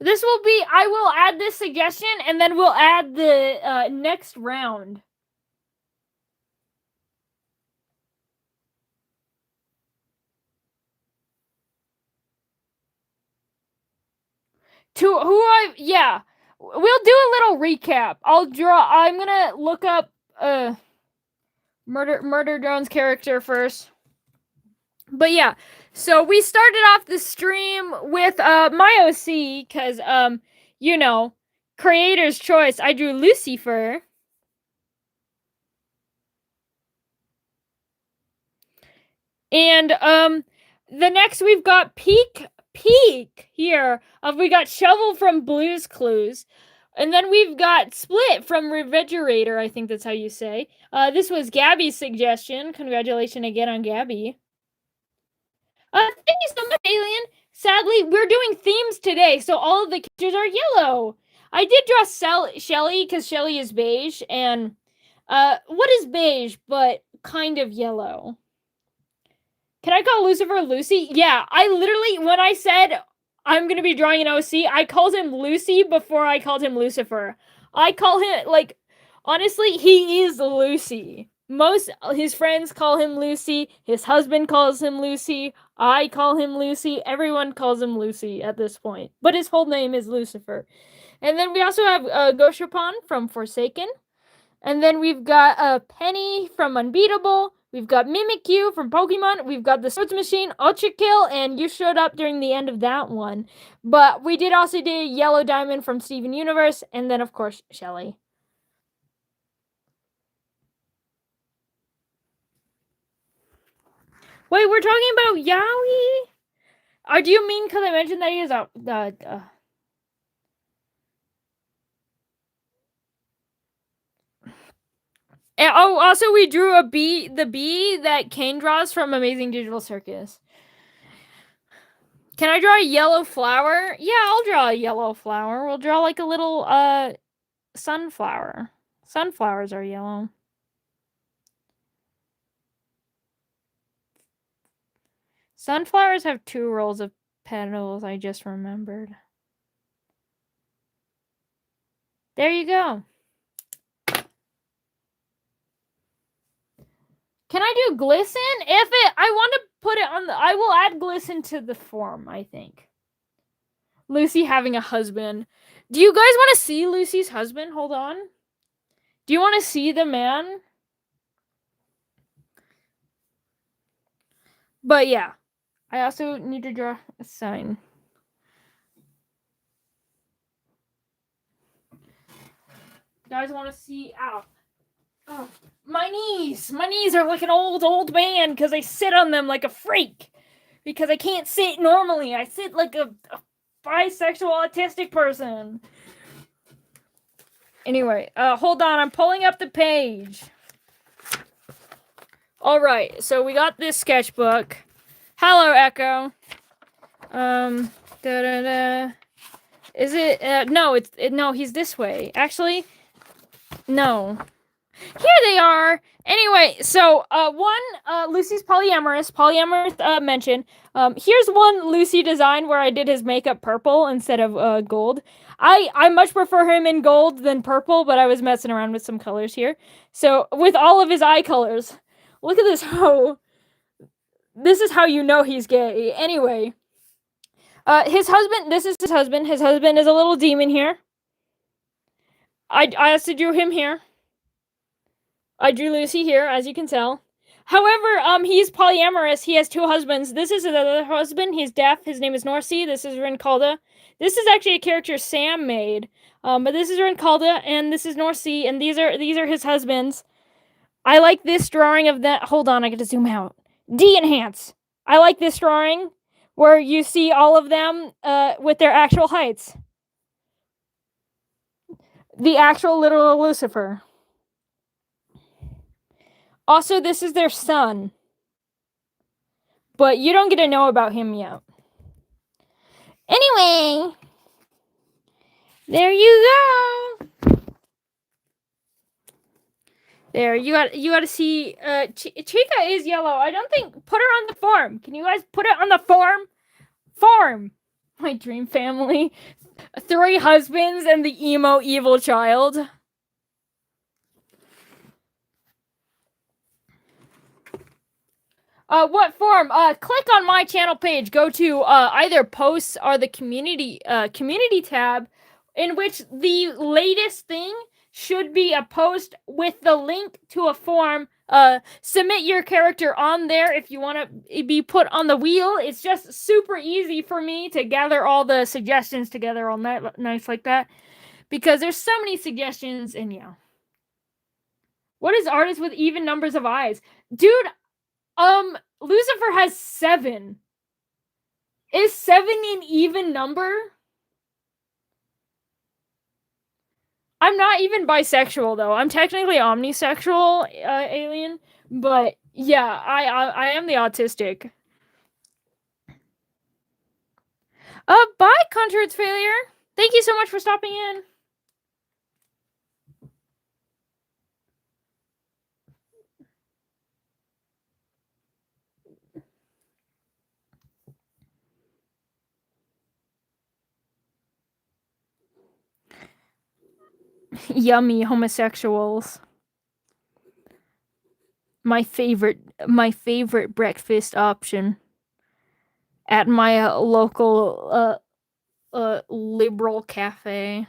This will be, I will add this suggestion, and then we'll add the next round. Yeah. We'll do a little recap. I'm gonna look up Murder Drone's character first. But yeah, so we started off the stream with my OC, because you know, creator's choice. I drew Lucifer. And the next we've got Peak here. We got Shovel from Blues Clues. And then we've got Split from Refrigerator, I think that's how you say. This was Gabby's suggestion. Congratulations again on Gabby. Thank you so much, Alien. Sadly, we're doing themes today, so all of the characters are yellow. I did draw Shelly, because Shelly is beige, and what is beige but kind of yellow? Can I call Lucifer Lucy? Yeah, I literally, when I said I'm going to be drawing an OC, I called him Lucy before I called him Lucifer. I call him, like, honestly, he is Lucy. Most his friends call him Lucy. His husband calls him Lucy. I call him Lucy. Everyone calls him Lucy at this point. But his whole name is Lucifer. And then we also have Goshapan from Forsaken. And then we've got Penny from Unbeatable. We've got Mimikyu from Pokemon. We've got the Swords Machine, Ultra Kill, and you showed up during the end of that one. But we did also do Yellow Diamond from Steven Universe, and then, of course, Shelly. Wait, we're talking about Yaoi? Do you mean because I mentioned that he is a... And, also we drew the bee that Kane draws from Amazing Digital Circus. Can I draw a yellow flower? Yeah, I'll draw a yellow flower. We'll draw like a little sunflower. Sunflowers are yellow. Sunflowers have 2 rows of petals, I just remembered. There you go. Can I do glisten? I want to put it on I will add glisten to the form, I think. Lucy having a husband. Do you guys want to see Lucy's husband? Hold on. Do you want to see the man? But yeah. I also need to draw a sign. You guys want to see... Ow. Oh, my knees! My knees are like an old man because I sit on them like a freak. Because I can't sit normally. I sit like a bisexual autistic person. Anyway, hold on. I'm pulling up the page. Alright, so we got this sketchbook. Hello, Echo. Is it, no, no, he's this way. Actually, no. Here they are! Anyway, so, Lucy's polyamorous mention. Here's one Lucy design where I did his makeup purple instead of, gold. I much prefer him in gold than purple, but I was messing around with some colors here. So, with all of his eye colors. Look at this hoe. This is how you know he's gay. Anyway. His husband, this is his husband. His husband is a little demon here. I also drew him here. I drew Lucy here, as you can tell. However, he's polyamorous. He has 2 husbands. This is his other husband. He's deaf. His name is Norcy. This is Rincalda. This is actually a character Sam made. But this is Rincalda, and this is Norcy, and these are his husbands. I like this drawing of that. Hold on, I got to zoom out. De-enhance. I like this drawing where you see all of them with their actual heights. The actual literal Lucifer. Also, this is their son. But you don't get to know about him yet. Anyway, there you go. There, you got to see. Chica is yellow. I don't think. Put her on the form. Can you guys put it on the form? Form. My dream family. 3 husbands and the emo evil child. What form? Click on my channel page. Go to either posts or the community tab, in which the latest thing should be a post with the link to a form. Submit your character on there if you want to be put on the wheel. It's just super easy for me to gather all the suggestions together all nice like that, because there's so many suggestions. And yeah, what is artist with even numbers of eyes, dude? Lucifer has 7. Is 7 an even number? I'm not even bisexual though. I'm technically omnisexual, alien. But yeah, I am the autistic. Bye, Conjured's failure. Thank you so much for stopping in. Yummy homosexuals. My favorite breakfast option at my local liberal cafe.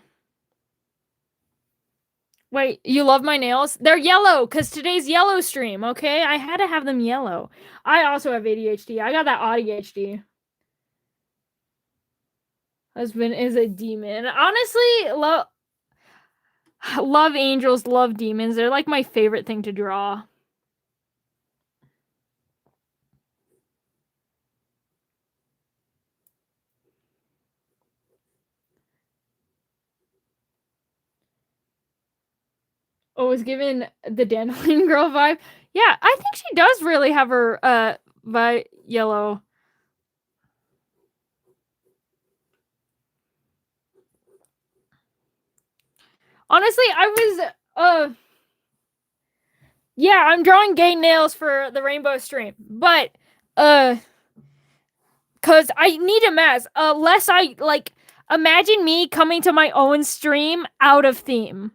Wait, you love my nails? They're yellow because today's yellow stream, okay? I had to have them yellow. I also have ADHD. I got that ADHD. Husband is a demon. Honestly, love angels, love demons. They're like my favorite thing to draw. Oh, was given the dandelion girl vibe. Yeah, I think she does really have her yellow. Honestly, I was yeah, I'm drawing gay nails for the rainbow stream, but cause I need a mask. Lest I imagine me coming to my own stream out of theme.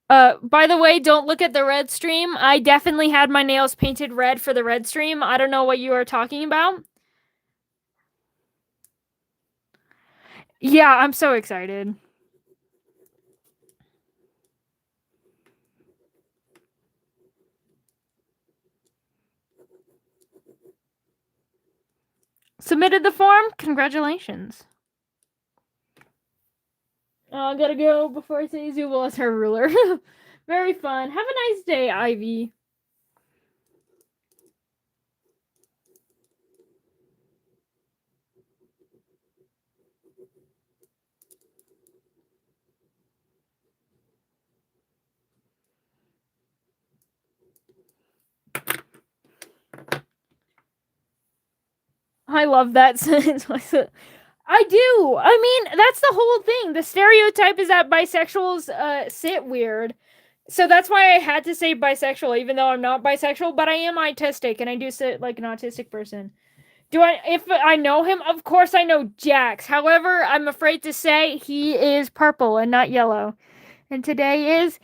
By the way, don't look at the red stream. I definitely had my nails painted red for the red stream. I don't know what you are talking about. Yeah, I'm so excited. Submitted the form? Congratulations. I gotta go before I say Zubul as her ruler. Very fun. Have a nice day, Ivy. I love that sentence. I do. I mean, that's the whole thing. The stereotype is that bisexuals sit weird. So that's why I had to say bisexual, even though I'm not bisexual, but I am autistic, and I do sit like an autistic person. If I know him? Of course I know Jax. However, I'm afraid to say he is purple and not yellow. And today is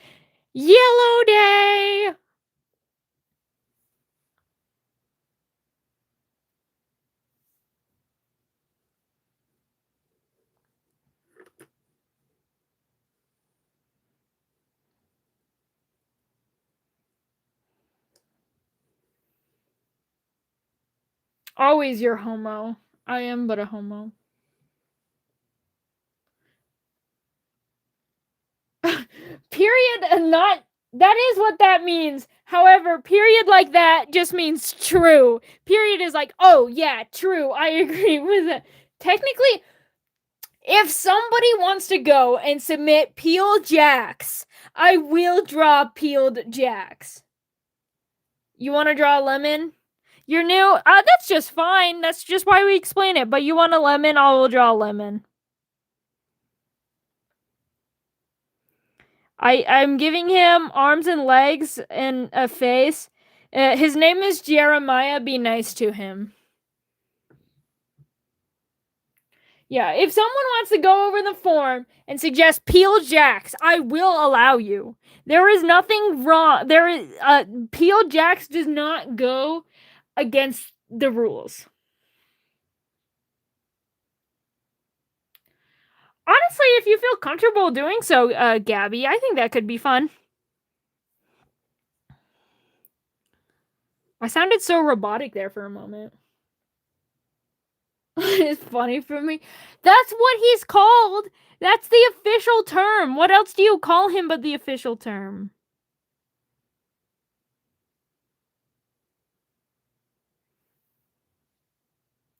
Yellow Day! Always you're homo. I am but a homo. Period and not... That is what that means. However, period like that just means true. Period is like, oh yeah, true. I agree with it. Technically, if somebody wants to go and submit Peel Jax, I will draw Peeled Jax. You want to draw a lemon? You're new? That's just fine. That's just why we explain it. But you want a lemon? I will draw a lemon. I'm giving him arms and legs and a face. His name is Jeremiah. Be nice to him. Yeah, if someone wants to go over the form and suggest Peel Jacks, I will allow you. There is nothing wrong. There is Peel Jacks does not go against the rules. Honestly, if you feel comfortable doing so, Gabby, I think that could be fun. I sounded so robotic there for a moment. It's funny for me. That's what he's called. That's the official term. What else do you call him but the official term?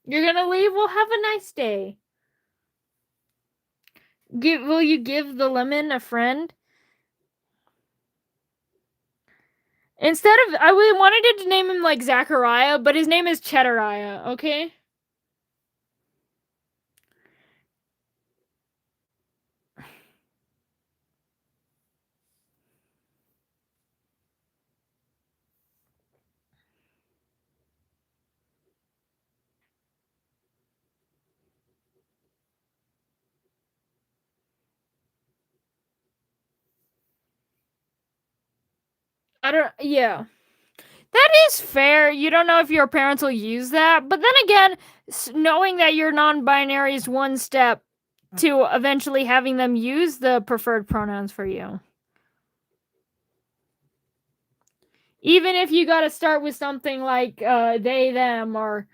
You're gonna leave? Well, have a nice day. Will you give the lemon a friend? Instead of, I wanted to name him like Zachariah, but his name is Cheddariah, okay? Yeah. That is fair. You don't know if your parents will use that. But then again, knowing that you're non binary is one step to eventually having them use the preferred pronouns for you. Even if you gotta start with something like they, them, or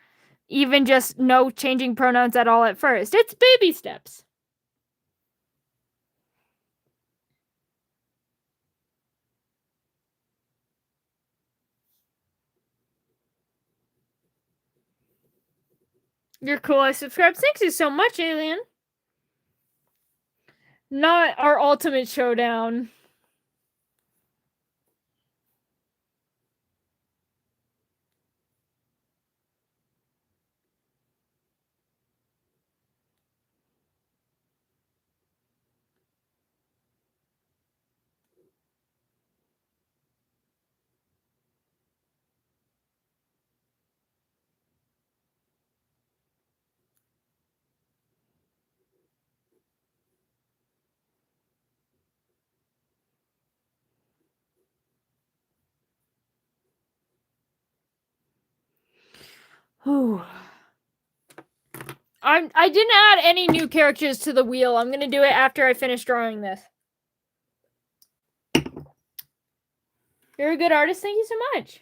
even just no changing pronouns at all at first. It's baby steps. You're cool. I subscribe. Thanks you so much, Alien. Not our ultimate showdown. Whew. I didn't add any new characters to the wheel. I'm gonna do it after I finish drawing this. You're a good artist. Thank you so much.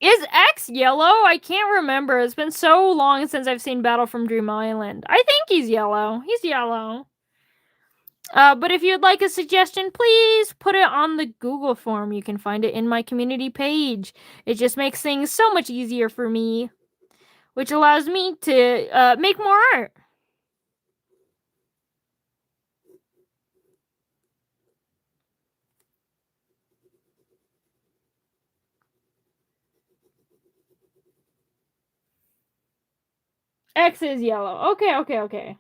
Is X yellow? I can't remember. It's been so long since I've seen Battle from Dream Island. I think he's yellow. He's yellow. But if you'd like a suggestion, please put it on the Google form. You can find it in my community page. It just makes things so much easier for me, which allows me to make more art. X is yellow. Okay.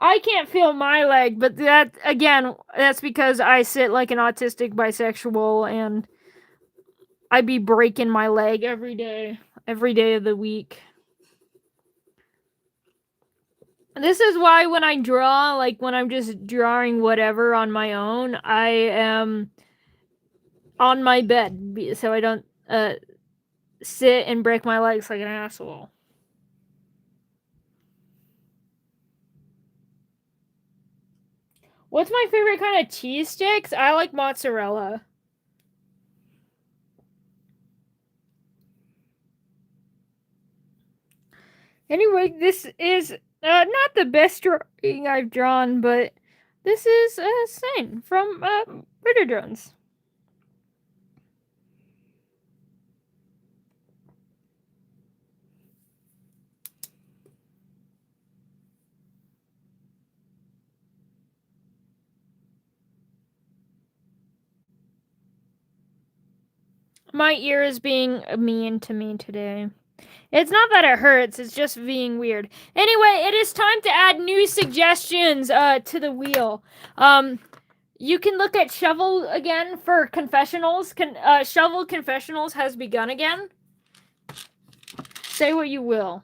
I can't feel my leg, but that's because I sit like an autistic bisexual and I be breaking my leg every day of the week. This is why when I draw, like when I'm just drawing whatever on my own, I am on my bed so I don't sit and break my legs like an asshole. What's my favorite kind of cheese sticks? I like mozzarella. Anyway, this is not the best drawing I've drawn, but this is a sign from Ritter Drones. My ear is being mean to me today. It's not that it hurts, it's just being weird. Anyway, it is time to add new suggestions to the wheel. You can look at Shovel again for confessionals. Shovel confessionals has begun again. Say what you will.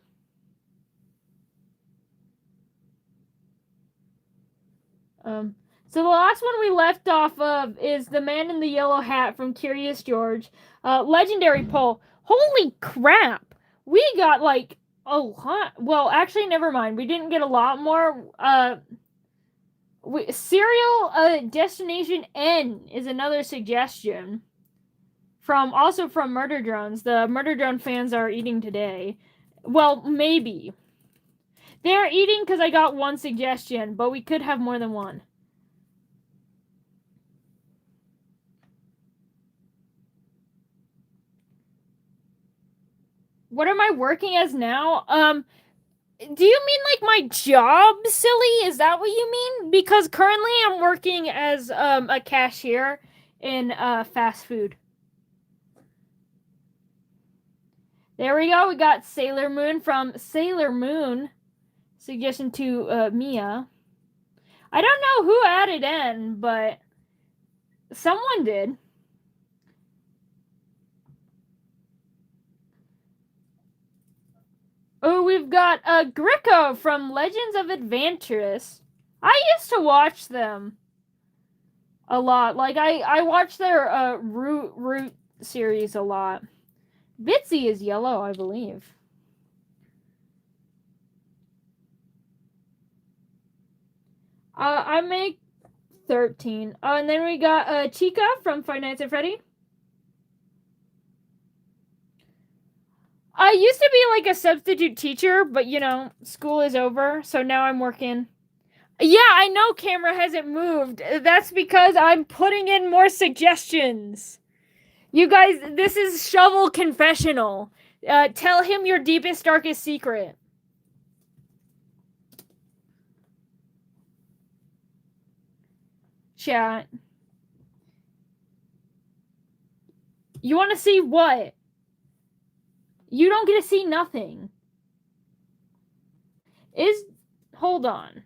So the last one we left off of is the man in the yellow hat from Curious George. Legendary poll. Holy crap! We got like a lot. Well, actually, never mind. We didn't get a lot more. Serial Destination N is another suggestion. Also from Murder Drones. The Murder Drone fans are eating today. Well, maybe. They're eating because I got one suggestion, but we could have more than one. What am I working as now? Do you mean like my job, silly? Is that what you mean? Because currently I'm working as a cashier in fast food. There we go. We got Sailor Moon from Sailor Moon. Suggestion to Mia. I don't know who added in, but someone did. Oh, we've got Greco from Legends of Adventurous. I used to watch them a lot. Like I watched their Root series a lot. Bitsy is yellow, I believe. I make 13. And then we got Chica from Five Nights at Freddy. I used to be like a substitute teacher, but you know, school is over, so now I'm working. Yeah, I know camera hasn't moved. That's because I'm putting in more suggestions. You guys, this is Shovel Confessional. Tell him your deepest, darkest secret. Chat. You want to see what? You don't get to see nothing. Hold on.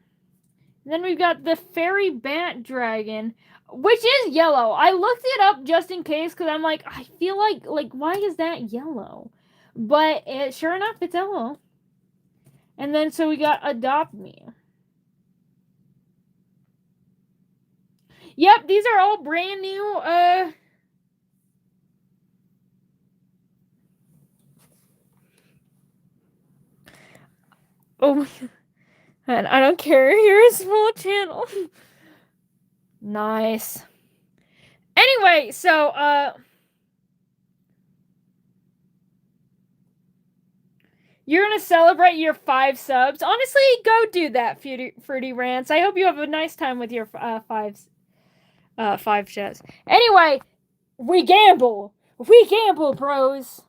Then we've got the Fairy Bat Dragon, which is yellow. I looked it up just in case because I'm like, I feel like why is that yellow? But sure enough, it's yellow. And then so we got Adopt Me. Yep, these are all brand new. Oh, and I don't care. You're a small channel. Nice. Anyway, so you're gonna celebrate your 5 subs. Honestly, go do that, Fruity Rants. I hope you have a nice time with your 5 chats. Anyway, we gamble, bros.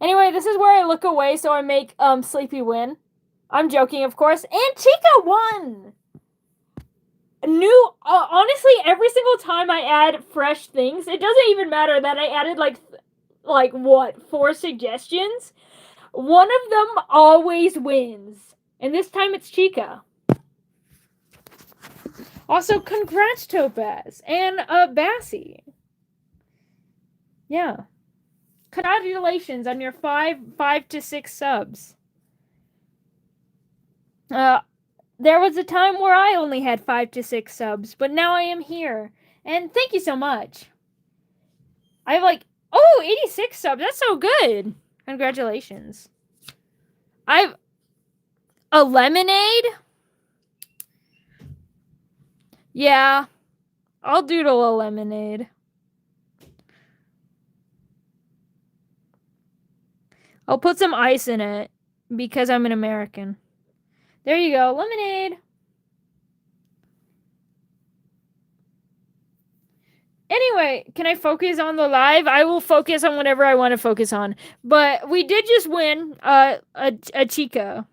Anyway, this is where I look away so I make Sleepy win. I'm joking, of course. And Chica won. Honestly, every single time I add fresh things, it doesn't even matter that I added like what 4 suggestions. One of them always wins, and this time it's Chica. Also, congrats, Topaz and Bassie. Yeah, congratulations on your 5 to 6 subs. There was a time where I only had 5 to 6 subs, but now I am here, and thank you so much. I have 86 subs. That's so good. Congratulations. I've a lemonade. Yeah, I'll doodle a lemonade. I'll put some ice in it because I'm an American. There you go, lemonade. Anyway, can I focus on the live? I will focus on whatever I want to focus on. But we did just win a Chica.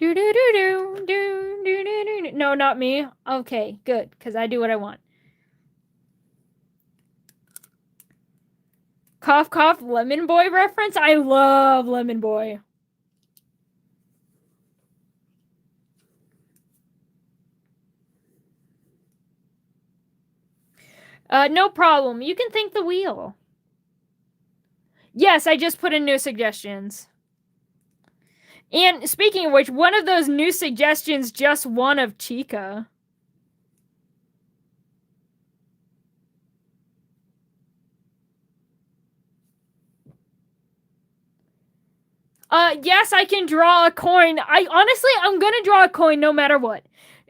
Do do do do do do do do. No, not me. Okay, good, because I do what I want. Cough cough Lemon Boy reference? I love Lemon Boy. No problem. You can thank the wheel. Yes, I just put in new suggestions. And speaking of which, one of those new suggestions just one of Chica. Yes, I can draw a coin. I'm gonna draw a coin no matter what.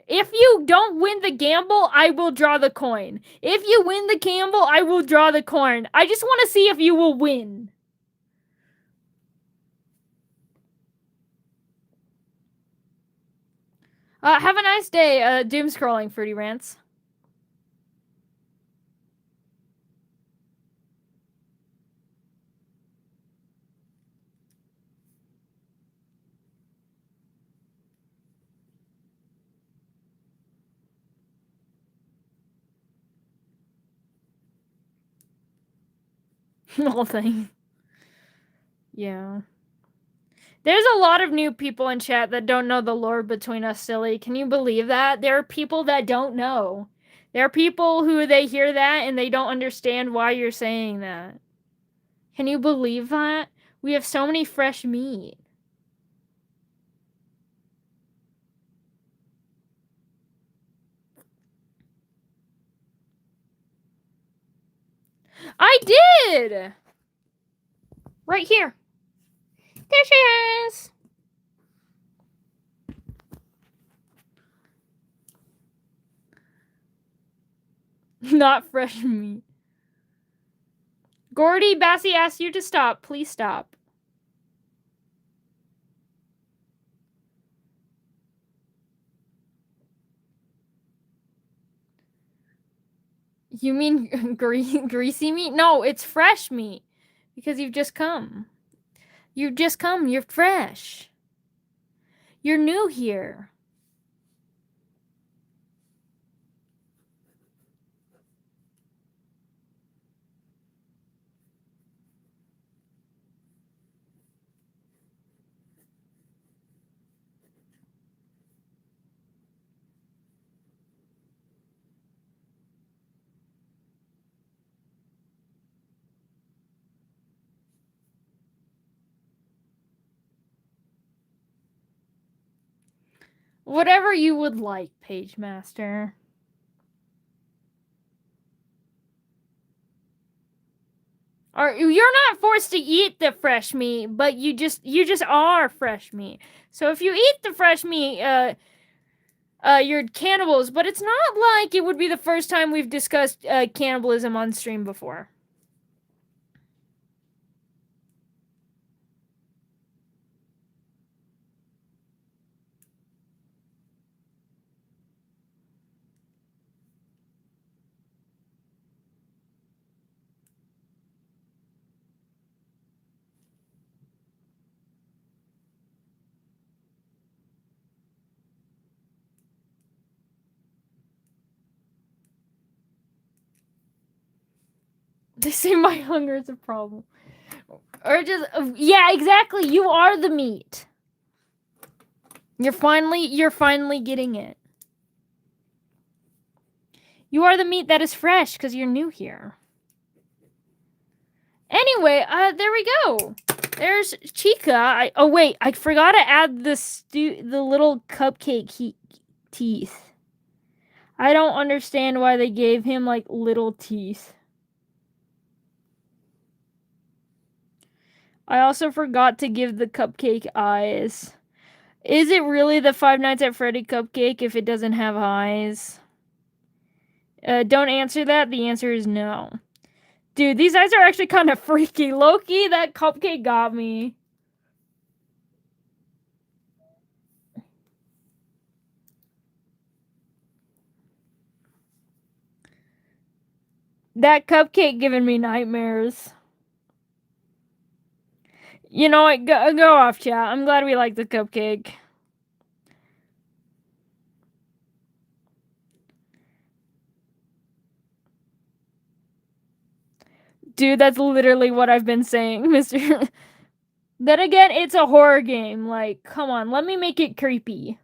If you don't win the gamble, I will draw the coin. If you win the gamble, I will draw the coin. I just want to see if you will win. Have a nice day, doom scrolling, Fruity Rants. Whole thing. Yeah. There's a lot of new people in chat that don't know the lore between us, silly. Can you believe that? There are people that don't know. There are people who they hear that and they don't understand why you're saying that. Can you believe that? We have so many fresh meat. I did! Right here. There she is! Not fresh meat. Gordy, Bassie asked you to stop. Please stop. You mean greasy meat? No, it's fresh meat. Because you've just come. You've just come. You're fresh. You're new here. Whatever you would like, Page Master. Or you're not forced to eat the fresh meat, but you just are fresh meat. So if you eat the fresh meat, you're cannibals. But it's not like it would be the first time we've discussed cannibalism on stream before. They say my hunger is a problem. Or just, yeah, exactly. You are the meat. You're finally getting it. You are the meat that is fresh because you're new here. Anyway, there we go. There's Chica. Oh wait, I forgot to add the little cupcake teeth. I don't understand why they gave him like little teeth. I also forgot to give the cupcake eyes. Is it really the Five Nights at Freddy cupcake if it doesn't have eyes? Don't answer that. The answer is no. Dude, these eyes are actually kind of freaky. Loki, that cupcake got me. That cupcake giving me nightmares. You know what? Go off, chat. I'm glad we like the cupcake. Dude, that's literally what I've been saying, Mr. Then again, it's a horror game. Like, come on, let me make it creepy.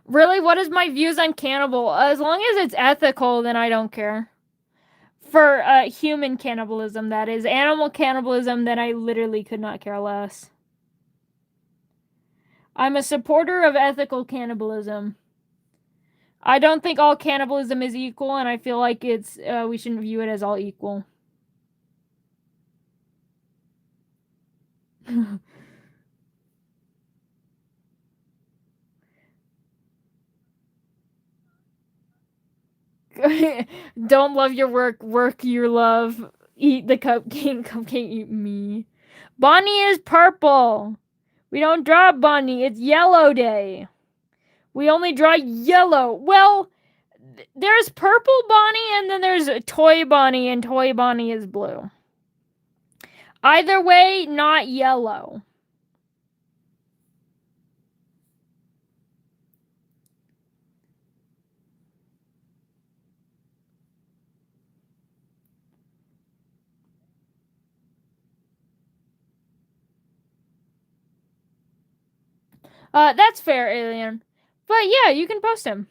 Really, what is my views on cannibal? As long as it's ethical, then I don't care. For human cannibalism, that is. Animal cannibalism, then I literally could not care less. I'm a supporter of ethical cannibalism. I don't think all cannibalism is equal, and I feel like it's we shouldn't view it as all equal. Don't love your work, work your love. Eat the cupcake, cupcake eat me. Bonnie is purple. We don't draw Bonnie, it's yellow day. We only draw yellow. Well, there's purple Bonnie and then there's toy Bonnie, and toy Bonnie is blue. Either way, not yellow. That's fair, Alien. But yeah, you can post him.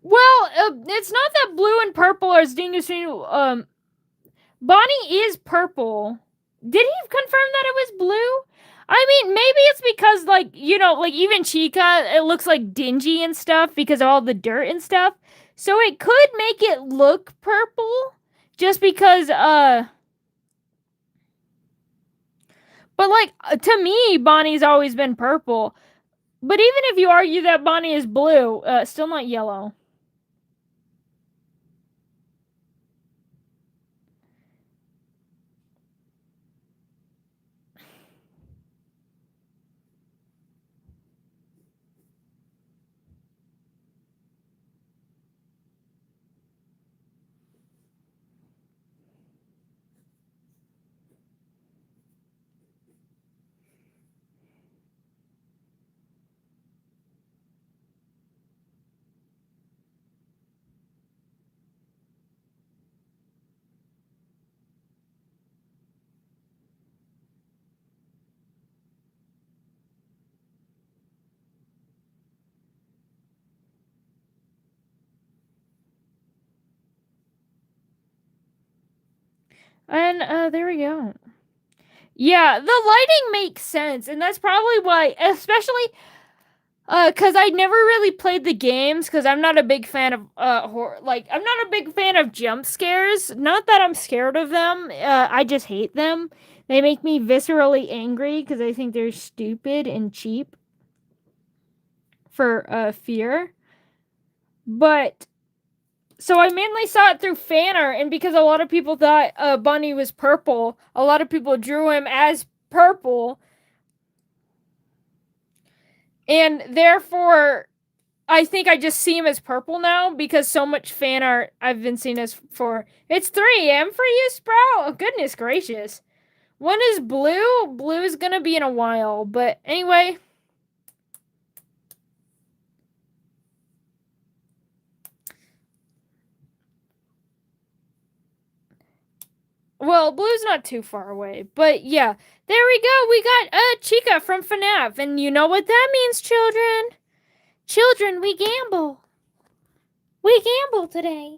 Well, it's not that blue and purple are distinguishing. Bonnie is purple. Did he confirm that it was blue? I mean, maybe it's because, like, you know, like, even Chica, it looks, like, dingy and stuff because of all the dirt and stuff. So it could make it look purple just because, But, like, to me, Bonnie's always been purple. But even if you argue that Bonnie is blue, still not yellow. And there we go. Yeah, the lighting makes sense, and that's probably why, especially because I never really played the games, because I'm not a big fan of horror. Like, I'm not a big fan of jump scares. Not that I'm scared of them. I just hate them. They make me viscerally angry because I think they're stupid and cheap for fear. But so I mainly saw it through fan art, and because a lot of people thought Bunny was purple, a lot of people drew him as purple, and therefore I think I just see him as purple now because so much fan art I've been seeing as for. It's 3 a.m. for you, Sprout? Oh, goodness gracious. When is blue? Blue is gonna be in a while, but anyway. Well, blue's not too far away, but yeah. There we go. We got Chica from FNAF, and you know what that means, children. Children, we gamble. We gamble today.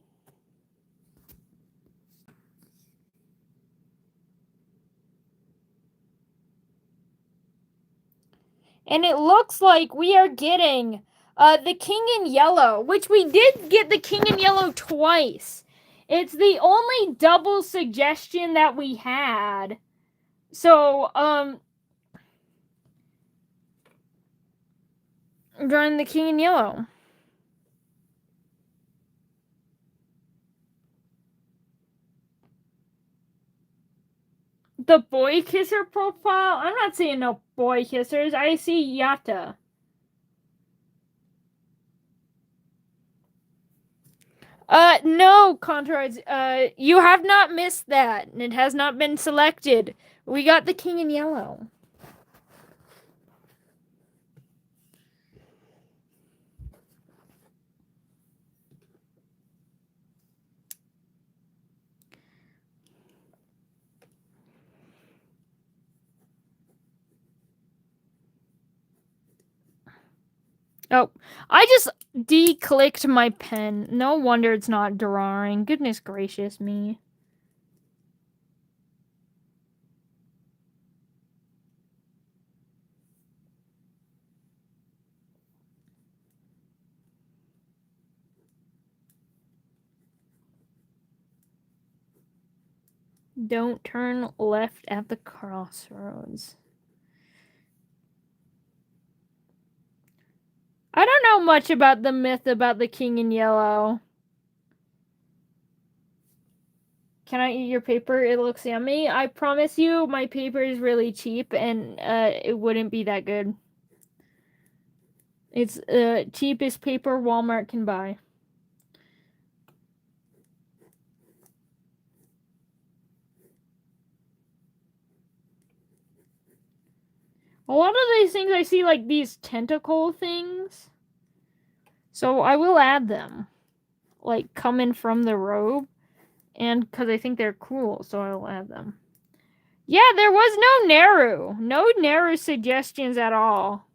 And it looks like we are getting the King in Yellow, which we did get the King in Yellow twice. It's the only double suggestion that we had. So, drawing the King in Yellow. The boy kisser profile? I'm not seeing no boy kissers. I see Yatta. No, Controids. You have not missed that. It has not been selected. We got the King in Yellow. Oh, I just declicked my pen. No wonder it's not drawing. Goodness gracious me. Don't turn left at the crossroads. I don't know much about the myth about the king in yellow. Can I eat your paper? It looks yummy. I promise you, my paper is really cheap and it wouldn't be that good. It's cheapest paper Walmart can buy. A lot of these things I see like these tentacle things. So I will add them. Like coming from the robe. And because I think they're cool, so I will add them. Yeah, there was no Naru. No Naru suggestions at all.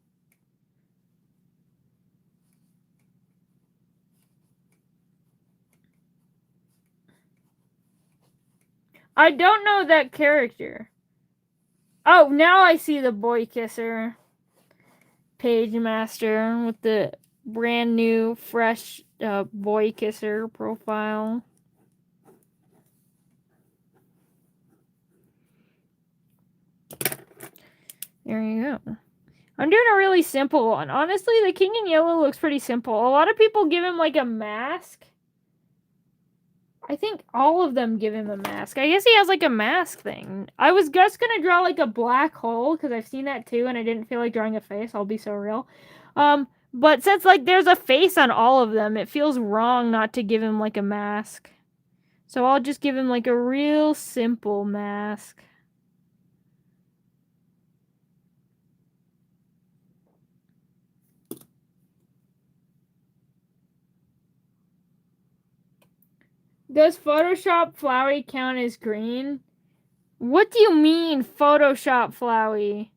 I don't know that character. Oh, now I see the boy kisser. Page master with the brand new, fresh boy kisser profile. There you go. I'm doing a really simple one. Honestly, the king in yellow looks pretty simple. A lot of people give him like a mask. I think all of them give him a mask. I guess he has like a mask thing. I was just gonna draw like a black hole because I've seen that too, and I didn't feel like drawing a face. I'll be so real. But since like there's a face on all of them, it feels wrong not to give him like a mask. So I'll just give him like a real simple mask. Does Photoshop Flowey count as green? What do you mean, Photoshop Flowey?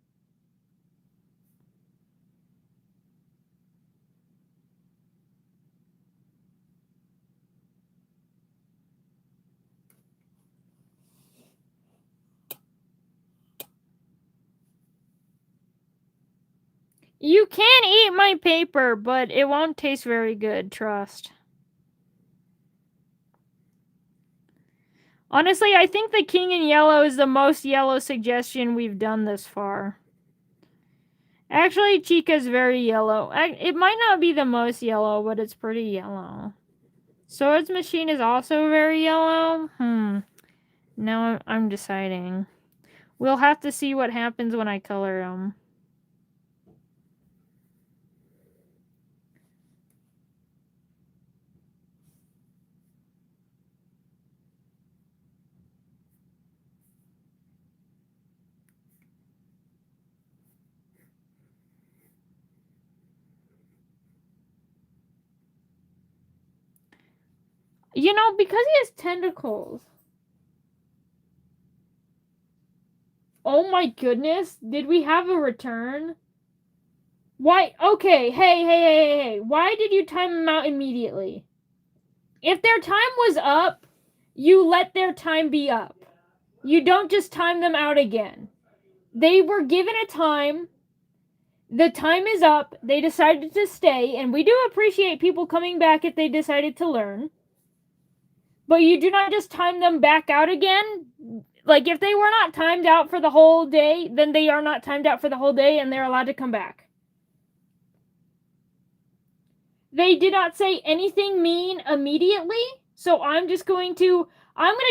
You can eat my paper, but it won't taste very good, trust. Honestly, I think the king in yellow is the most yellow suggestion we've done this far. Actually, Chica's very yellow. It might not be the most yellow, but it's pretty yellow. Swords Machine is also very yellow. Now I'm deciding. We'll have to see what happens when I color them. You know, because he has tentacles. Oh my goodness, did we have a return? Why? Okay, hey. Why did you time them out immediately? If their time was up, you let their time be up. You don't just time them out again. They were given a time. The time is up. They decided to stay, and we do appreciate people coming back if they decided to learn. But you do not just time them back out again. Like, if they were not timed out for the whole day, then they are not timed out for the whole day, and they're allowed to come back. They did not say anything mean immediately, so I'm going to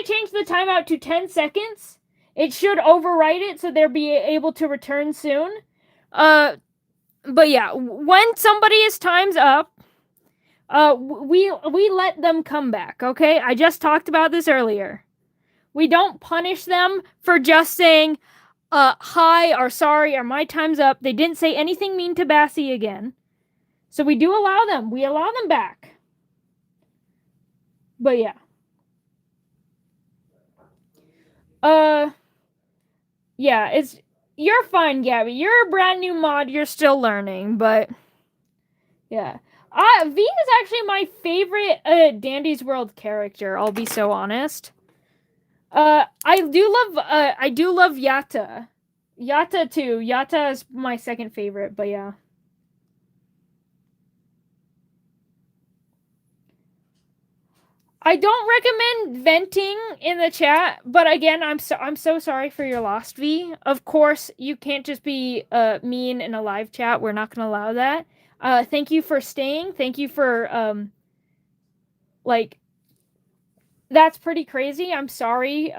change the timeout to 10 seconds. It should overwrite it so they'll be able to return soon. But yeah, when somebody is time's up, we let them come back, okay? I just talked about this earlier. We don't punish them for just saying, hi, or sorry, or my time's up. They didn't say anything mean to Bassie again. So we do allow them. We allow them back. But yeah. Yeah, you're fine, Gabby. You're a brand new mod. You're still learning, but Yeah. V is actually my favorite Dandy's World character, I'll be so honest. I do love Yatta. Yatta too. Yatta is my second favorite, but yeah. I don't recommend venting in the chat, but again, I'm so sorry for your loss, V. Of course, you can't just be mean in a live chat. We're not going to allow that. Thank you for staying. Thank you for like that's pretty crazy. I'm sorry.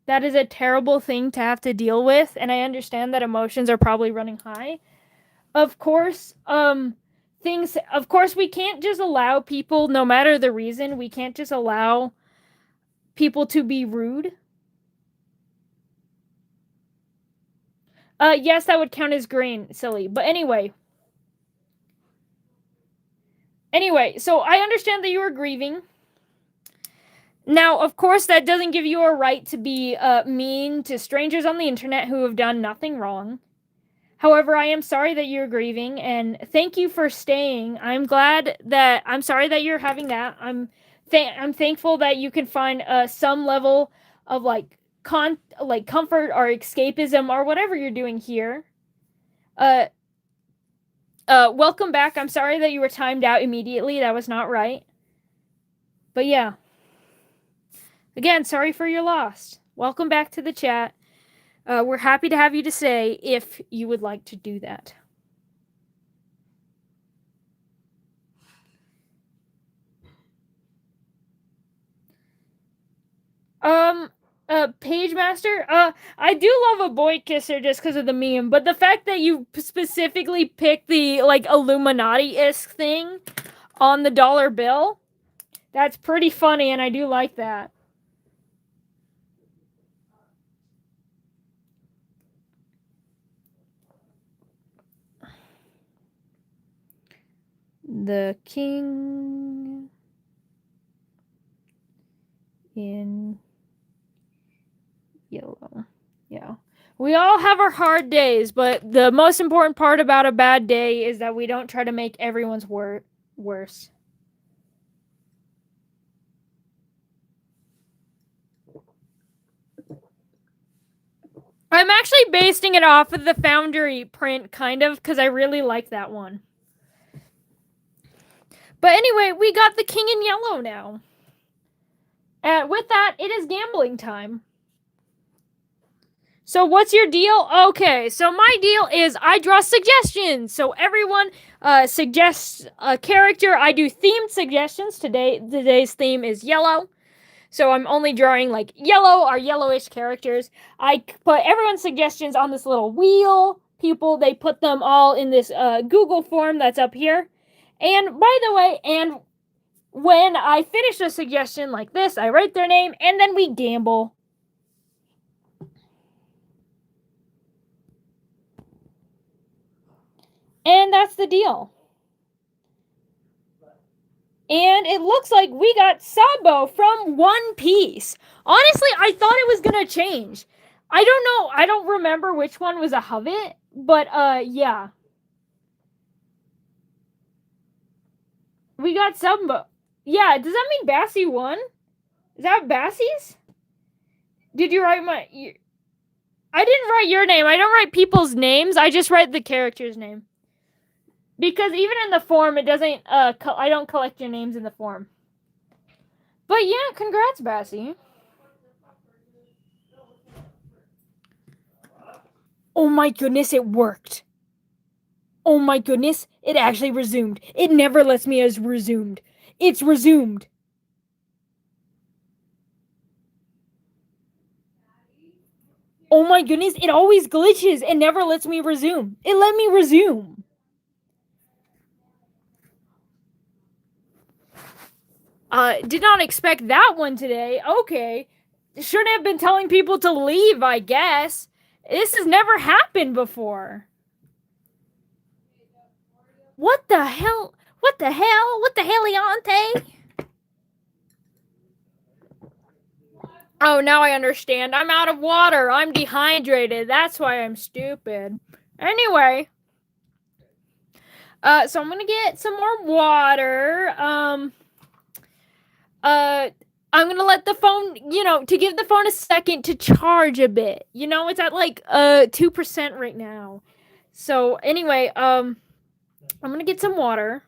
That is a terrible thing to have to deal with, and I understand that emotions are probably running high. Of course, of course we can't just allow people, no matter the reason, we can't just allow people to be rude. Yes, that would count as green, silly. But anyway. Anyway, so I understand that you are grieving. Now, of course, that doesn't give you a right to be mean to strangers on the internet who have done nothing wrong. However, I am sorry that you're grieving, and thank you for staying. I'm sorry that you're having that. I'm thankful that you can find some level of comfort or escapism or whatever you're doing here. Welcome back. I'm sorry that you were timed out immediately. That was not right. But yeah. Again, sorry for your loss. Welcome back to the chat. We're happy to have you to say if you would like to do that. Page Master, I do love a boy kisser just because of the meme, but the fact that you specifically picked the like Illuminati-esque thing on the dollar bill, that's pretty funny, and I do like that. The king in yellow. Yeah. We all have our hard days, but the most important part about a bad day is that we don't try to make everyone's worse. I'm actually basing it off of the Foundry print, kind of, because I really like that one. But anyway, we got the king in yellow now. With that, it is gambling time. So what's your deal? Okay, so my deal is I draw suggestions. So everyone suggests a character. I do themed suggestions. Today's theme is yellow. So I'm only drawing like yellow or yellowish characters. I put everyone's suggestions on this little wheel. People, they put them all in this Google form that's up here. And by the way, and when I finish a suggestion like this, I write their name and then we gamble. And that's the deal. And it looks like we got Sabo from One Piece. Honestly, I thought it was gonna change. I don't know. I don't remember which one was a Hobbit, but yeah. We got Sabo. Yeah, does that mean Bassie won? Is that Bassie's? Did you write my... I didn't write your name. I don't write people's names. I just write the character's name. Because even in the form, it doesn't... I don't collect your names in the form. But yeah, congrats, Bassie. Oh my goodness, it worked. Oh my goodness, it actually resumed. It never lets me as resumed. It's resumed. Oh my goodness, it always glitches and never lets me resume. It let me resume. Did not expect that one today. Okay. Shouldn't have been telling people to leave, I guess. This has never happened before. What the hell? What the hell? What the heliante? Oh, now I understand. I'm out of water. I'm dehydrated. That's why I'm stupid. Anyway. So I'm gonna get some more water. I'm gonna let the phone, to give the phone a second to charge a bit. It's at like 2% right now. So anyway, I'm gonna get some water.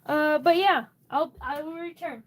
But yeah, I will return.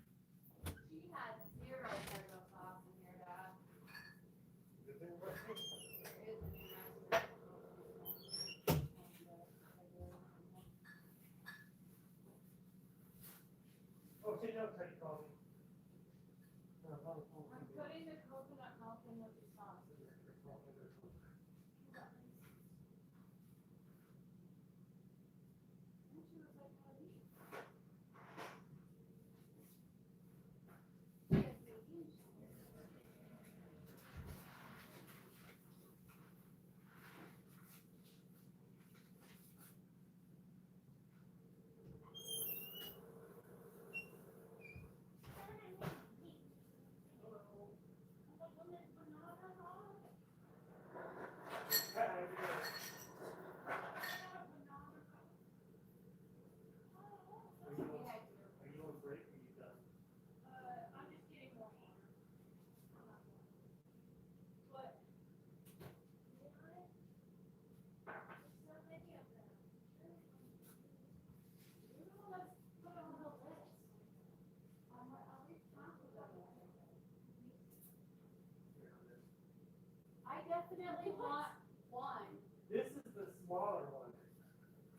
I definitely want one. This is the smaller one.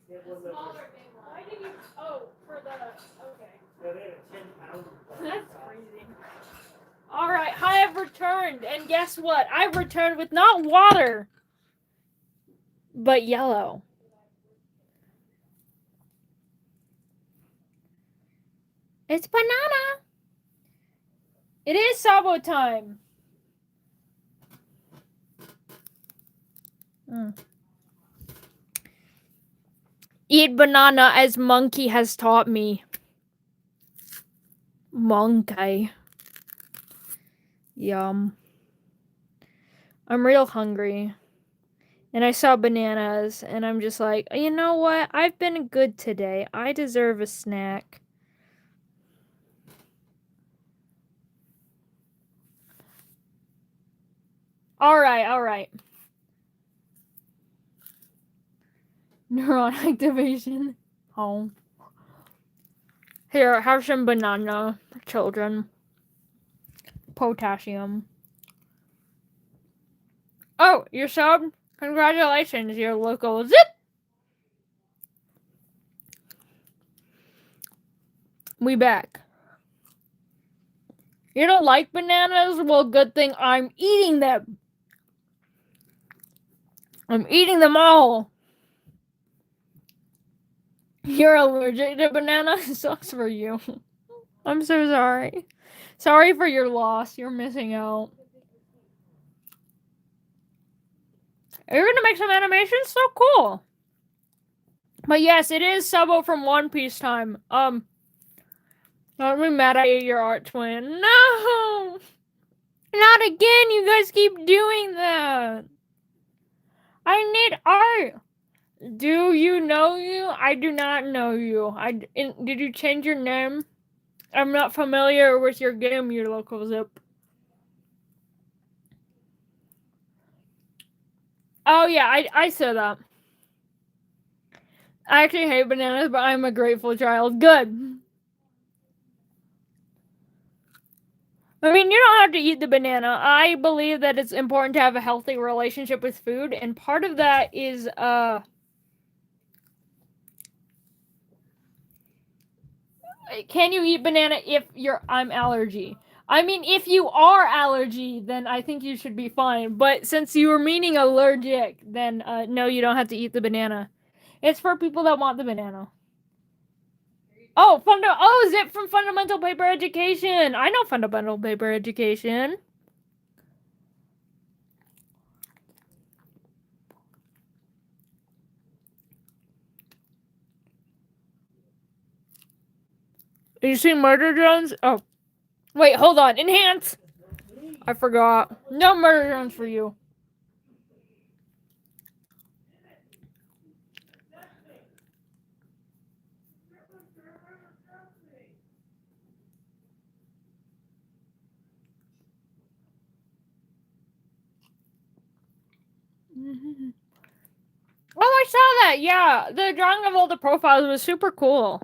It The was smaller big one. Why did you? Oh, for the. Okay. Yeah, they had a 10-pound. That's crazy. All right, I have returned, and guess what? I've returned with not water, but yellow. It's banana. It is Sabo time. Eat banana as monkey has taught me. Monkey. Yum. I'm real hungry. And I saw bananas, and I'm just like, you know what? I've been good today. I deserve a snack. Alright. Neuron activation. Oh. Here, have some banana, children. Potassium. Oh, you're subbed? Congratulations, your local zip! We back. You don't like bananas? Well, good thing I'm eating them. I'm eating them all. You're allergic to banana? Sucks for you. I'm so sorry. Sorry for your loss. You're missing out. You're gonna make some animations? So cool. But yes, it is Sabo from One Piece time. Don't be mad at you, your art twin. No! Not again! You guys keep doing that! I need art! Do you know you? I do not know you. Did you change your name? I'm not familiar with your game, your local zip. Oh yeah, I said that. I actually hate bananas, but I'm a grateful child. Good. I mean, you don't have to eat the banana. I believe that it's important to have a healthy relationship with food, and part of that is can you eat banana if I'm allergy? I mean, if you are allergy, then I think you should be fine. But since you were meaning allergic, then no, you don't have to eat the banana. It's for people that want the banana. Oh, Zip from Fundamental Paper Education. I know Fundamental Paper Education. You see Murder Drones? Oh. Wait, hold on. Enhance! I forgot. No Murder Drones for you. Oh, I saw that. Yeah, the drawing of all the profiles was super cool.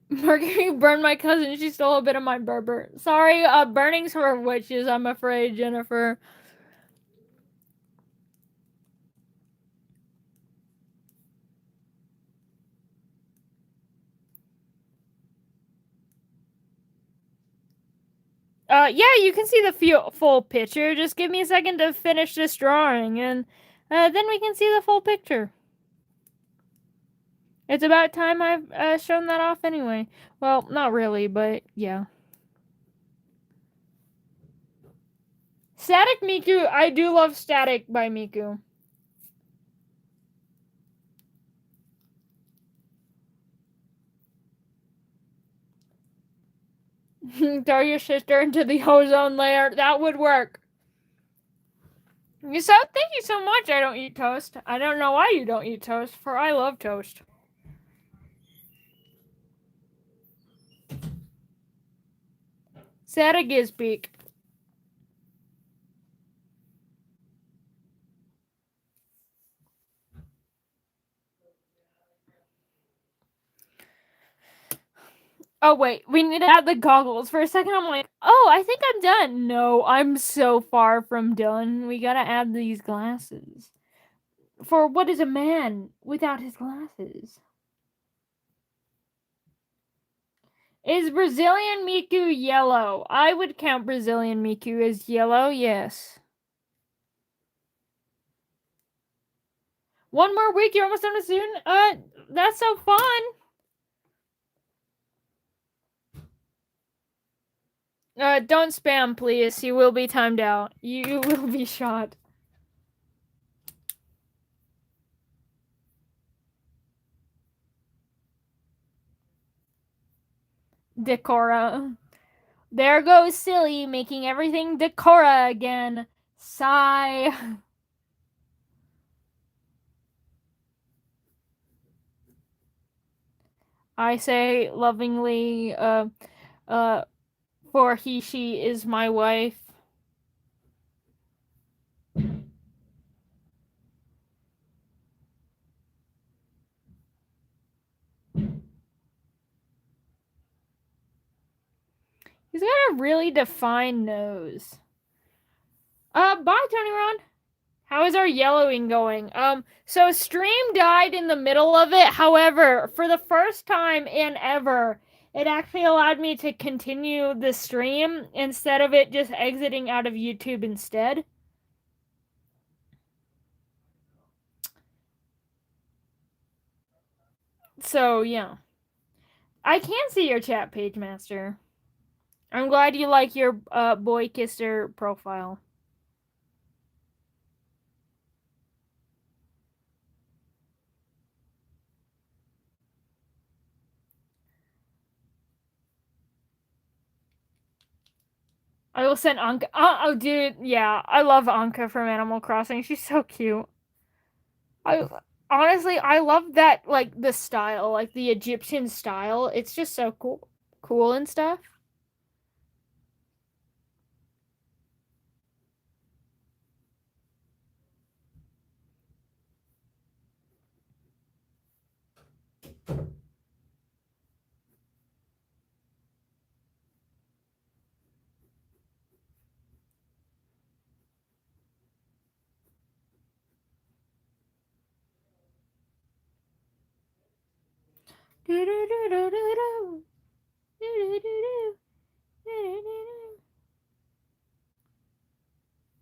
Mercury burned my cousin. She stole a bit of my Berber. Sorry, burning's for witches, I'm afraid, Jennifer. Yeah, you can see the full picture. Just give me a second to finish this drawing, and then we can see the full picture. It's about time I've shown that off anyway. Well, not really, but yeah. Static Miku, I do love Static by Miku. Throw your sister into the ozone layer. That would work. So, thank you so much. I don't eat toast. I don't know why you don't eat toast, for I love toast. Static is peak. Oh, wait, we need to add the goggles. For a second, I'm like, oh, I think I'm done. No, I'm so far from done. We gotta add these glasses. For what is a man without his glasses? Is Brazilian Miku yellow? I would count Brazilian Miku as yellow, yes. One more week, you're almost done with soon? That's so fun. Don't spam, please. You will be timed out. You will be shot. Decora. There goes Silly, making everything Decora again. Sigh. I say lovingly, for he, she is my wife. He's got a really defined nose. Bye, Tony Ron. How is our yellowing going? So stream died in the middle of it. However, for the first time in ever, it actually allowed me to continue the stream instead of it just exiting out of YouTube instead. So, yeah. I can see your chat page, Master. I'm glad you like your boy kisser profile. I will send Anka. Oh, dude, yeah, I love Anka from Animal Crossing. She's so cute. I honestly, I love that, like, the style, like the Egyptian style. It's just so cool and stuff.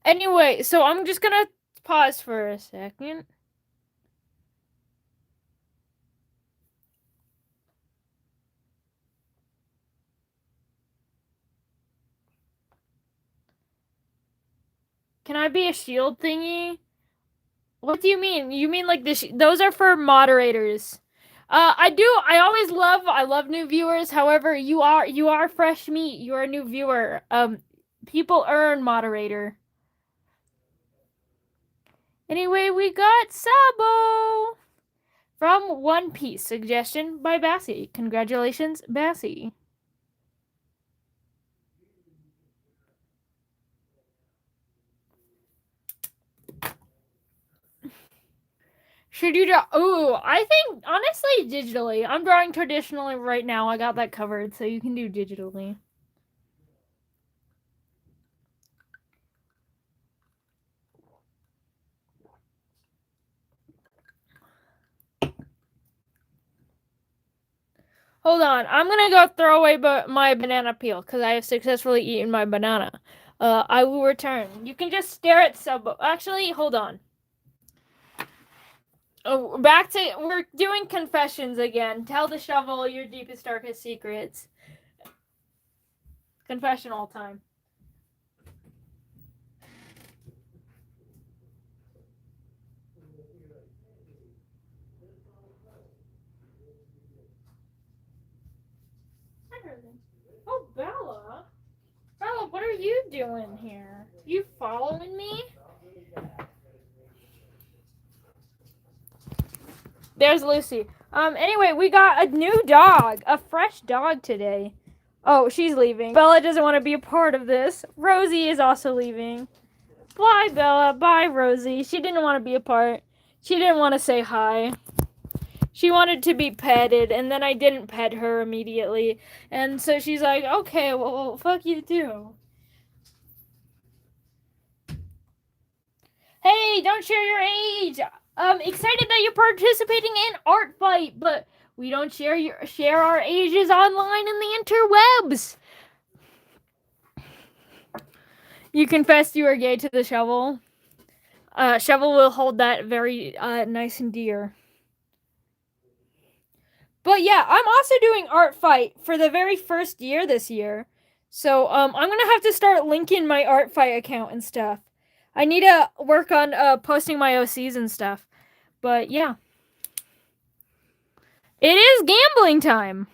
Anyway, so I'm just gonna pause for a second. Can I be a shield thingy? What do you mean? You mean like this? Those are for moderators. I love new viewers. However, you are fresh meat. You are a new viewer. People earn moderator. Anyway, we got Sabo from One Piece. Suggestion by Bassie. Congratulations, Bassie. Should you draw? Ooh, I think honestly digitally. I'm drawing traditionally right now. I got that covered, so you can do digitally. Hold on, I'm gonna go throw away my banana peel because I have successfully eaten my banana. I will return. You can just stare at sub. Actually, hold on. Oh, back to we're doing confessions again. Tell the shovel your deepest, darkest secrets. Confessional time. Oh, Bella. Bella, what are you doing here? You following me? There's Lucy. Anyway, we got a new dog. A fresh dog today. Oh, she's leaving. Bella doesn't want to be a part of this. Rosie is also leaving. Bye, Bella. Bye, Rosie. She didn't want to be a part. She didn't want to say hi. She wanted to be petted, and then I didn't pet her immediately. And so she's like, okay, well fuck you too. Hey, don't share your age. Excited that you're participating in Art Fight, but we don't share our ages online in the interwebs. You confessed you are gay to the shovel. Shovel will hold that very nice and dear. But yeah, I'm also doing Art Fight for the very first year this year. So I'm gonna have to start linking my Art Fight account and stuff. I need to work on posting my OCs and stuff. But yeah. It is gambling time.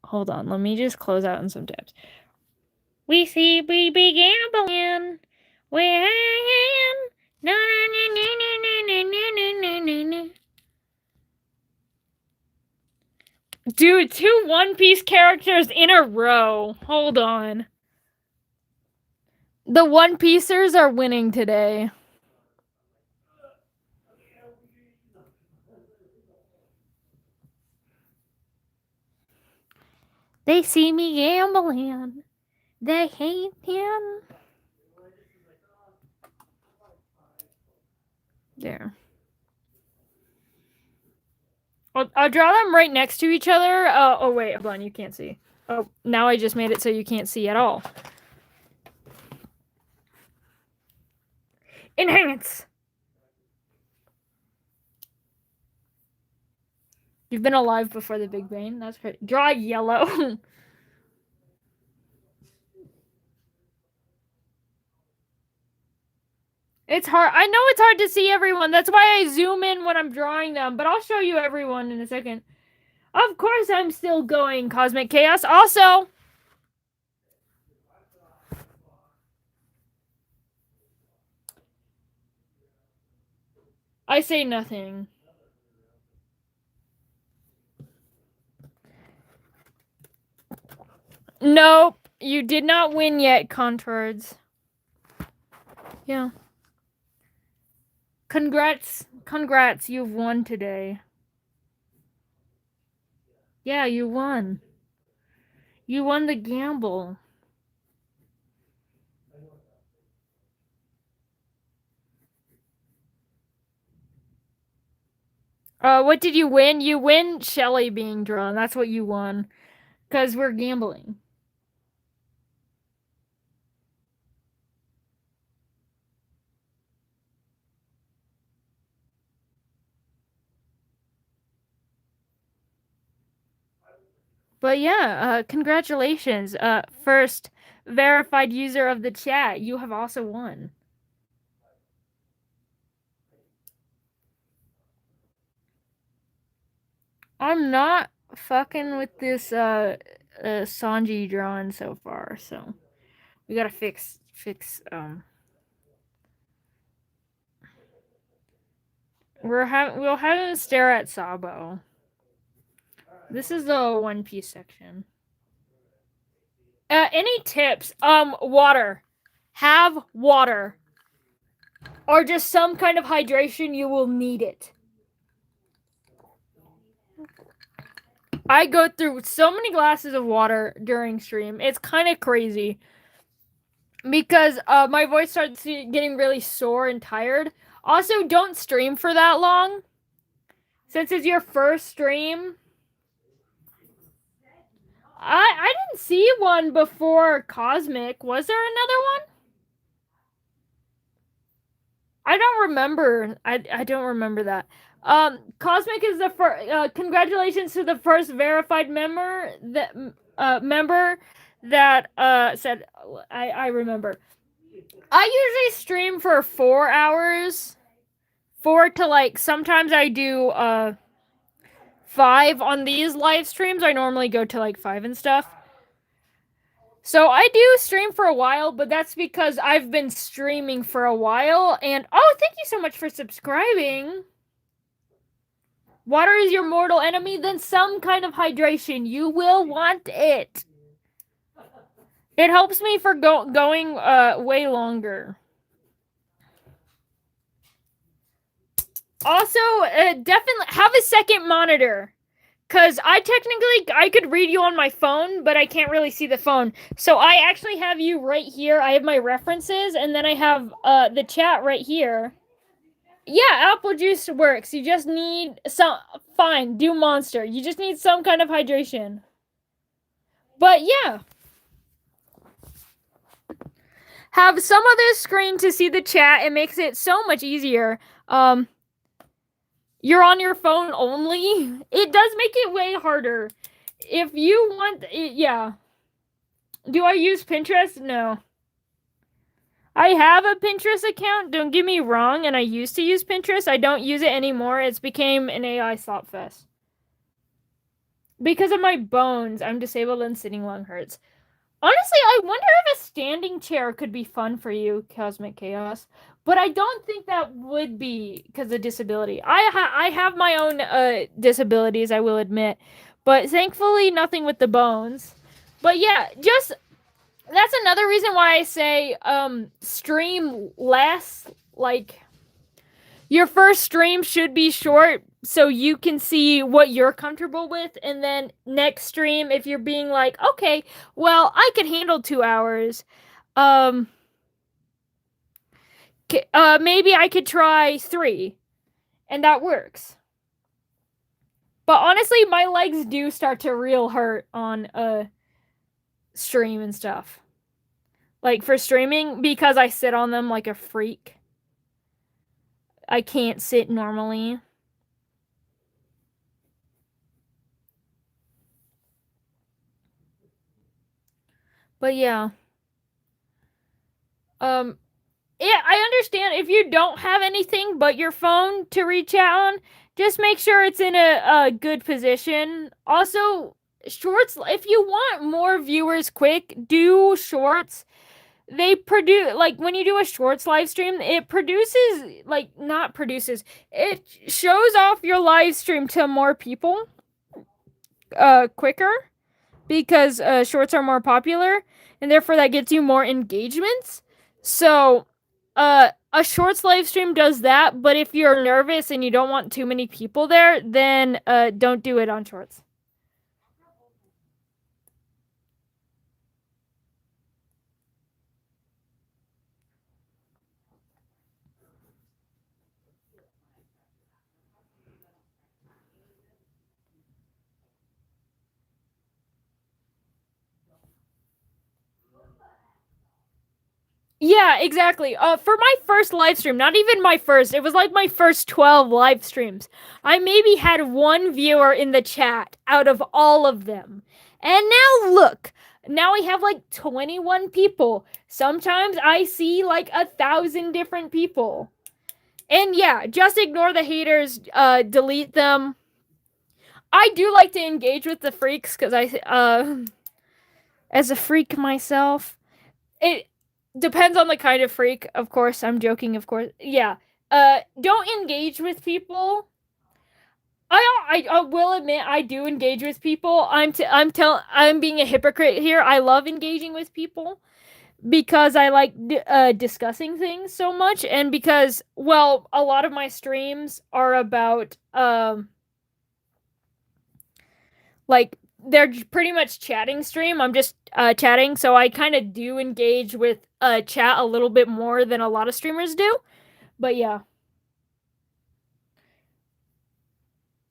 Hold on, let me just close out in some tabs. We see we be gambling. When no no no no no no no no no. Dude, 2 One Piece characters in a row. Hold on. The One Piecers are winning today. They see me gambling. They hate him. There. I'll draw them right next to each other. Oh, wait, hold on, you can't see. Oh, now I just made it so you can't see at all. Enhance! You've been alive before the Big Bang. That's great. Draw yellow. It's hard. I know it's hard to see everyone. That's why I zoom in when I'm drawing them. But I'll show you everyone in a second. Of course I'm still going Cosmic Chaos. Also, I say nothing. Nope. You did not win yet, Contours. Yeah. Congrats. Congrats. You've won today. Yeah, you won. You won the gamble. What did you win? You win Shelly being drawn. That's what you won. Because we're gambling. But yeah, congratulations. First verified user of the chat. You have also won. I'm not fucking with this Sanji drawing so far, so we gotta fix we'll have him stare at Sabo. This is the One Piece section. Any tips? Water. Have water. Or just some kind of hydration, you will need it. I go through so many glasses of water during stream. It's kind of crazy. Because my voice starts getting really sore and tired. Also, don't stream for that long. Since it's your first stream. I didn't see one before Cosmic. Was there another one? I don't remember. I don't remember that. Cosmic is the first. Congratulations to the first verified member that said. I remember. I usually stream for 4 hours, 4 to like sometimes I do 5 on these live streams. I normally go to like 5 and stuff. So I do stream for a while, but that's because I've been streaming for a while. And oh, thank you so much for subscribing. Water is your mortal enemy, then some kind of hydration. You will want it. It helps me for going way longer. Also, definitely have a second monitor. Because I could read you on my phone, but I can't really see the phone. So I actually have you right here. I have my references, and then I have the chat right here. Yeah, apple juice works. You just need some. Fine, do Monster. You just need some kind of hydration. But yeah. Have some other screen to see the chat. It makes it so much easier. You're on your phone only. It does make it way harder. If you want, yeah. Do I use Pinterest? No. I have a Pinterest account, don't get me wrong, and I used to use Pinterest. I don't use it anymore. It's became an AI slop fest. Because of my bones, I'm disabled and sitting long hurts. Honestly, I wonder if a standing chair could be fun for you, Cosmic Chaos. But I don't think that would be because of disability. I have my own disabilities, I will admit. But thankfully, nothing with the bones. But yeah, just that's another reason why I say stream less. Like, your first stream should be short so you can see what you're comfortable with, and then next stream, if you're being like, okay, well, I could handle 2 hours, maybe I could try 3, and that works. But honestly, my legs do start to real hurt on stream and stuff. Like, for streaming, because I sit on them like a freak. I can't sit normally. But yeah. Yeah, I understand if you don't have anything but your phone to reach out on, just make sure it's in a good position. Also, shorts, if you want more viewers quick, do shorts. They produce, like, when you do a shorts live stream, it produces, like, not produces, it shows off your live stream to more people quicker because shorts are more popular, and therefore that gets you more engagements. So a shorts live stream does that, but if you're nervous and you don't want too many people there, then don't do it on shorts. Yeah, exactly. For my first live stream, not even my first, it was like my first 12 live streams. I maybe had 1 viewer in the chat out of all of them. And now look, now I have like 21 people. Sometimes I see like 1,000 different people. And yeah, just ignore the haters, delete them. I do like to engage with the freaks because as a freak myself, it depends on the kind of freak, of course. I'm joking, of course. Yeah. Don't engage with people I will admit I do engage with people. I'm being a hypocrite here. I love engaging with people because I like discussing things so much, and because well, a lot of my streams are about like they're pretty much chatting stream. I'm just chatting, so I kind of do engage with chat a little bit more than a lot of streamers do. But yeah,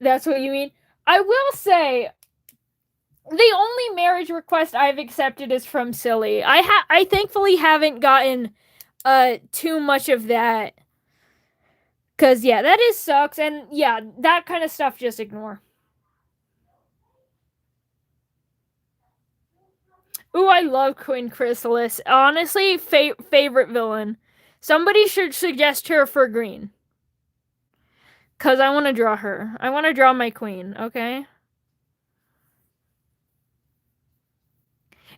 that's what you mean. I will say the only marriage request I've accepted is from Silly. I thankfully haven't gotten too much of that. Cause yeah, that is sucks, and yeah, that kind of stuff just ignore. Ooh, I love Queen Chrysalis. Honestly, favorite villain. Somebody should suggest her for green. Cause I want to draw her. I want to draw my queen. Okay.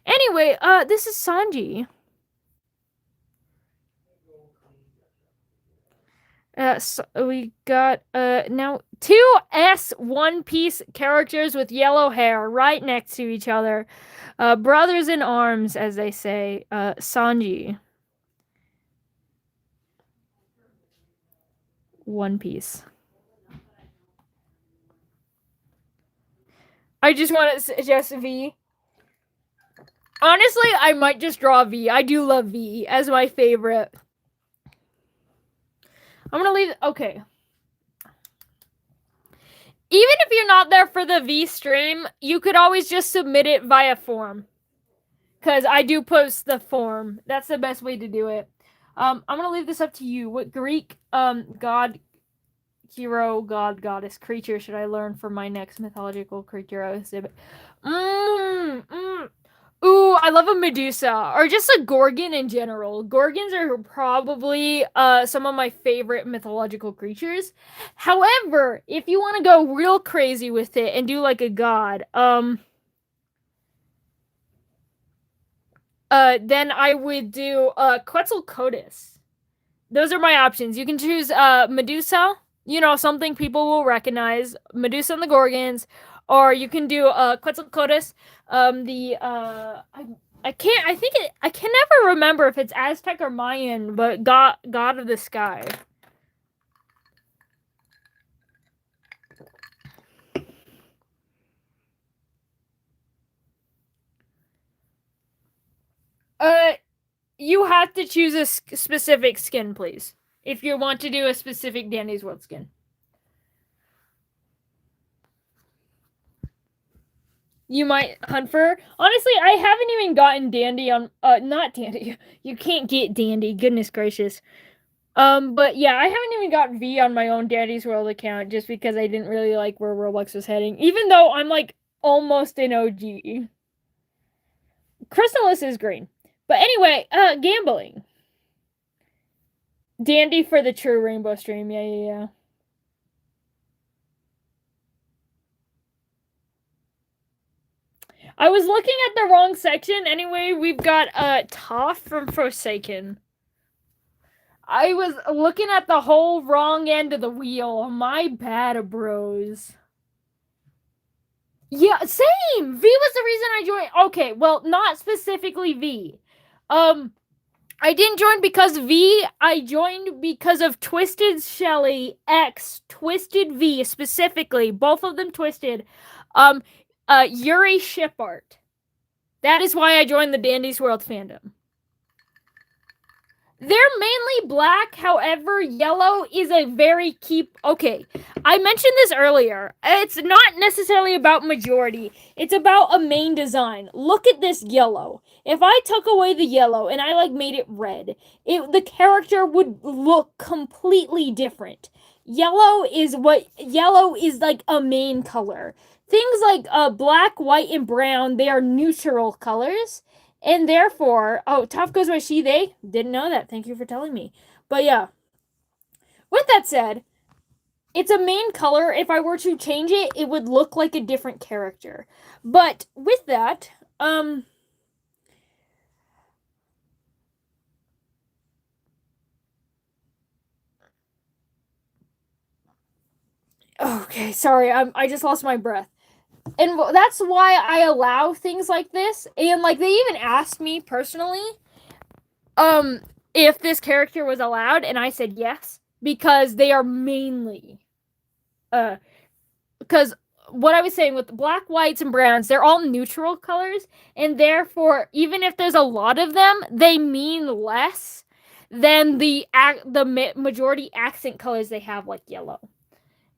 Anyway, this is Sanji. So we got now two One Piece characters with yellow hair right next to each other. Brothers in arms, as they say. Sanji. One Piece. I just want to suggest V. Honestly, I might just draw V. I do love V as my favorite. I'm gonna leave. Okay. Even if you're not there for the V stream, you could always just submit it via form. Because I do post the form. That's the best way to do it. I'm gonna leave this up to you. What Greek god, hero, god, goddess, creature should I learn for my next mythological creature exhibit? Ooh, I love a Medusa, or just a Gorgon in general. Gorgons are probably some of my favorite mythological creatures. However, if you want to go real crazy with it and do like a god, then I would do Quetzalcoatlus. Those are my options. You can choose Medusa, you know, something people will recognize, Medusa and the Gorgons, or you can do Quetzalcoatlus. I can't. I can never remember if it's Aztec or Mayan, but God of the sky. Uh, you have to choose a specific skin, please, if you want to do a specific Dandy's World skin. You might hunt for her. Honestly, I haven't even gotten Dandy on not Dandy. You can't get Dandy, goodness gracious. But yeah, I haven't even got V on my own Dandy's World account just because I didn't really like where Roblox was heading. Even though I'm like almost an OG. Chrysalis is green. But anyway, gambling. Dandy for the true rainbow stream. Yeah. I was looking at the wrong section. Anyway, we've got Toph from Forsaken. I was looking at the whole wrong end of the wheel. My bad, bros. Yeah, same. V was the reason I joined. Okay, well, not specifically V. I didn't join because of V. I joined because of Twisted Shelly X, Twisted V specifically. Both of them twisted. Yuri Shipart. That is why I joined the Dandy's World fandom. They're mainly black, however, yellow is a very key. Okay, I mentioned this earlier. It's not necessarily about majority, it's about a main design. Look at this yellow. If I took away the yellow and I like made it red, the character would look completely different. Yellow is like a main color. Things like black, white, and brown, they are neutral colors. And therefore, Toph goes by she, they. Didn't know that. Thank you for telling me. But yeah. With that said, it's a main color. If I were to change it, it would look like a different character. But with that, Okay, sorry, I just lost my breath. And that's why I allow things like this. And like they even asked me personally, um, if this character was allowed, and I said yes because they are mainly, because what I was saying with the black, whites, and browns, they're all neutral colors, and therefore, even if there's a lot of them, they mean less than the majority accent colors they have, like yellow.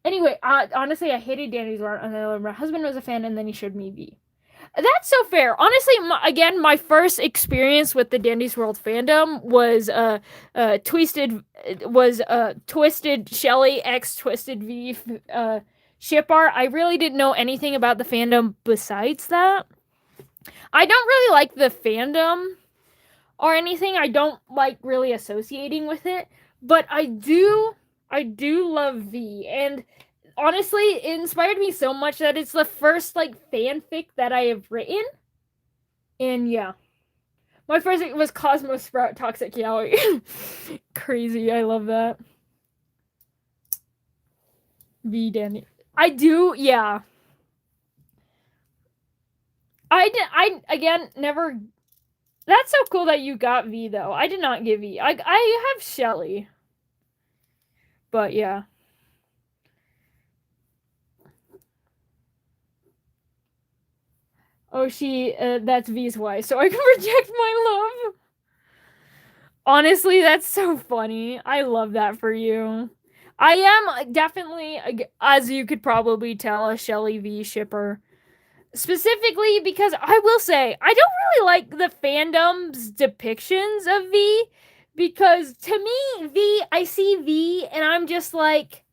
Anyway, honestly, I hated Danny's World, and my husband was a fan, and then he showed me V. That's so fair. Honestly, again, my first experience with the Dandy's World fandom was Twisted Shelly X Twisted V ship art. I really didn't know anything about the fandom besides that. I don't really like the fandom or anything. I don't like really associating with it, but I do love V, and honestly, it inspired me so much that it's the first like fanfic that I have written. And yeah, my first was Cosmo Sprout Toxic Yaoi. Crazy, I love that. V Danny. I do, yeah. I again never. That's so cool that you got V though. I did not get V. I have Shelly, but yeah. Oh, that's V's wife, so I can project my love. Honestly, that's so funny. I love that for you. I am definitely, as you could probably tell, a Shelly V shipper. Specifically because I will say, I don't really like the fandom's depictions of V. Because to me, I see V and I'm just like,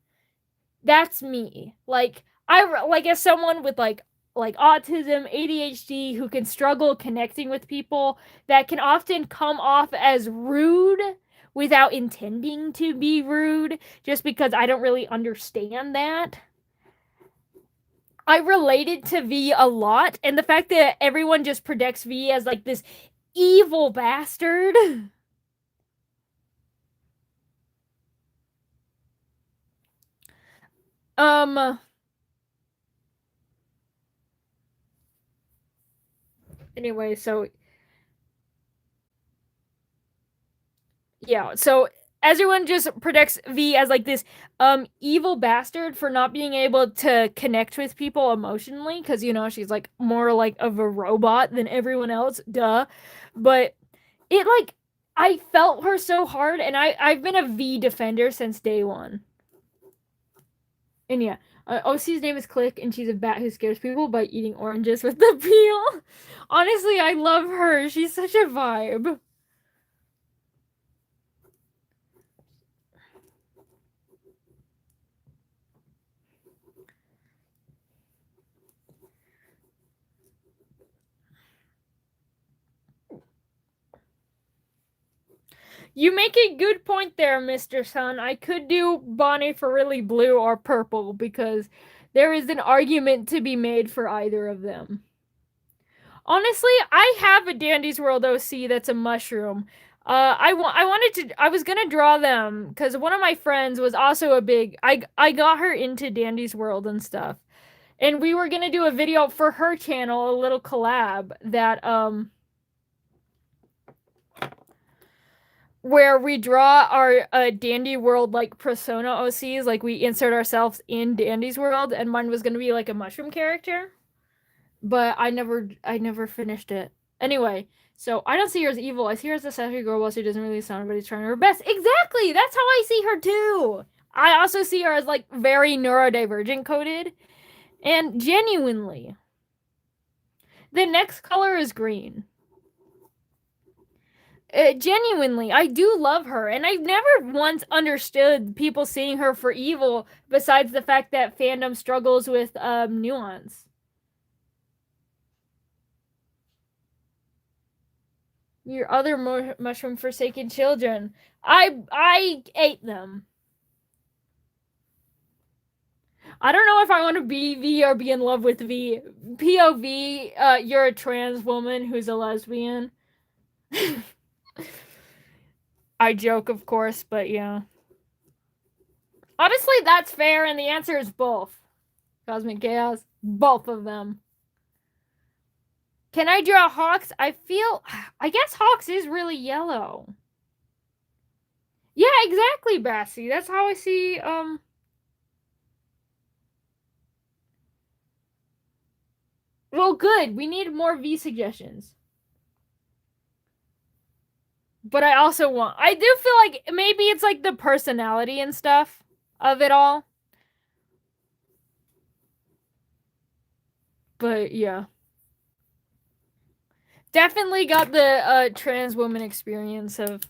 that's me. Like as someone with like autism, ADHD who can struggle connecting with people, that can often come off as rude without intending to be rude just because I don't really understand that. I related to V a lot, and the fact that everyone just projects V as like this evil bastard. Um anyway, so yeah, so everyone just projects V as like this evil bastard for not being able to connect with people emotionally because she's like more like of a robot than everyone else, duh. But it like I felt her so hard, and I've been a V defender since day one. And yeah, OC's name is Click, and she's a bat who scares people by eating oranges with the peel. Honestly, I love her. She's such a vibe. You make a good point there, Mr. Sun. I could do Bonnie for really blue or purple because there is an argument to be made for either of them. Honestly, I have a Dandy's World OC that's a mushroom. I was gonna draw them because one of my friends was also a big. I got her into Dandy's World and stuff, and we were gonna do a video for her channel, a little collab that where we draw our Dandy World like persona OCs, like we insert ourselves in Dandy's World, and mine was gonna be like a mushroom character, but I never finished it. Anyway, so I don't see her as evil. I see her as a sassy girl boss who doesn't really sound, but he's trying her best. Exactly, that's how I see her too. I also see her as like very neurodivergent coded, and genuinely, the next color is green. Genuinely, I do love her, and I've never once understood people seeing her for evil. Besides the fact that fandom struggles with nuance. Your other mushroom forsaken children. I ate them. I don't know if I want to be V or be in love with V. POV, you're a trans woman who's a lesbian. I joke, of course, but yeah. Honestly, that's fair, and the answer is both. Cosmic Chaos, both of them. Can I draw Hawks? I guess Hawks is really yellow. Yeah, exactly, Bassy. That's how I see, well, good. We need more V suggestions. But I do feel like maybe it's like the personality and stuff of it all. But yeah. Definitely got the trans woman experience of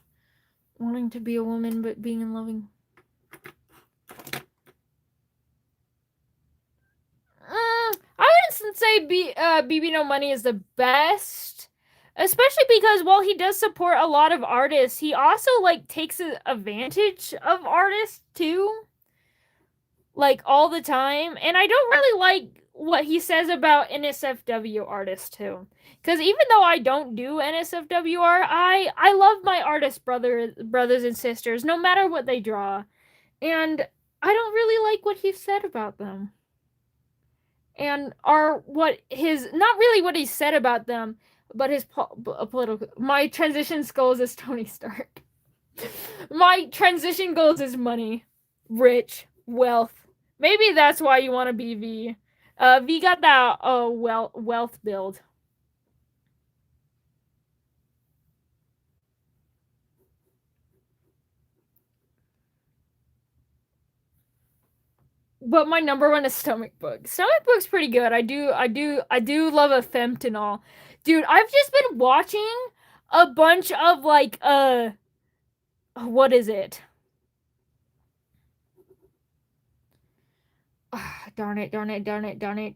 wanting to be a woman but being in loving. I wouldn't say BB No Money is the best, especially because while he does support a lot of artists, he also like takes advantage of artists too, like all the time. And I don't really like what he says about NSFW artists too, because even though I don't do NSFWR, I love my artist brothers and sisters, no matter what they draw, and I don't really like what he said about them and are what his not really what he said about them, but his political. My transition goals is Tony Stark. My transition goals is money, rich, wealth. Maybe that's why you want to be V. V got that wealth build. But my number one is Stomach Book. Stomach Book's pretty good. I do love a fentanyl. Dude, I've just been watching a bunch of like what is it? Darn it, darn it, darn it, darn it.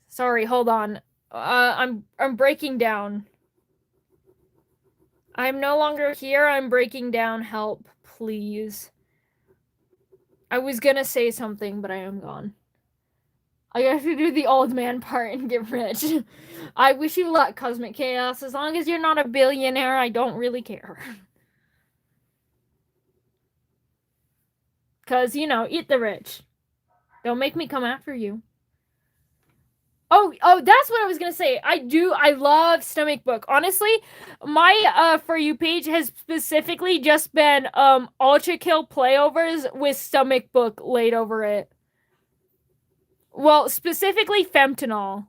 Sorry, hold on. I'm breaking down. I'm no longer here. I'm breaking down. Help, please. I was gonna say something, but I am gone. I have to do the old man part and get rich. I wish you luck, Cosmic Chaos. As long as you're not a billionaire, I don't really care. Cause, eat the rich. Don't make me come after you. Oh, that's what I was gonna say. I love Stomach Book. Honestly, my For You page has specifically just been Ultra Kill playovers with Stomach Book laid over it. Well, specifically Femtanol.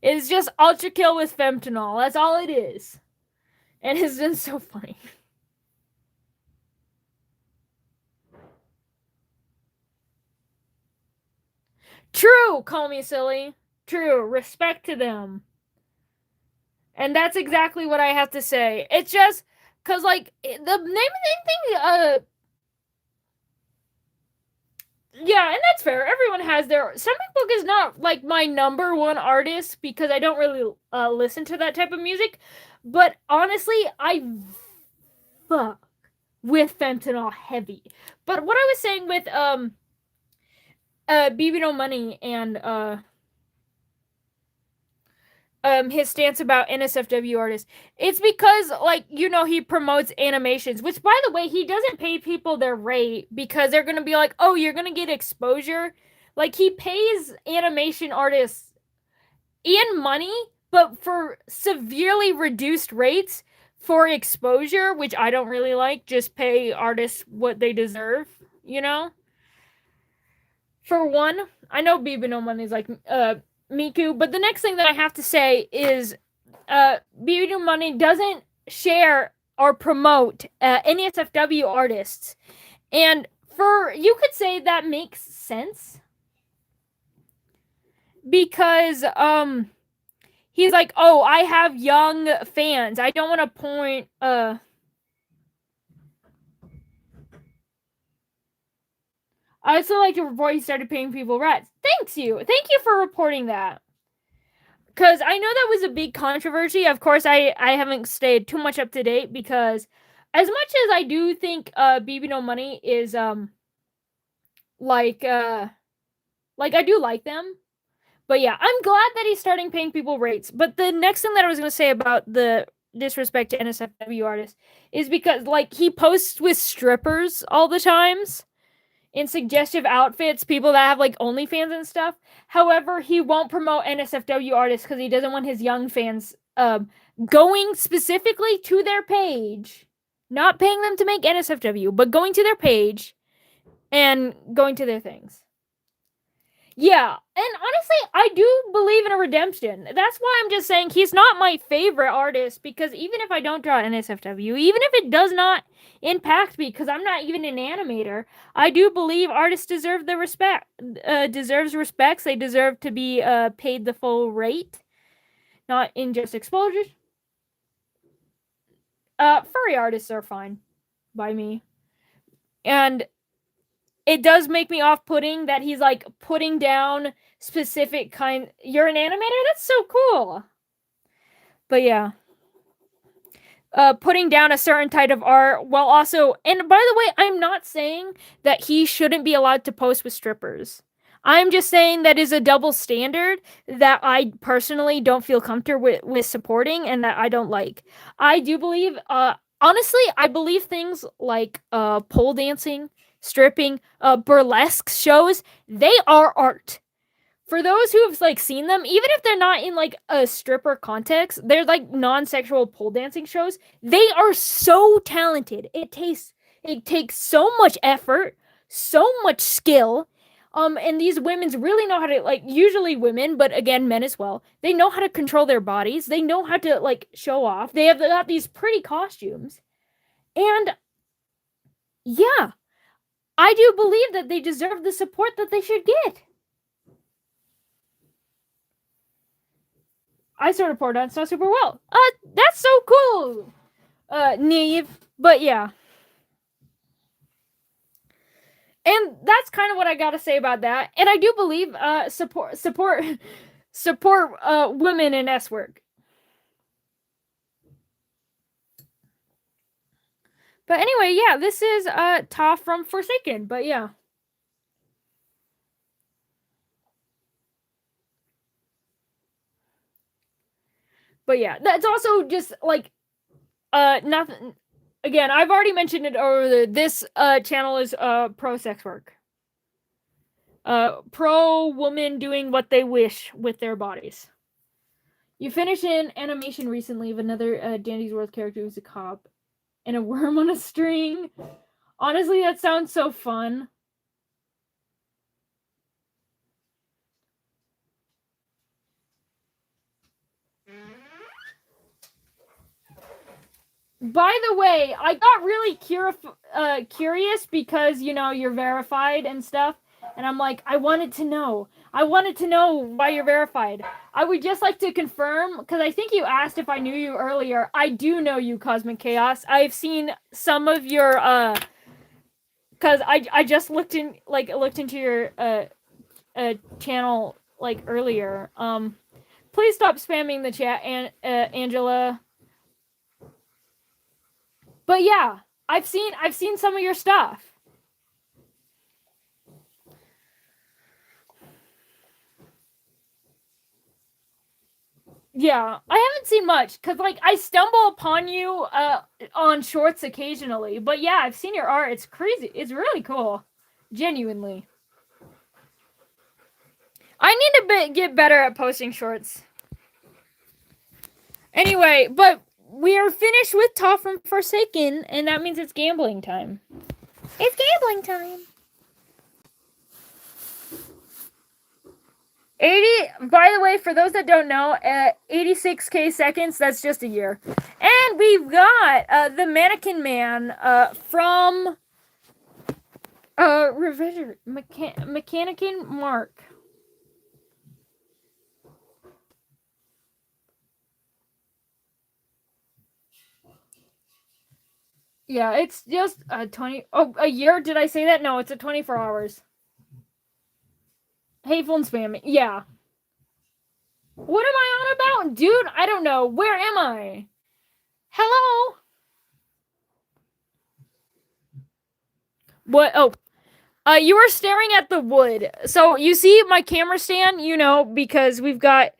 It's just Ultra Kill with Femtanol. That's all it is. And it's been so funny. True, call me silly. True, respect to them. And that's exactly what I have to say. It's just because, like, the name of the thing, yeah, and that's fair. Everyone has their. Stomach Book is not like my number one artist because I don't really listen to that type of music. But honestly, I fuck with fentanyl heavy. But what I was saying with BB No Money and his stance about NSFW artists, it's because like he promotes animations, which by the way he doesn't pay people their rate because they're gonna be like, oh, you're gonna get exposure. Like he pays animation artists in money, but for severely reduced rates for exposure, which I don't really like. Just pay artists what they deserve, For one, I know BB No Money is like Miku, but the next thing that I have to say is BB No Money doesn't share or promote NSFW artists. And you could say that makes sense because he's like, oh, I have young fans. I don't want to point I also like to report he started paying people rats. Thank you for reporting that. Because I know that was a big controversy. Of course, I haven't stayed too much up to date because as much as I do think BB No Money is like I do like them. But yeah, I'm glad that he's starting paying people rates. But the next thing that I was gonna say about the disrespect to NSFW artists is because like he posts with strippers all the times in suggestive outfits, people that have like OnlyFans and stuff. However, he won't promote NSFW artists because he doesn't want his young fans going specifically to their page, not paying them to make NSFW, but going to their page and going to their things. Yeah, and honestly, I do believe in a redemption. That's why I'm just saying he's not my favorite artist, because even if I don't draw NSFW, even if it does not impact me, because I'm not even an animator, I do believe artists deserve the respect. Deserves respects. They deserve to be paid the full rate, not in just exposures. Furry artists are fine by me, and it does make me off-putting that he's like putting down specific kind. You're an animator? That's so cool. But yeah, putting down a certain type of art while also, and by the way, I'm not saying that he shouldn't be allowed to post with strippers. I'm just saying that is a double standard that I personally don't feel comfortable with supporting, and that I don't like. I do believe, honestly, I believe things like pole dancing, stripping, burlesque shows, they are art. For those who have like seen them, even if they're not in like a stripper context, they're like non-sexual pole dancing shows. They are so talented. It takes so much effort, so much skill. And these women's really know how to, like, usually women, but again men as well. They know how to control their bodies. They know how to like show off. They have got these pretty costumes. And yeah, I do believe that they deserve the support that they should get. I sort of poured on not super well. That's so cool. Naive. But yeah. And that's kind of what I gotta say about that. And I do believe support women in S work. But anyway, yeah, this is Ta from Forsaken, but yeah. But yeah, that's also just like nothing. Again, I've already mentioned it earlier. This channel is pro sex work. Pro woman doing what they wish with their bodies. You finished an animation recently of another Dandy's World character who's a cop and a worm on a string. Honestly, that sounds so fun. By the way, I got really curious because, you know, you're verified and stuff. And I'm like, I wanted to know. I wanted to know why you're verified. I would just like to confirm, because I think you asked if I knew you earlier. I do know you, Cosmic Chaos. I've seen some of your, because I just looked into your, channel, like, earlier. Please stop spamming the chat, Angela. But yeah, I've seen some of your stuff. Yeah, I haven't seen much because like I stumble upon you on shorts occasionally. But yeah, I've seen your art. It's crazy. It's really cool. Genuinely. I need to get better at posting shorts. Anyway, but we are finished with Ta from Forsaken, and that means it's gambling time. It's gambling time. 80, by the way, for those that don't know, 86k seconds, that's just a year. And we've got the Mannequin Man from Revision Mechanican Mark. Yeah, it's just 20. Oh, a year? Did I say that? No, it's a 24 hours. Hateful and spamming. Yeah. What am I on about? Dude, I don't know. Where am I? Hello? What? Oh. You were staring at the wood. So, you see my camera stand, you know, because we've got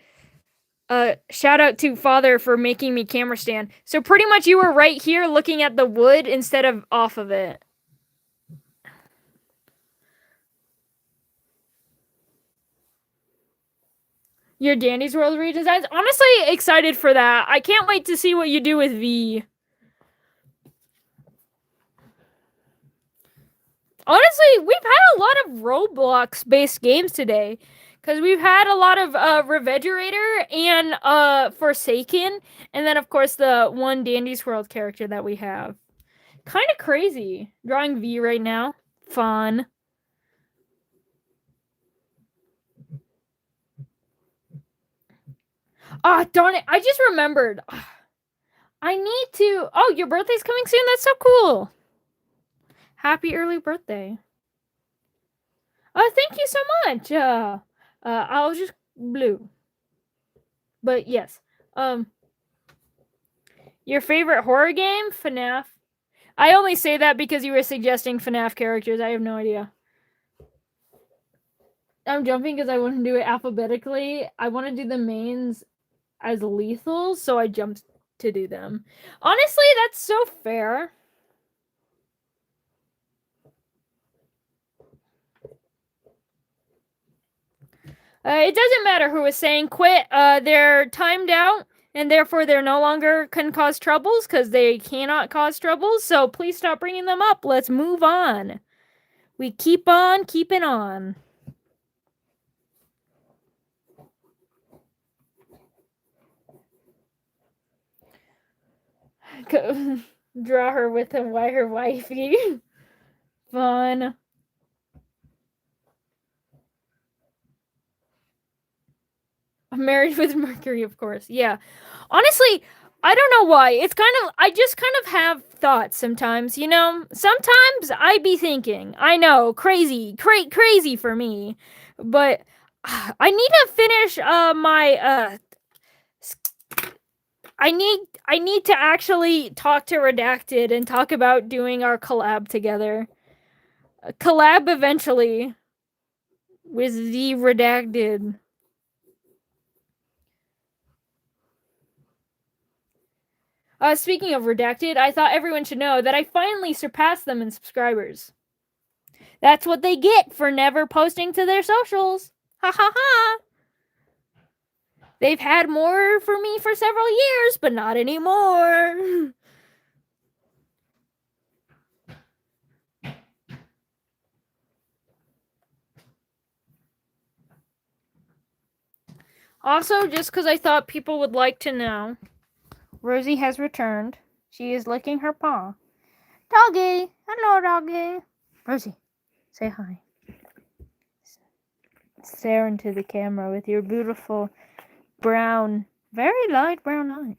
Shout out to Father for making me camera stand. So pretty much you were right here looking at the wood instead of off of it. Your Dandy's World redesigns? Honestly, excited for that. I can't wait to see what you do with V. Honestly, we've had a lot of Roblox-based games today. Because we've had a lot of Revegerator and Forsaken. And then, of course, the one Dandy's World character that we have. Kind of crazy. Drawing V right now. Fun. Ah, darn it. I just remembered. I need to... Oh, your birthday's coming soon? That's so cool. Happy early birthday. Oh, thank you so much. I was just blue. But yes. Your favorite horror game? FNAF. I only say that because you were suggesting FNAF characters. I have no idea. I'm jumping because I want to do it alphabetically. I want to do the mains as lethal, so I jumped to do them. Honestly, that's so fair. It doesn't matter who is saying quit. They're timed out, and therefore they're no longer can cause troubles because they cannot cause troubles. So please stop bringing them up. Let's move on. We keep on keeping on. Draw her with a wire wifey. Fun. Married with Mercury, of course. Yeah. Honestly, I don't know why. It's kind of, I just kind of have thoughts sometimes, you know? Sometimes I be thinking, I know, crazy for me. But I need to finish my I need to actually talk to Redacted and talk about doing our collab together. Collab eventually with the Redacted. Speaking of Redacted, I thought everyone should know that I finally surpassed them in subscribers. That's what they get for never posting to their socials. Ha ha ha. They've had more for me for several years, but not anymore. Also, just because I thought people would like to know, Rosie has returned. She is licking her paw. Doggy! Hello, doggy! Rosie, say hi. Stare into the camera with your beautiful brown, very light brown eyes.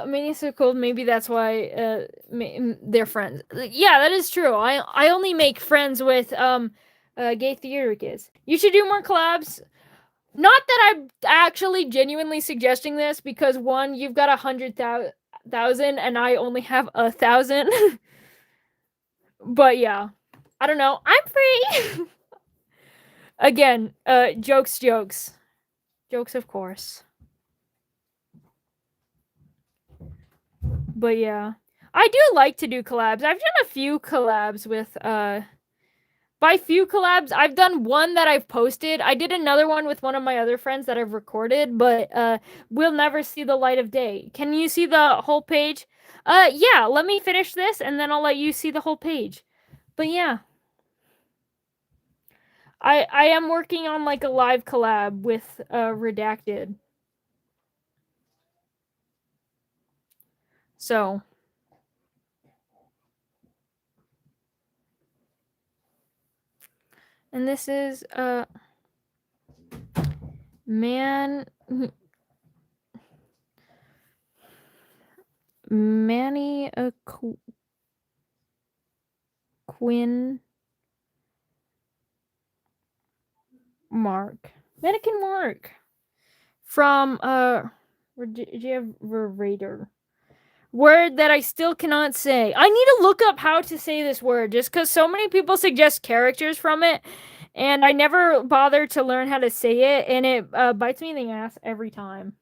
Mini's so cool. Maybe that's why they're friends. Yeah, that is true. I only make friends with gay theater kids. You should do more collabs. Not that I'm actually genuinely suggesting this because one, you've got 100,000 and I only have 1,000. But yeah, I don't know. I'm free. Again, jokes, of course. But yeah, I do like to do collabs. I've done a few collabs with by few collabs, I've done one that I've posted. I did another one with one of my other friends that I've recorded, but will never see the light of day. Can you see the whole page? Yeah, let me finish this and then I'll let you see the whole page. But yeah. I am working on like a live collab with Redacted. So and this is Manny Quinn Mark. Mannequin Mark. From Raider. word that I still cannot say. I need to look up how to say this word just because so many people suggest characters from it, and I never bother to learn how to say it, and it bites me in the ass every time.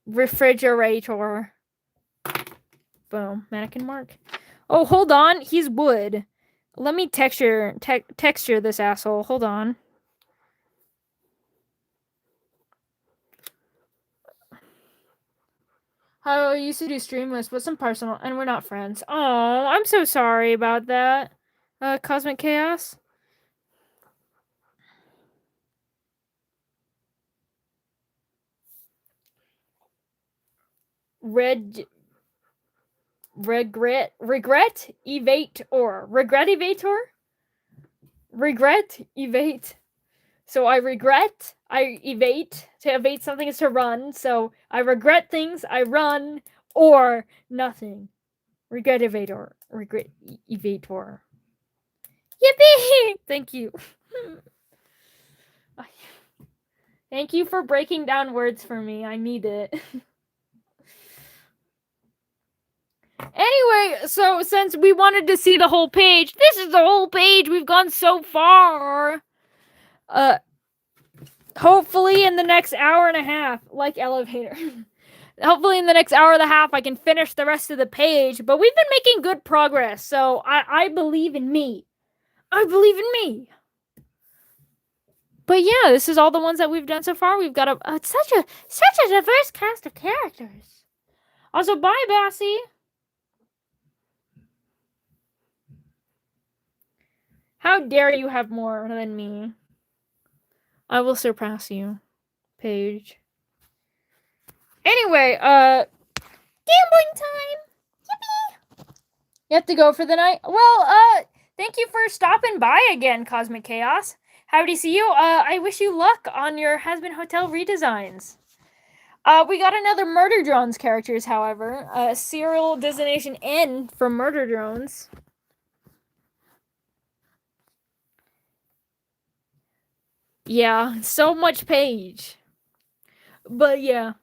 Refrigerator. Boom. Mannequin mark. Oh, hold on. He's wood. Let me texture this asshole. Hold on. How I used to do Streamless, but some personal, and we're not friends. Oh, I'm so sorry about that. Cosmic Chaos. Regret, evate, or regret, evate. So I regret, I evade. To evade something is to run. So I regret things, I run, or nothing. Regret evader. Regret evator. Yippee! Thank you. Thank you for breaking down words for me. I need it. Anyway, so since we wanted to see the whole page, this is the whole page. We've gone so far. Hopefully in the next hour and a half, like elevator. Hopefully in the next hour and a half I can finish the rest of the page, but we've been making good progress, so I believe in me. I believe in me. But yeah, this is all the ones that we've done so far. We've got such a diverse cast of characters. Also, bye, Bassie. How dare you have more than me? I will surpass you, Paige. Anyway, gambling time. Yippee! You have to go for the night. Well, thank you for stopping by again, Cosmic Chaos. Howdy see you. I wish you luck on your Has-Been Hotel redesigns. We got another Murder Drones characters, however. Serial designation N for Murder Drones. Yeah, so much page. But yeah.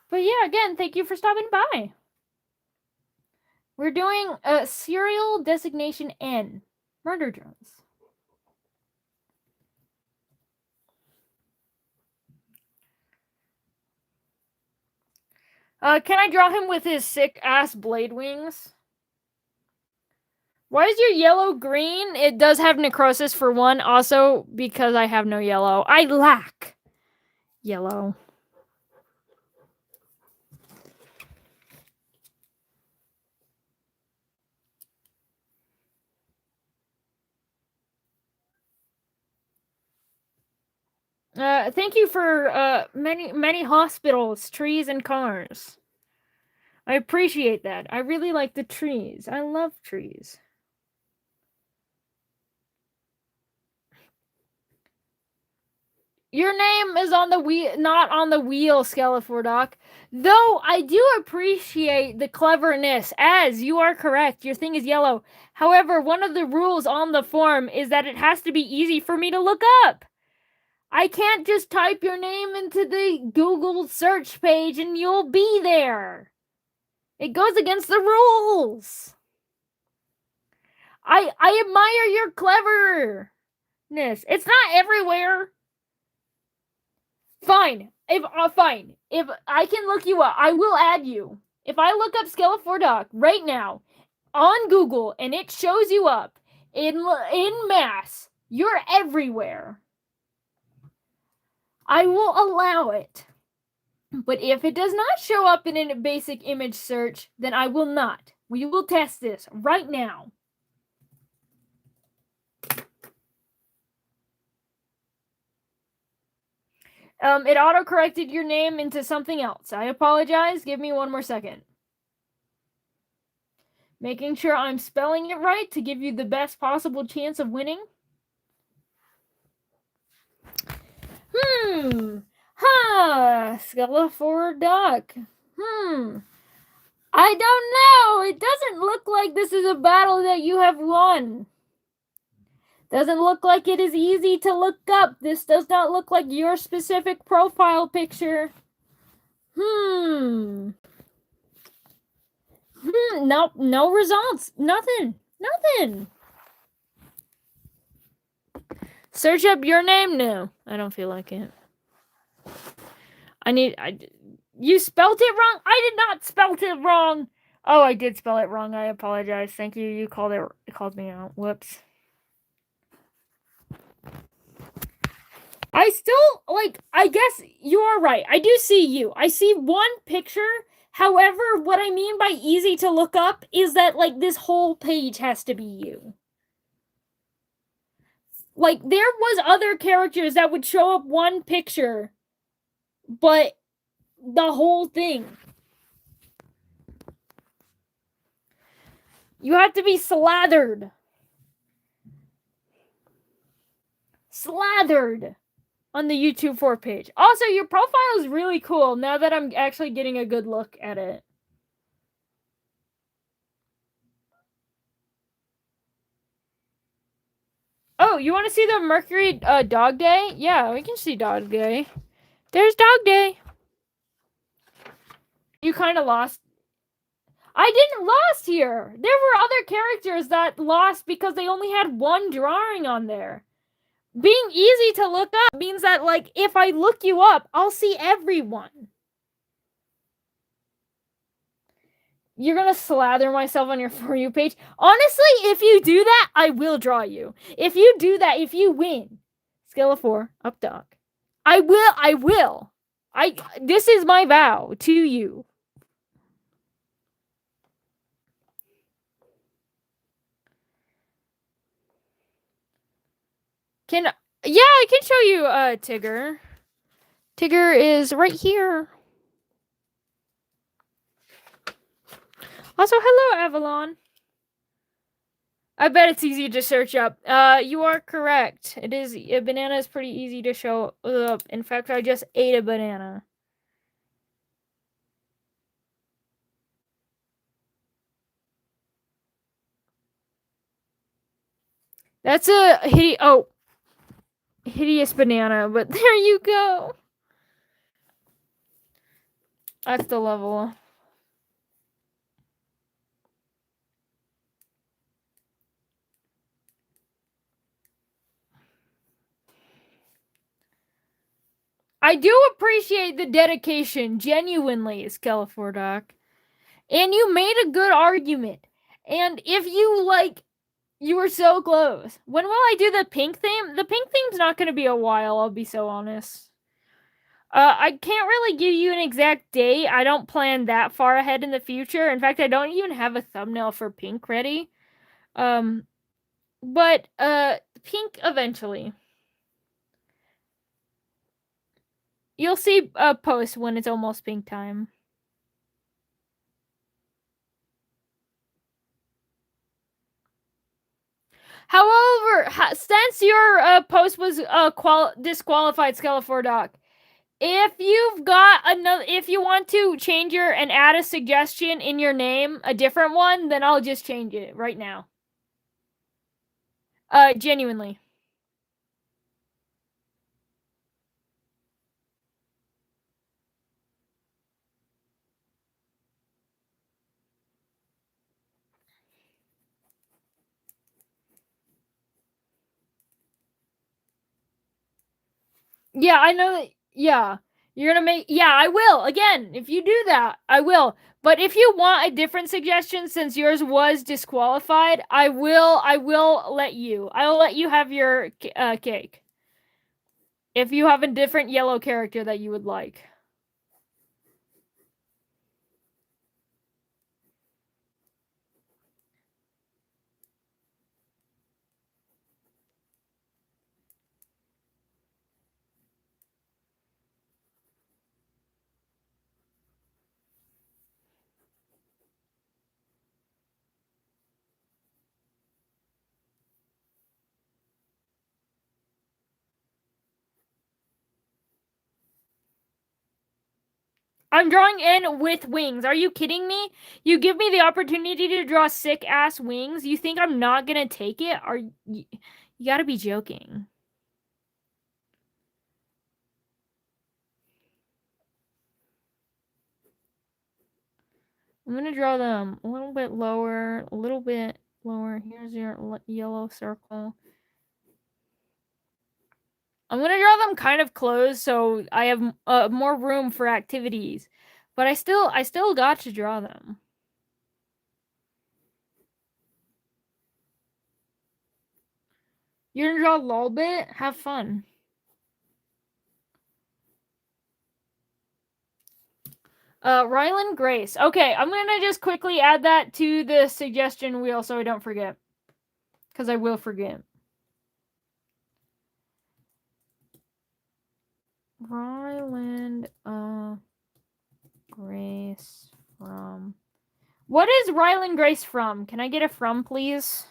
But yeah, again, thank you for stopping by. We're doing a serial designation N. Murder Drones. Can I draw him with his sick-ass blade wings? Why is your yellow green? It does have necrosis for one. Also, because I have no yellow. I lack yellow. Thank you for many hospitals, trees, and cars. I appreciate that. I really like the trees. I love trees. Your name is on the wheel, not on the wheel, Skelefordoc. Though I do appreciate the cleverness, as you are correct. Your thing is yellow. However, one of the rules on the form is that it has to be easy for me to look up. I can't just type your name into the Google search page and you'll be there. It goes against the rules. I admire your cleverness. It's not everywhere. Fine. If I can look you up, I will add you. If I look up Skelefordoc right now on Google and it shows you up in mass, you're everywhere. I will allow it. But if it does not show up in a basic image search, then I will not. We will test this right now. It auto-corrected your name into something else. I apologize. Give me one more second. Making sure I'm spelling it right to give you the best possible chance of winning. Skelefordoc. I don't know. It doesn't look like this is a battle that you have won. Doesn't look like it is easy to look up. This does not look like your specific profile picture. No results. Nothing. Search up your name? No, I don't feel like it. You spelled it wrong? I did not spell it wrong. Oh, I did spell it wrong. I apologize. Thank you. You called me out. Whoops. I still, I guess you are right. I do see you. I see one picture. However, what I mean by easy to look up is that, this whole page has to be you. There was other characters that would show up one picture, but the whole thing. You have to be slathered. On the YouTube 4 page. Also, your profile is really cool now that I'm actually getting a good look at it. Oh, you want to see the Mercury Dog Day? Yeah, we can see Dog Day. There's Dog Day. You kind of lost. I didn't lost here. There were other characters that lost because they only had one drawing on there. Being easy to look up means that, if I look you up, I'll see everyone. You're gonna slather myself on your For You page? Honestly, if you do that, I will draw you. If you do that, if you win, scale of 4, up dog. I will. This is my vow to you. I can show you Tigger. Tigger is right here. Also, hello, Avalon. I bet it's easy to search up. You are correct. It is. A banana is pretty easy to show up. In fact, I just ate a banana. That's a hideous banana, but there you go. That's the level. I do appreciate the dedication, genuinely, Skelefordoc. And you made a good argument. And if you, you were so close. When will I do the pink theme? The pink theme's not going to be a while, I'll be so honest. I can't really give you an exact date. I don't plan that far ahead in the future. In fact, I don't even have a thumbnail for pink ready. But pink eventually. You'll see a post when it's almost pink time. However, since your post was disqualified, Skelefordoc, if you want to change and add a suggestion in your name, a different one, then I'll just change it right now. Genuinely. Yeah, I know that. Yeah, you're gonna make. Yeah, I will. Again, if you do that, I will. But if you want a different suggestion, since yours was disqualified, I will let you. I'll let you have your cake. If you have a different yellow character that you would like. I'm drawing in with wings. Are you kidding me? You give me the opportunity to draw sick ass wings. You think I'm not gonna take it? You gotta be joking. I'm gonna draw them a little bit lower, a little bit lower. Here's your yellow circle. I'm gonna draw them kind of close so I have more room for activities, but I still got to draw them. You're gonna draw a little bit? Have fun. Rylan Grace. Okay, I'm gonna just quickly add that to the suggestion wheel so I don't forget. Because I will forget. Ryland Grace from. What is Ryland Grace from? Can I get a from, please?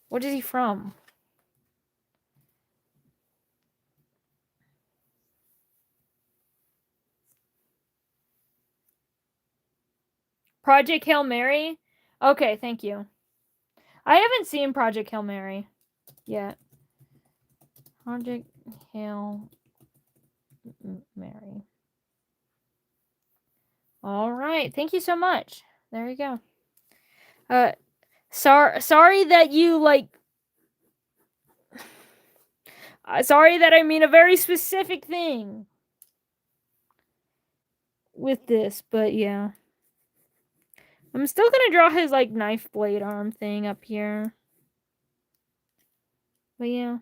What is he from? Project Hail Mary? Okay, thank you. I haven't seen Project Hail Mary yet. Project Hail Mary. All right, thank you so much. There you go. Sorry that you like. Sorry that I mean a very specific thing with this, but yeah. I'm still gonna draw his like knife blade arm thing up here. But yeah.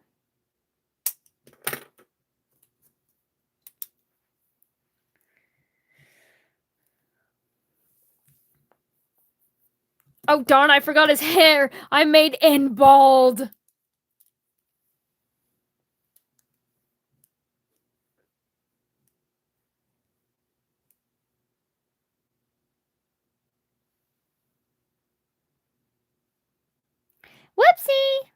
Oh darn, I forgot his hair. I made N bald. Whoopsie.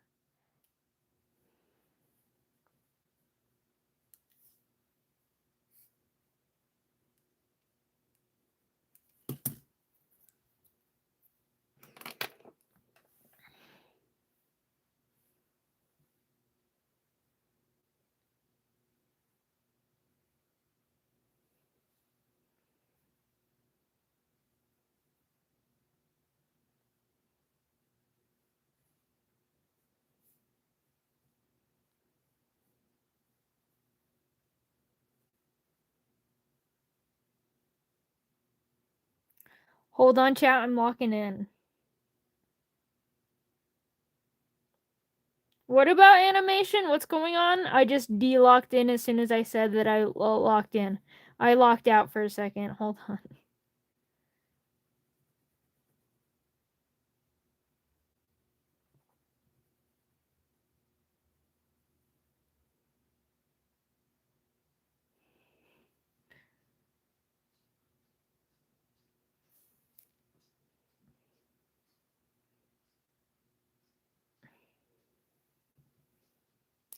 Hold on, chat. I'm locking in. What about animation? What's going on? I just de-locked in as soon as I said that I locked in. I locked out for a second. Hold on.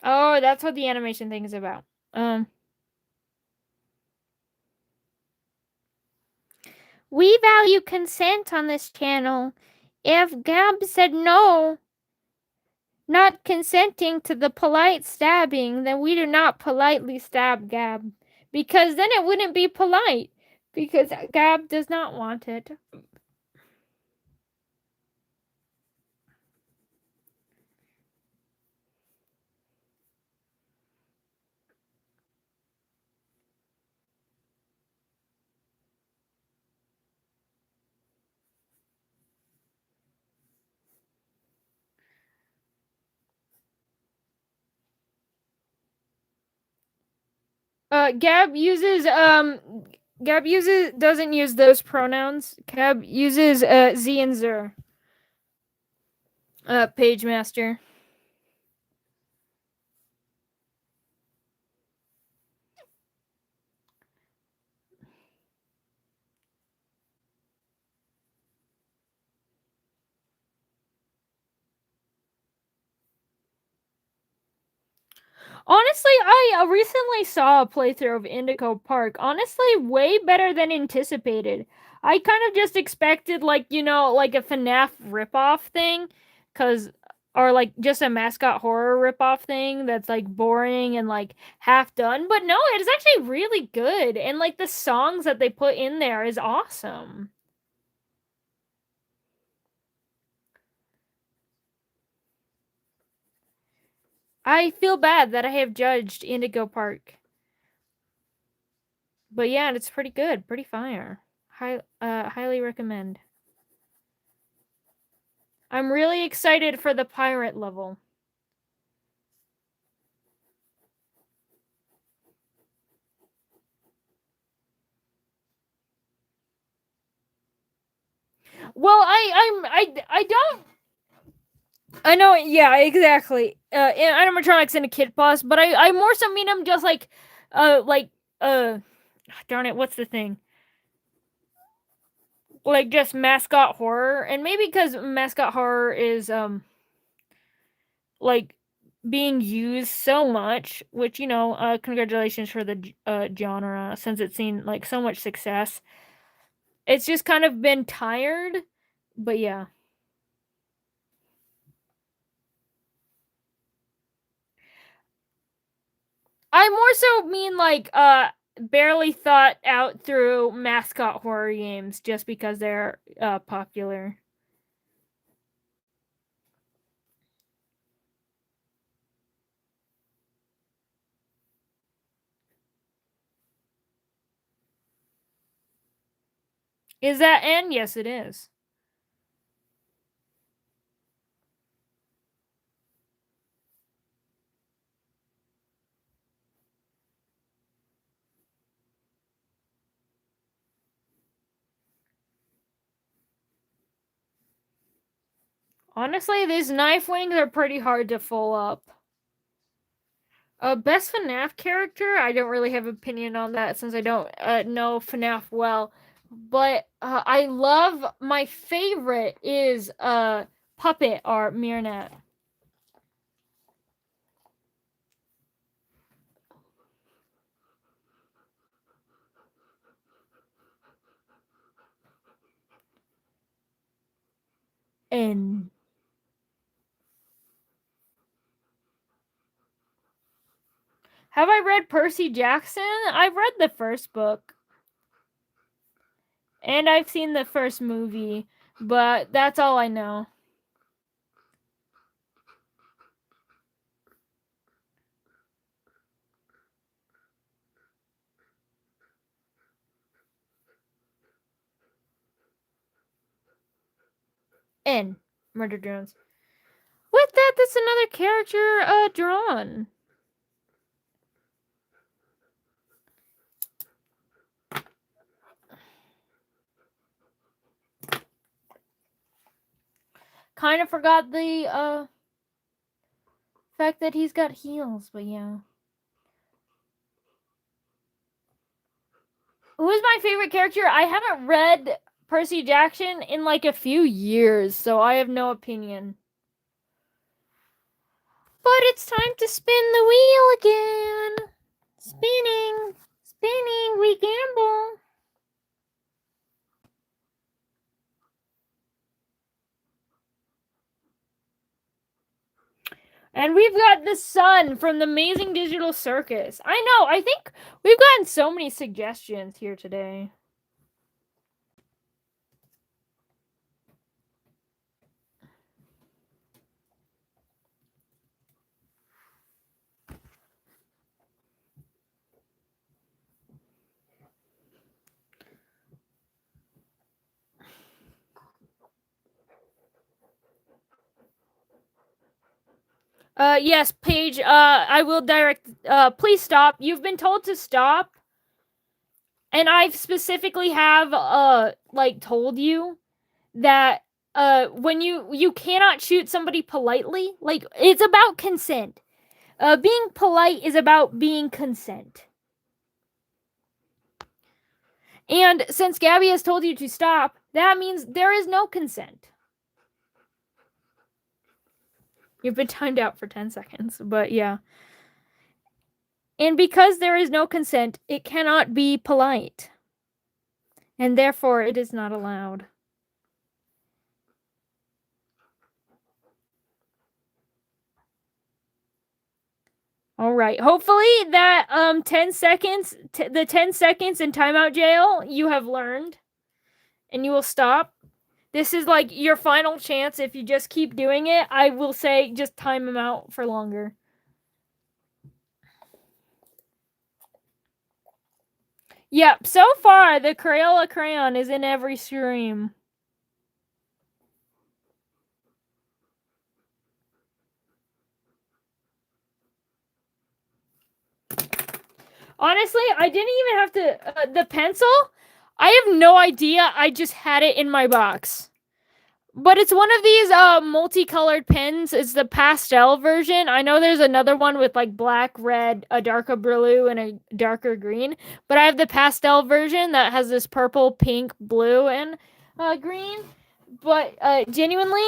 Oh, that's what the animation thing is about. We value consent on this channel. If Gab said no, not consenting to the polite stabbing, then we do not politely stab Gab. Because then it wouldn't be polite. Because Gab does not want it. Gab doesn't use those pronouns. Gab uses Z and Zer. Page Master. Honestly, I recently saw a playthrough of Indigo Park. Honestly, way better than anticipated. I kind of just expected, like, you know, like a FNAF ripoff thing. Because or like just a mascot horror ripoff thing that's like boring and like half done. But no, it is actually really good, and like the songs that they put in there is awesome. I feel bad that I have judged Indigo Park, but yeah, it's pretty good, pretty fire. Highly recommend. I'm really excited for the pirate level. Well, I don't. I know, yeah, exactly. Animatronics in a Kid Plus, but I more so mean them just like, uh, darn it, what's the thing? Like just mascot horror, and maybe because mascot horror is like being used so much, which congratulations for the genre since it's seen like so much success. It's just kind of been tired, but yeah. I more so mean like barely thought out through mascot horror games just because they're popular. Is that N? Yes, it is. Honestly, these knife wings are pretty hard to full up. Best FNAF character? I don't really have opinion on that since I don't know FNAF well. But I love my favorite is Puppet or Mirnet. And have I read Percy Jackson? I've read the first book. And I've seen the first movie, but that's all I know. N. Murder Drones. With that, that's another character drawn. Kind of forgot the fact that he's got heels, but yeah. Who's my favorite character? I haven't read Percy Jackson in like a few years, so I have no opinion. But it's time to spin the wheel again. Spinning, spinning, we gamble. And we've got the sun from the Amazing Digital Circus. I know, I think we've gotten so many suggestions here today. Yes, Paige, I will direct, please stop. You've been told to stop. And I've specifically have, like, told you that, when you cannot shoot somebody politely. Like, it's about consent. Being polite is about being consent. And since Gabby has told you to stop, that means there is no consent. You've been timed out for 10 seconds, but yeah. And because there is no consent, it cannot be polite. And therefore, it is not allowed. All right. Hopefully that 10 seconds, the 10 seconds in timeout jail you have learned, and you will stop. This is like your final chance. If you just keep doing it, I will say just time them out for longer. Yep, so far the Crayola crayon is in every stream. Honestly, I didn't even have to. The pencil, I have no idea. I just had it in my box. But it's one of these multicolored pens. It's the pastel version. I know there's another one with like black, red, a darker blue, and a darker green. But I have the pastel version that has this purple, pink, blue, and green. But genuinely,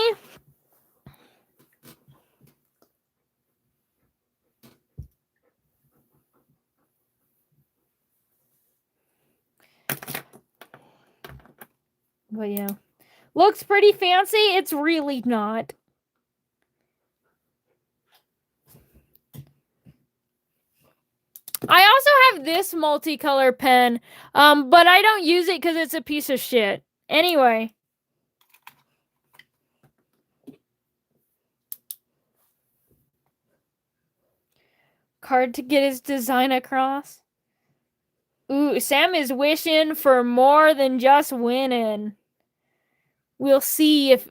but yeah. Looks pretty fancy. It's really not. I also have this multicolor pen, but I don't use it because it's a piece of shit. Anyway. Hard to get his design across. Ooh, Sam is wishing for more than just winning. We'll see if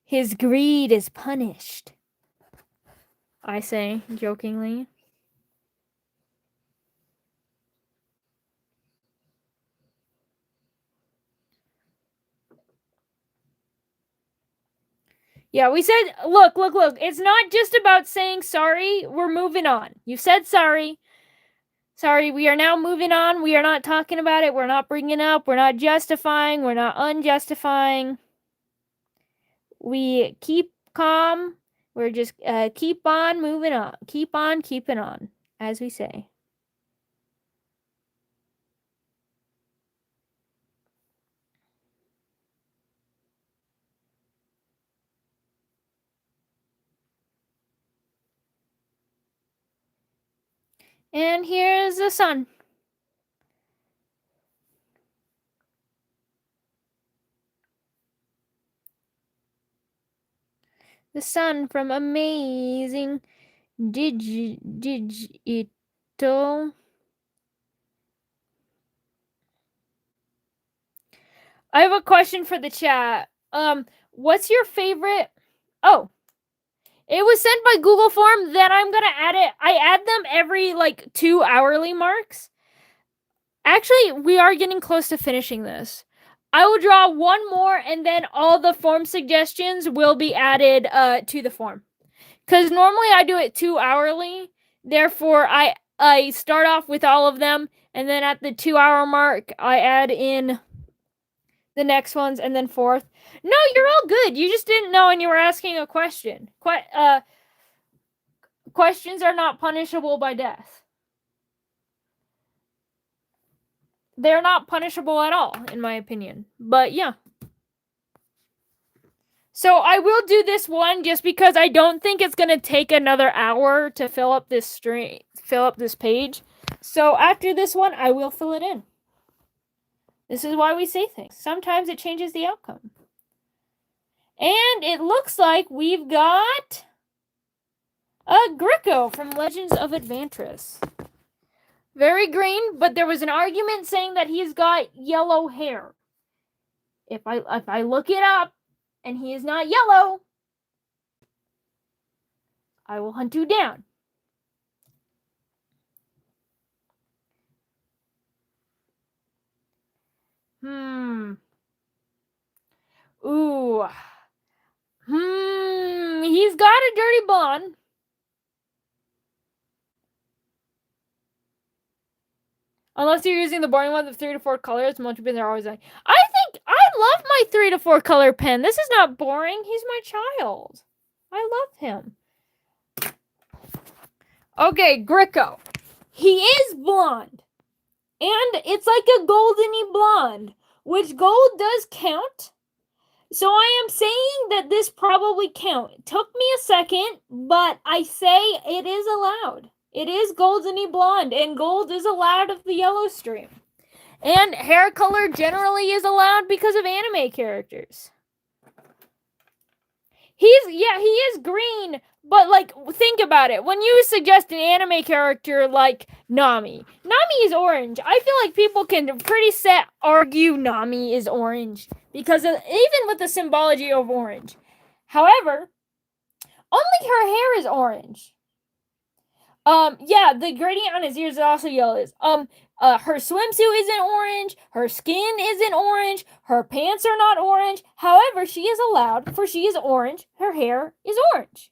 his greed is punished, I say, jokingly. Yeah, we said, look. It's not just about saying sorry. We're moving on. You said sorry. Sorry, we are now moving on. We are not talking about it. We're not bringing it up. We're not justifying. We're not unjustifying. We keep calm. We're just keep on moving on. Keep on keeping on, as we say. And here's the sun. The sun from Amazing Digital. I have a question for the chat. What's your favorite? Oh, it was sent by Google Form. Then I'm gonna add it. I add them every like 2 hourly marks. Actually, we are getting close to finishing this. I will draw one more, and then all the form suggestions will be added to the form. Because normally I do it 2 hourly. Therefore, I start off with all of them, and then at the 2 hour mark, I add in the next ones, and then fourth. No, you're all good. You just didn't know, and you were asking a question. Questions are not punishable by death. They're not punishable at all, in my opinion. But yeah. So I will do this one just because I don't think it's gonna take another hour to fill up this page. So after this one, I will fill it in. This is why we say things. Sometimes it changes the outcome. And it looks like we've got a Greco from Legends of Advantris. Very green, but there was an argument saying that he's got yellow hair. If I look it up and he is not yellow, I will hunt you down. Ooh. He's got a dirty blonde. Unless you're using the boring one with 3 to 4 colors, most people are always like, I think I love my 3 to 4 color pen. This is not boring. He's my child. I love him. Okay, Greco. He is blonde. And it's like a goldeny blonde, which gold does count. So I am saying that this probably counts. It took me a second, but I say it is allowed. It is goldeny blonde, and gold is allowed of the yellow stream. And hair color generally is allowed because of anime characters. He is green, but like think about it. When you suggest an anime character like Nami is orange. I feel like people can pretty set argue Nami is orange because even with the symbology of orange. However, only her hair is orange. Yeah, the gradient on his ears is also yellow. Her swimsuit isn't orange. Her skin isn't orange. Her pants are not orange. However, she is allowed, for she is orange. Her hair is orange.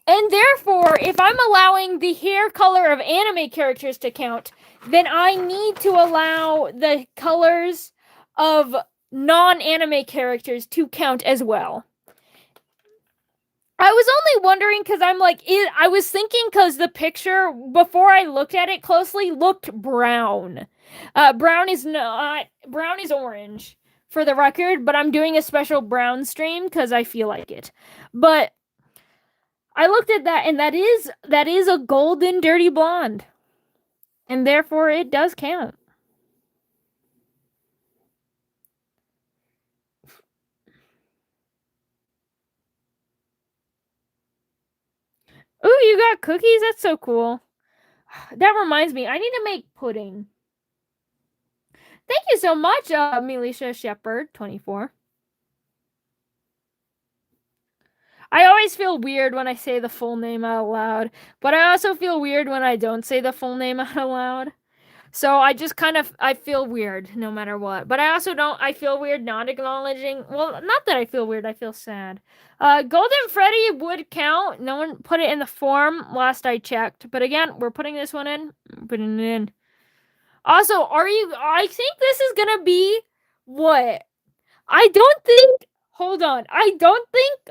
And therefore, if I'm allowing the hair color of anime characters to count, then I need to allow the colors of non-anime characters to count as well. I was only wondering because I'm like, I was thinking because the picture, before I looked at it closely, looked brown. Brown is orange, for the record, but I'm doing a special brown stream because I feel like it. But I looked at that, and that is a golden dirty blonde. And therefore, it does count. Ooh, you got cookies? That's so cool. That reminds me, I need to make pudding. Thank you so much, Melisha Shepherd, 24. I always feel weird when I say the full name out loud, but I also feel weird when I don't say the full name out loud. So I just I feel weird no matter what. But I also I feel weird not acknowledging, well, not that I feel weird, I feel sad. Golden Freddy would count. No one put it in the form last I checked. But again, we're putting this one in. Putting it in. Also, I think this is gonna be what? Hold on. I don't think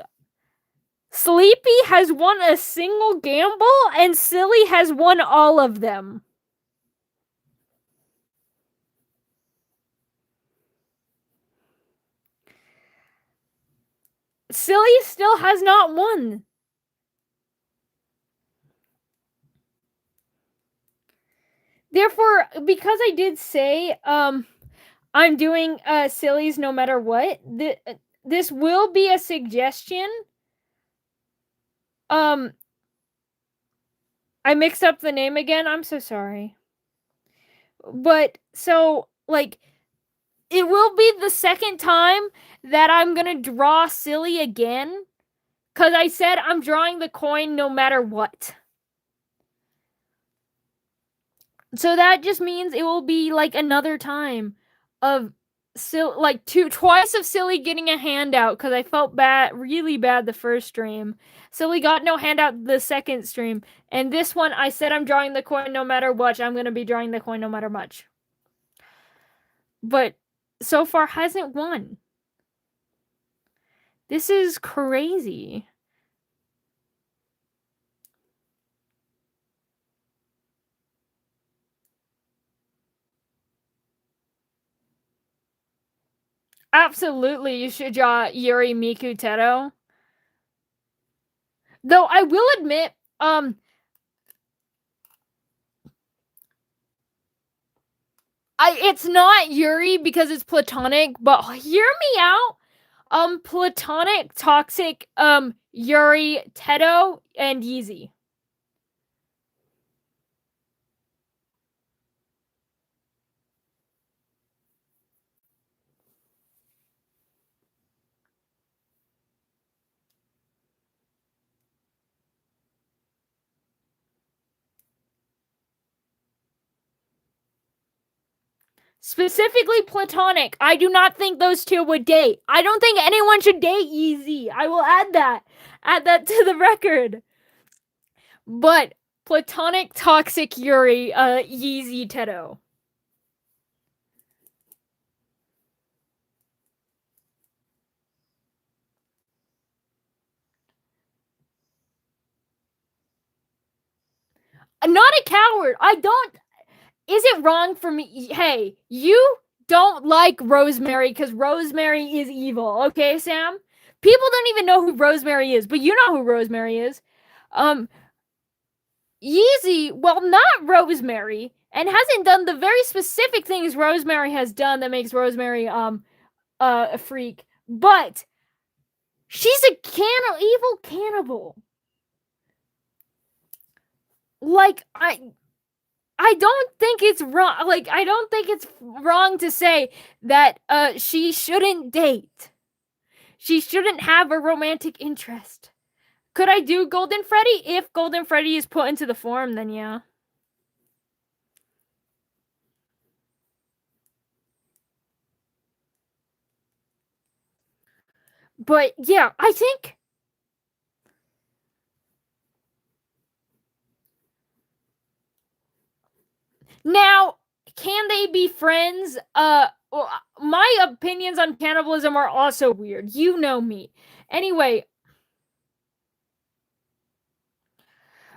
Sleepy has won a single gamble, and Silly has won all of them. Silly still has not won. Therefore, because I did say I'm doing Silly's no matter what, this will be a suggestion. I mixed up the name again. I'm so sorry. But so like it will be the second time that I'm gonna draw Silly again. Cause I said I'm drawing the coin no matter what. So that just means it will be like another time of twice of Silly getting a handout because I felt really bad the first stream. Silly got no handout the second stream, and this one I said I'm drawing the coin no matter what. I'm gonna be drawing the coin no matter much. But so far hasn't won. This is crazy. Absolutely, you should draw Yuri Miku Teto. Though I will admit, it's not Yuri because it's platonic, but hear me out. Platonic, toxic, Yuri, Teto, and Yeezy. Specifically platonic. I do not think those two would date. I don't think anyone should date Yeezy. I will add that. Add that to the record. But platonic, toxic Yuri, Yeezy, Teto. I'm not a coward. I don't. Is it wrong for me? Hey, you don't like Rosemary because Rosemary is evil. Okay, Sam? People don't even know who Rosemary is, but you know who Rosemary is. Um, Yeezy, well, not Rosemary, and hasn't done the very specific things Rosemary has done that makes Rosemary a freak, but she's a evil cannibal. Like I don't think it's wrong. Like I don't think it's wrong to say that she shouldn't date. She shouldn't have a romantic interest. Could I do Golden Freddy? If Golden Freddy is put into the form, then yeah. But yeah, I think now can they be friends? Well, my opinions on cannibalism are also weird. You know me. Anyway,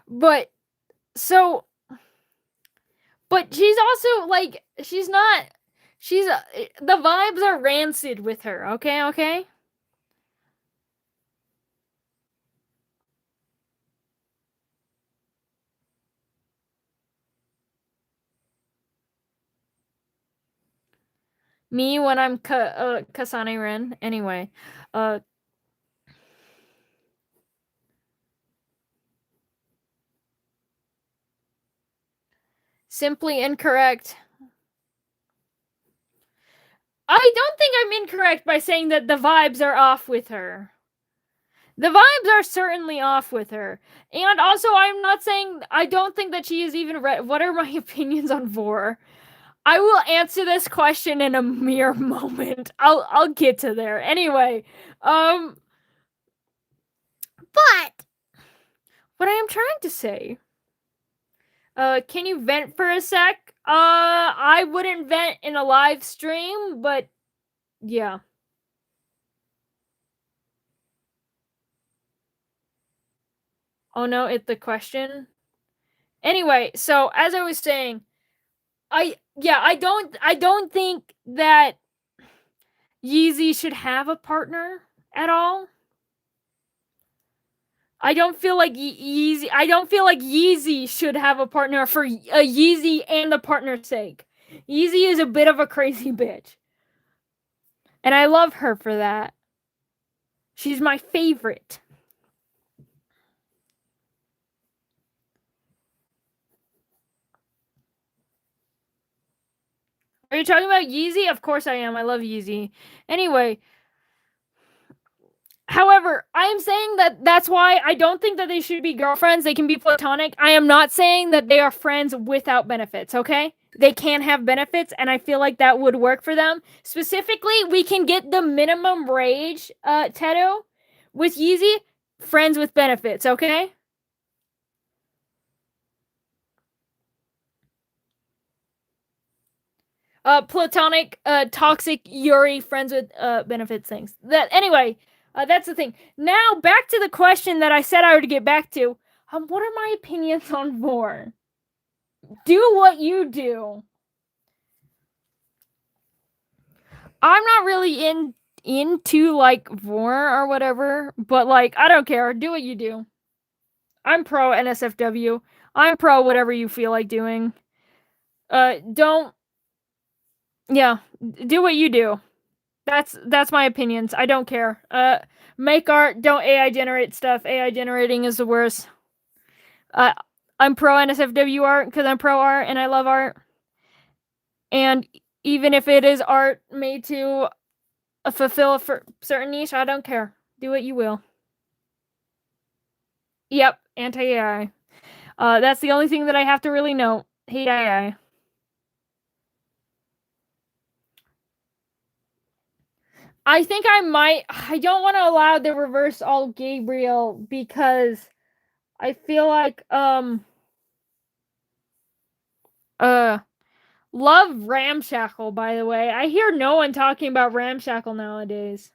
but so but she's also like she's not she's the vibes are rancid with her. Okay. Me when I'm Kasane Ren. Anyway, uh simply incorrect. I don't think I'm incorrect by saying that the vibes are off with her. The vibes are certainly off with her. And also, I'm not saying I don't think that she is even what are my opinions on Vor? I will answer this question in a mere moment. I'll get to there. Anyway, but what I am trying to say, can you vent for a sec? I wouldn't vent in a live stream, but yeah. Oh no, it's the question. Anyway, so as I was saying, I don't think that Yeezy should have a partner at all. I don't feel like Yeezy. I don't feel like Yeezy should have a partner for Yeezy and the partner's sake. Yeezy is a bit of a crazy bitch, and I love her for that. She's my favorite. Are you talking about Yeezy? Of course I am. I love Yeezy. Anyway, however, I am saying that that's why I don't think that they should be girlfriends. They can be platonic. I am not saying that they are friends without benefits, okay? They can have benefits, and I feel like that would work for them. Specifically, we can get the minimum rage tattoo with Yeezy, friends with benefits, okay? Platonic, toxic Yuri, friends with benefits things. That anyway, that's the thing. Now back to the question that I said I would get back to. What are my opinions on Vor? Do what you do. I'm not really into like Vor or whatever, but like I don't care. Do what you do. I'm pro NSFW. I'm pro whatever you feel like doing. Don't yeah, do what you do. That's my opinions. I don't care. Make art. Don't AI generate stuff. AI generating is the worst. Uh, I'm pro NSFW art because I'm pro art and I love art. And even if it is art made to fulfill a certain niche, I don't care. Do what you will. Yep, anti AI. That's the only thing that I have to really know. Hate AI. I think I might. I don't want to allow the reverse all Gabriel because I feel like uh love Ramshackle, by the way. I hear no one talking about Ramshackle nowadays.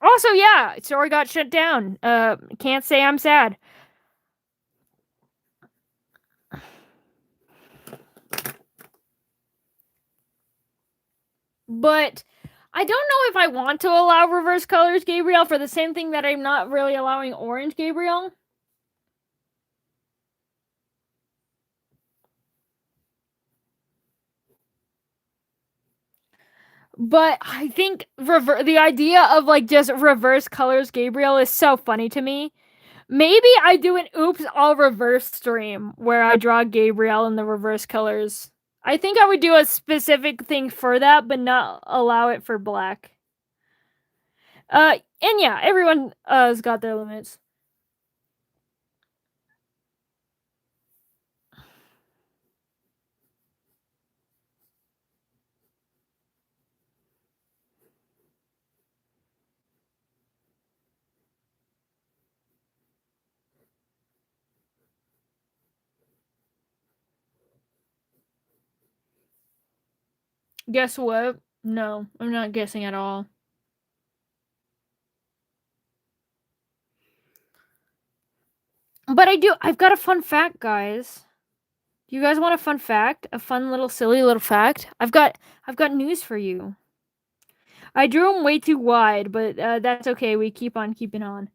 Also, yeah, story got shut down. Can't say I'm sad. But I don't know if I want to allow reverse colors Gabriel for the same thing that I'm not really allowing orange Gabriel. But I think the idea of like just reverse colors Gabriel is so funny to me. Maybe I do an oops all reverse stream where I draw Gabriel in the reverse colors. I think I would do a specific thing for that, but not allow it for black. And yeah, everyone has got their limits. Guess what? No, I'm not guessing at all. But I've got a fun fact, guys. Do you guys want a fun fact? A fun little silly little fact? I've got news for you. I drew them way too wide, but that's okay. We keep on keeping on.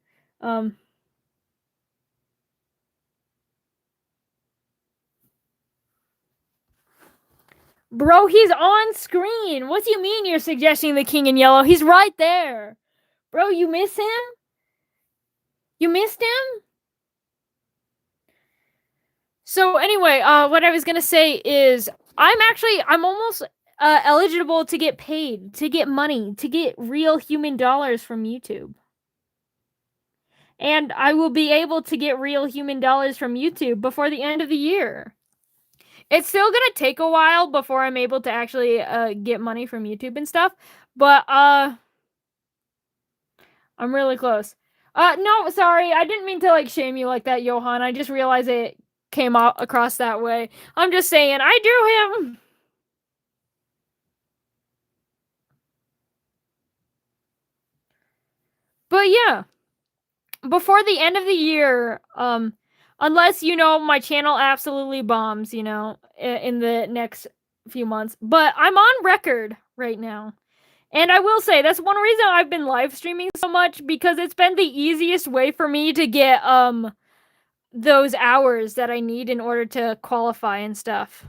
Bro, he's on screen. What do you mean you're suggesting the king in yellow? He's right there. Bro, you miss him? You missed him? So anyway, what I was gonna say is I'm almost eligible to get paid, to get money, to get real human dollars from YouTube. And I will be able to get real human dollars from YouTube before the end of the year. It's still gonna take a while before I'm able to actually get money from YouTube and stuff, but I'm really close. No, sorry, I didn't mean to like shame you like that, Johan. I just realized it came out across that way. I'm just saying, I drew him. But yeah, before the end of the year, unless my channel absolutely bombs, in the next few months. But I'm on record right now. And I will say that's one reason I've been live streaming so much, because it's been the easiest way for me to get those hours that I need in order to qualify and stuff.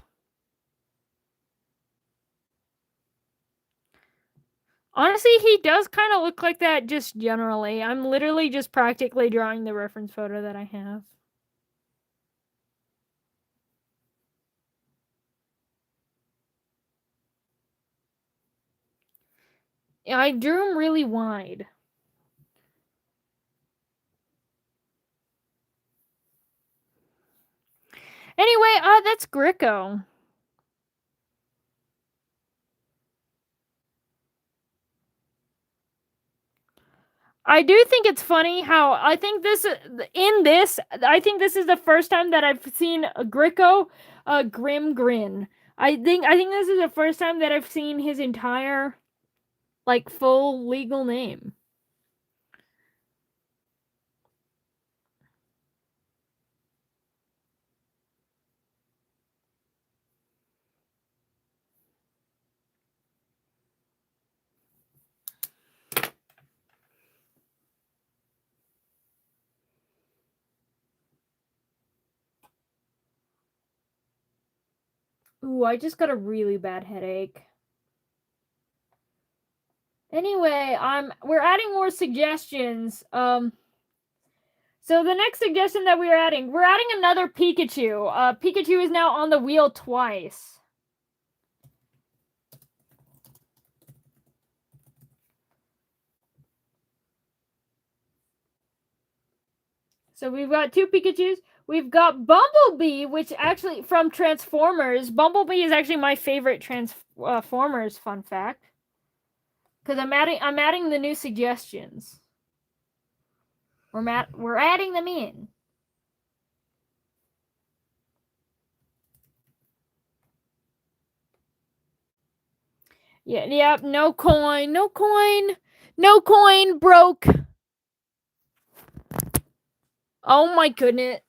Honestly, he does kind of look like that just generally. I'm literally just practically drawing the reference photo that I have. I drew him really wide. Anyway, that's Greco. I do think it's funny how I think this is the first time that I've seen Greco grim grin. I think this is the first time that I've seen his entire like full legal name. Ooh, I just got a really bad headache. Anyway, we're adding more suggestions. So the next suggestion that we're adding another Pikachu. Pikachu is now on the wheel twice. So we've got two Pikachus. We've got Bumblebee, which actually from Transformers. Bumblebee is actually my favorite Transformers. Fun fact, because I'm adding the new suggestions. We're adding them in. Yeah. No coin. No coin, broke. Oh my goodness.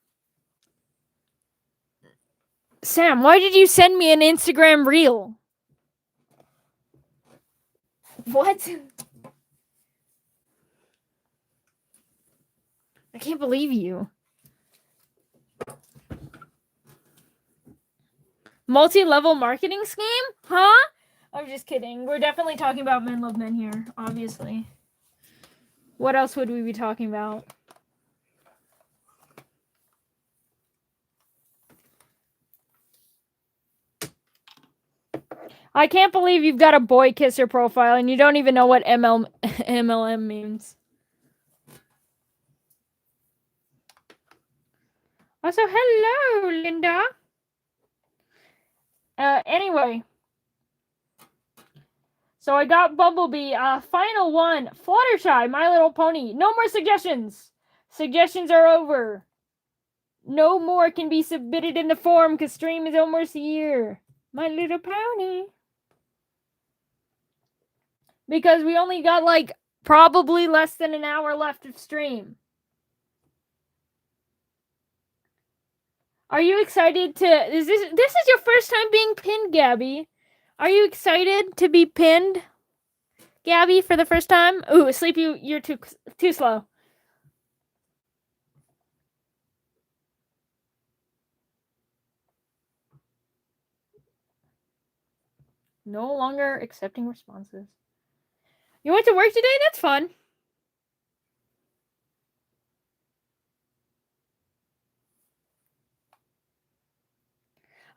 Sam, why did you send me an Instagram reel? What? I can't believe you. Multi-level marketing scheme? Huh? I'm just kidding. We're definitely talking about Men Love Men here, obviously. What else would we be talking about? I can't believe you've got a boy kisser profile and you don't even know what MLM means. Also, hello, Linda. Anyway. So I got Bumblebee. Final one. Fluttershy, My Little Pony. No more suggestions. Suggestions are over. No more can be submitted in the form because stream is almost here. My Little Pony. Because we only got like probably less than an hour left of stream. Are you excited to this is your first time being pinned, Gabby? Are you excited to be pinned, Gabby, for the first time? Ooh, Sleep, you're too slow. No longer accepting responses. You went to work today? That's fun.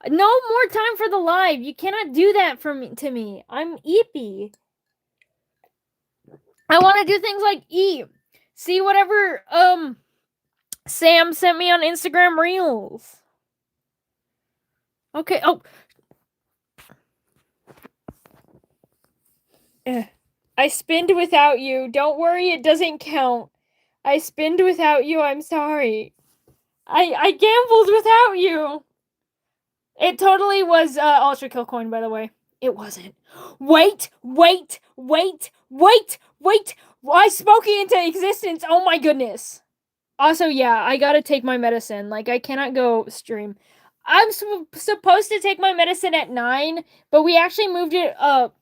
No more time for the live. You cannot do that to me. I'm eepy. I want to do things like eat. See whatever Sam sent me on Instagram Reels. Okay. Oh. I spinned without you. Don't worry, it doesn't count. I spinned without you. I'm sorry. I gambled without you. It totally was Ultra Kill Coin, by the way. It wasn't. Wait. I spoke it into existence. Oh my goodness. Also, yeah, I gotta take my medicine. Like, I cannot go stream. I'm supposed to take my medicine at 9, but we actually moved it up.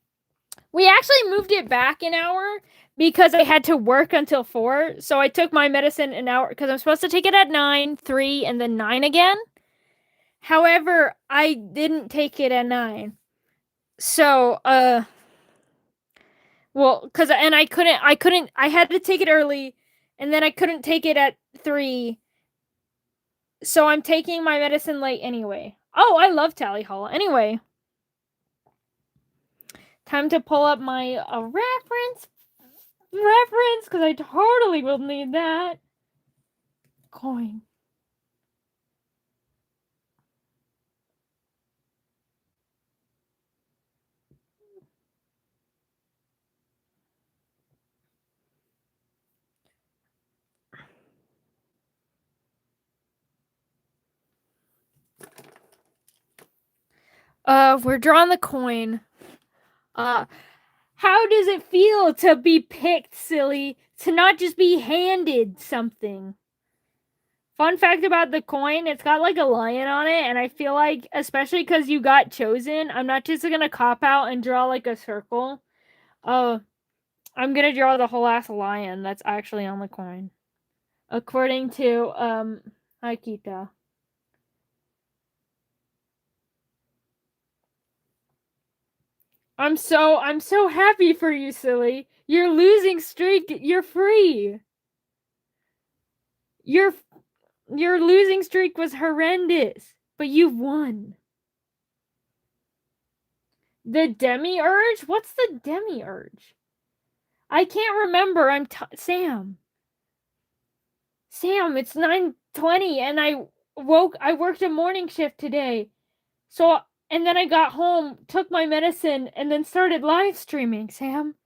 We actually moved it back an hour because I had to work until 4. So I took my medicine an hour because I'm supposed to take it at 9, 3, and then 9 again. However, I didn't take it at 9. So, well, cuz and I had to take it early and then I couldn't take it at 3. So I'm taking my medicine late anyway. Oh, I love Tally Hall. Anyway, time to pull up my reference because I totally will need that coin. We're drawing the coin. How does it feel to be picked, silly? To not just be handed something. Fun fact about the coin, it's got like a lion on it, and I feel like, especially because you got chosen, I'm not just gonna cop out and draw like a circle. I'm gonna draw the whole ass lion that's actually on the coin. According to, Akita. I'm so happy for you, silly. Your losing streak, you're free. Your losing streak was horrendous, but you've won. The demiurge? What's the demiurge? I can't remember. Sam. Sam, it's 9:20 and I worked a morning shift today. So and then I got home, took my medicine, and then started live streaming, Sam.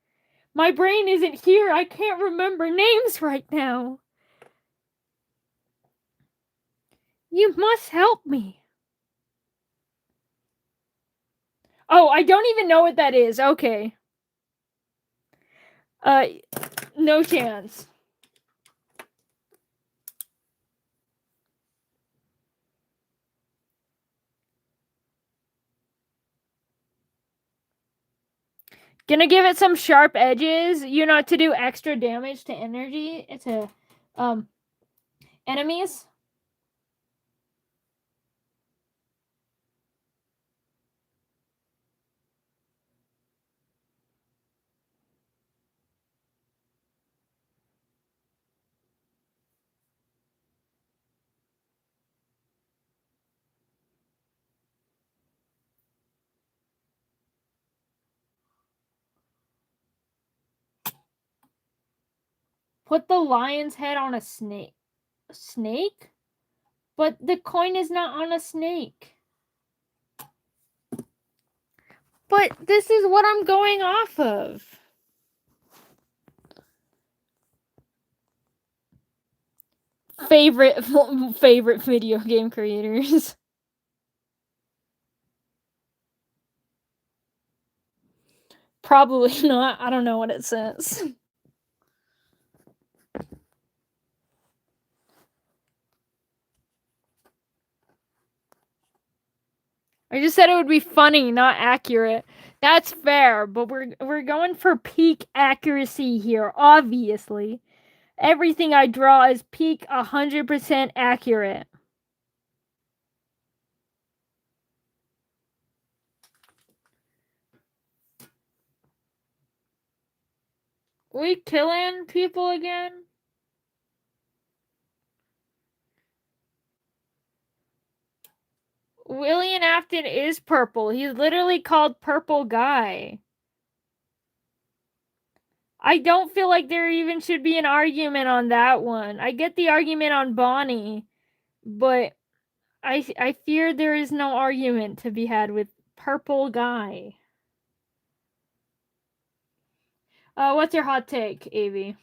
My brain isn't here. I can't remember names right now. You must help me. Oh, I don't even know what that is. Okay. No chance. Gonna give it some sharp edges, you know, to do extra damage to energy, to enemies. Put the lion's head on a snake. Snake? But the coin is not on a snake. But this is what I'm going off of. Favorite video game creators. Probably not. I don't know what it says. I just said it would be funny, not accurate. That's fair, but we're going for peak accuracy here, obviously. Everything I draw is peak 100% accurate. We killing people again? William Afton is purple. He's literally called Purple Guy. I don't feel like there even should be an argument on that one. I get the argument on Bonnie, but I fear there is no argument to be had with Purple Guy. What's your hot take, Avi?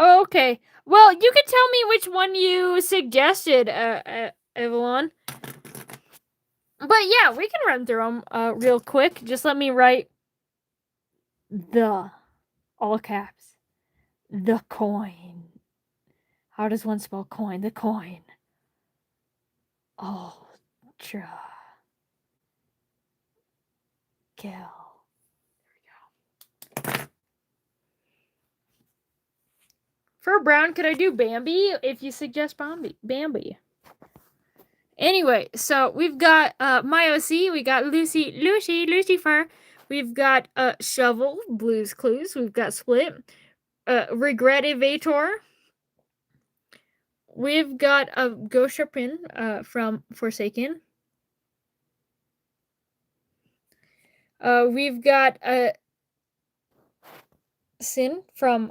Oh, okay. Well, you could tell me which one you suggested, Evelyn. But yeah, we can run through them real quick. Just let me write the, all caps, the coin. How does one spell coin? The coin. Ultra. Kill. There we go. For brown, could I do Bambi? If you suggest Bambi. Anyway, so we've got my OC, we got Lucifer, we've got Shovel, Blues Clues, we've got Split, Regretivator, we've got a Goshapin from Forsaken, we've got Sin from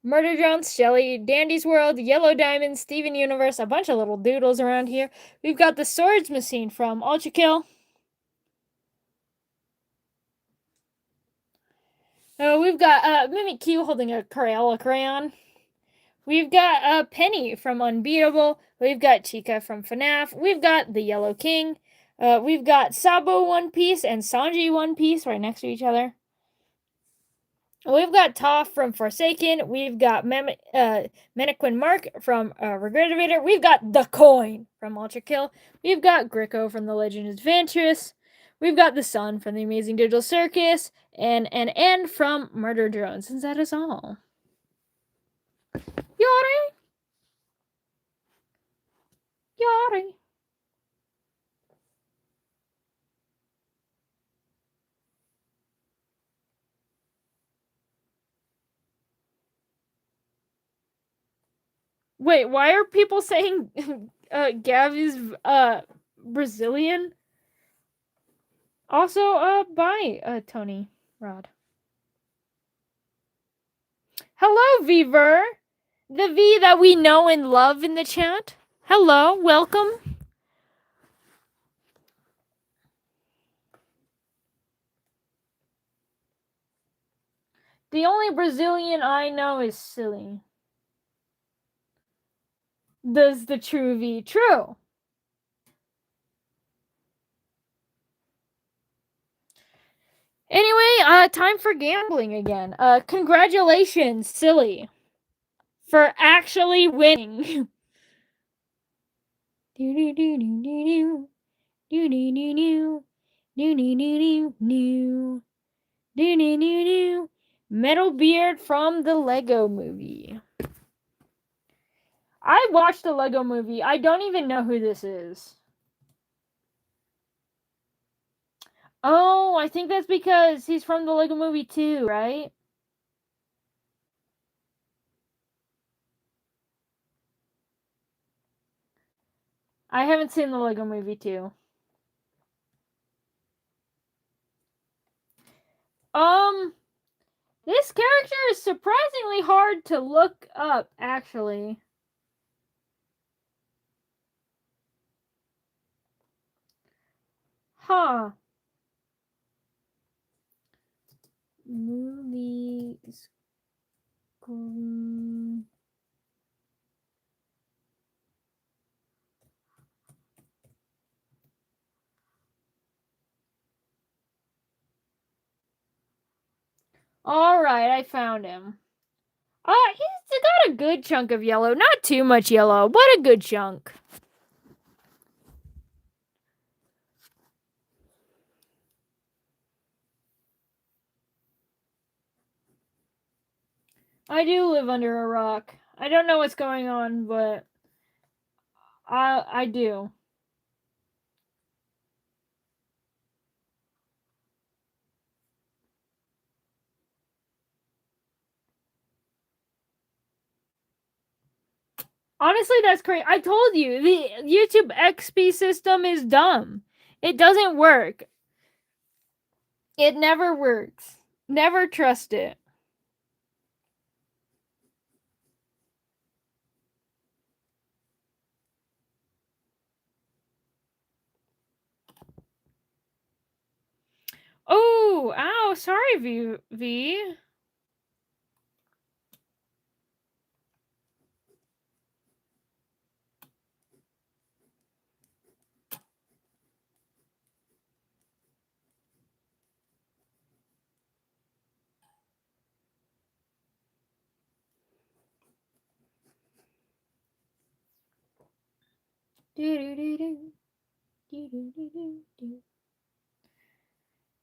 Murder Jones, Shelly, Dandy's World, Yellow Diamond, Steven Universe, a bunch of little doodles around here. We've got the Swords Machine from Ultra Kill. We've got Mimic Q holding a Crayola crayon. We've got Penny from Unbeatable. We've got Chica from FNAF. We've got the Yellow King. We've got Sabo One Piece and Sanji One Piece right next to each other. We've got Toph from Forsaken. We've got Mannequin Mark from Regretivator. We've got The Coin from Ultra Kill. We've got Gricko from The Legend of Adventurous. We've got the Sun from The Amazing Digital Circus. And an N from Murder Drones. And that is all. Yori! Yori! Wait, why are people saying Gav is Brazilian? Also, bye, Tony Rod. Hello, Viver! The V that we know and love in the chat. Hello, welcome. The only Brazilian I know is silly. Does the true V. True. Anyway, time for gambling again. Congratulations, silly, for actually winning. Do do do do do do do do do do do do do do do do. Metal Beard from the Lego Movie. I watched the Lego Movie. I don't even know who this is. Oh, I think that's because he's from the Lego Movie too, right? I haven't seen the Lego Movie too. This character is surprisingly hard to look up, actually. Huh. Movies. Alright, I found him. He's got a good chunk of yellow. Not too much yellow, but a good chunk. I do live under a rock. I don't know what's going on, but I do. Honestly, that's crazy. I told you, the YouTube XP system is dumb. It doesn't work. It never works. Never trust it. Oh, ow, sorry, V.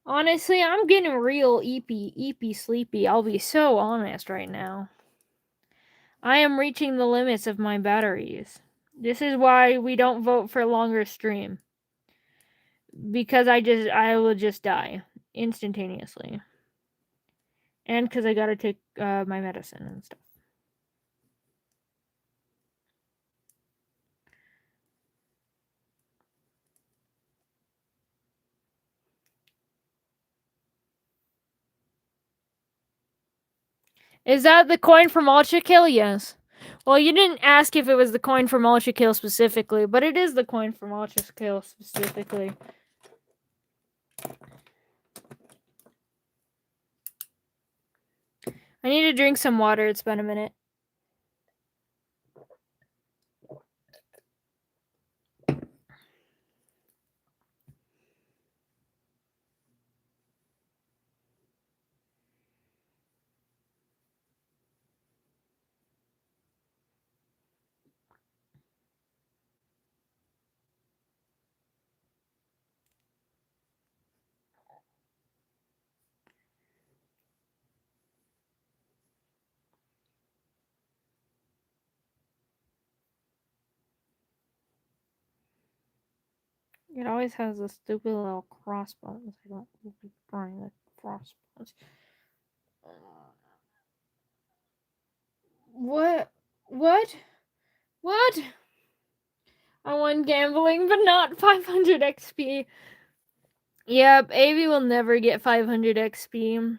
Honestly, I'm getting real eepy sleepy. I'll be so honest right now. I am reaching the limits of my batteries. This is why we don't vote for longer stream. Because I will just die instantaneously. And because I gotta take my medicine and stuff. Is that the coin from Ultra Kill? Yes. Well, you didn't ask if it was the coin from Ultra Kill specifically, but it is the coin from Ultra Kill specifically. I need to drink some water. It's been a minute. It always has the stupid little crossbones. I don't like buying the crossbones. What? What? What? I won gambling, but not 500 XP. Yep, Avi will never get 500 XP.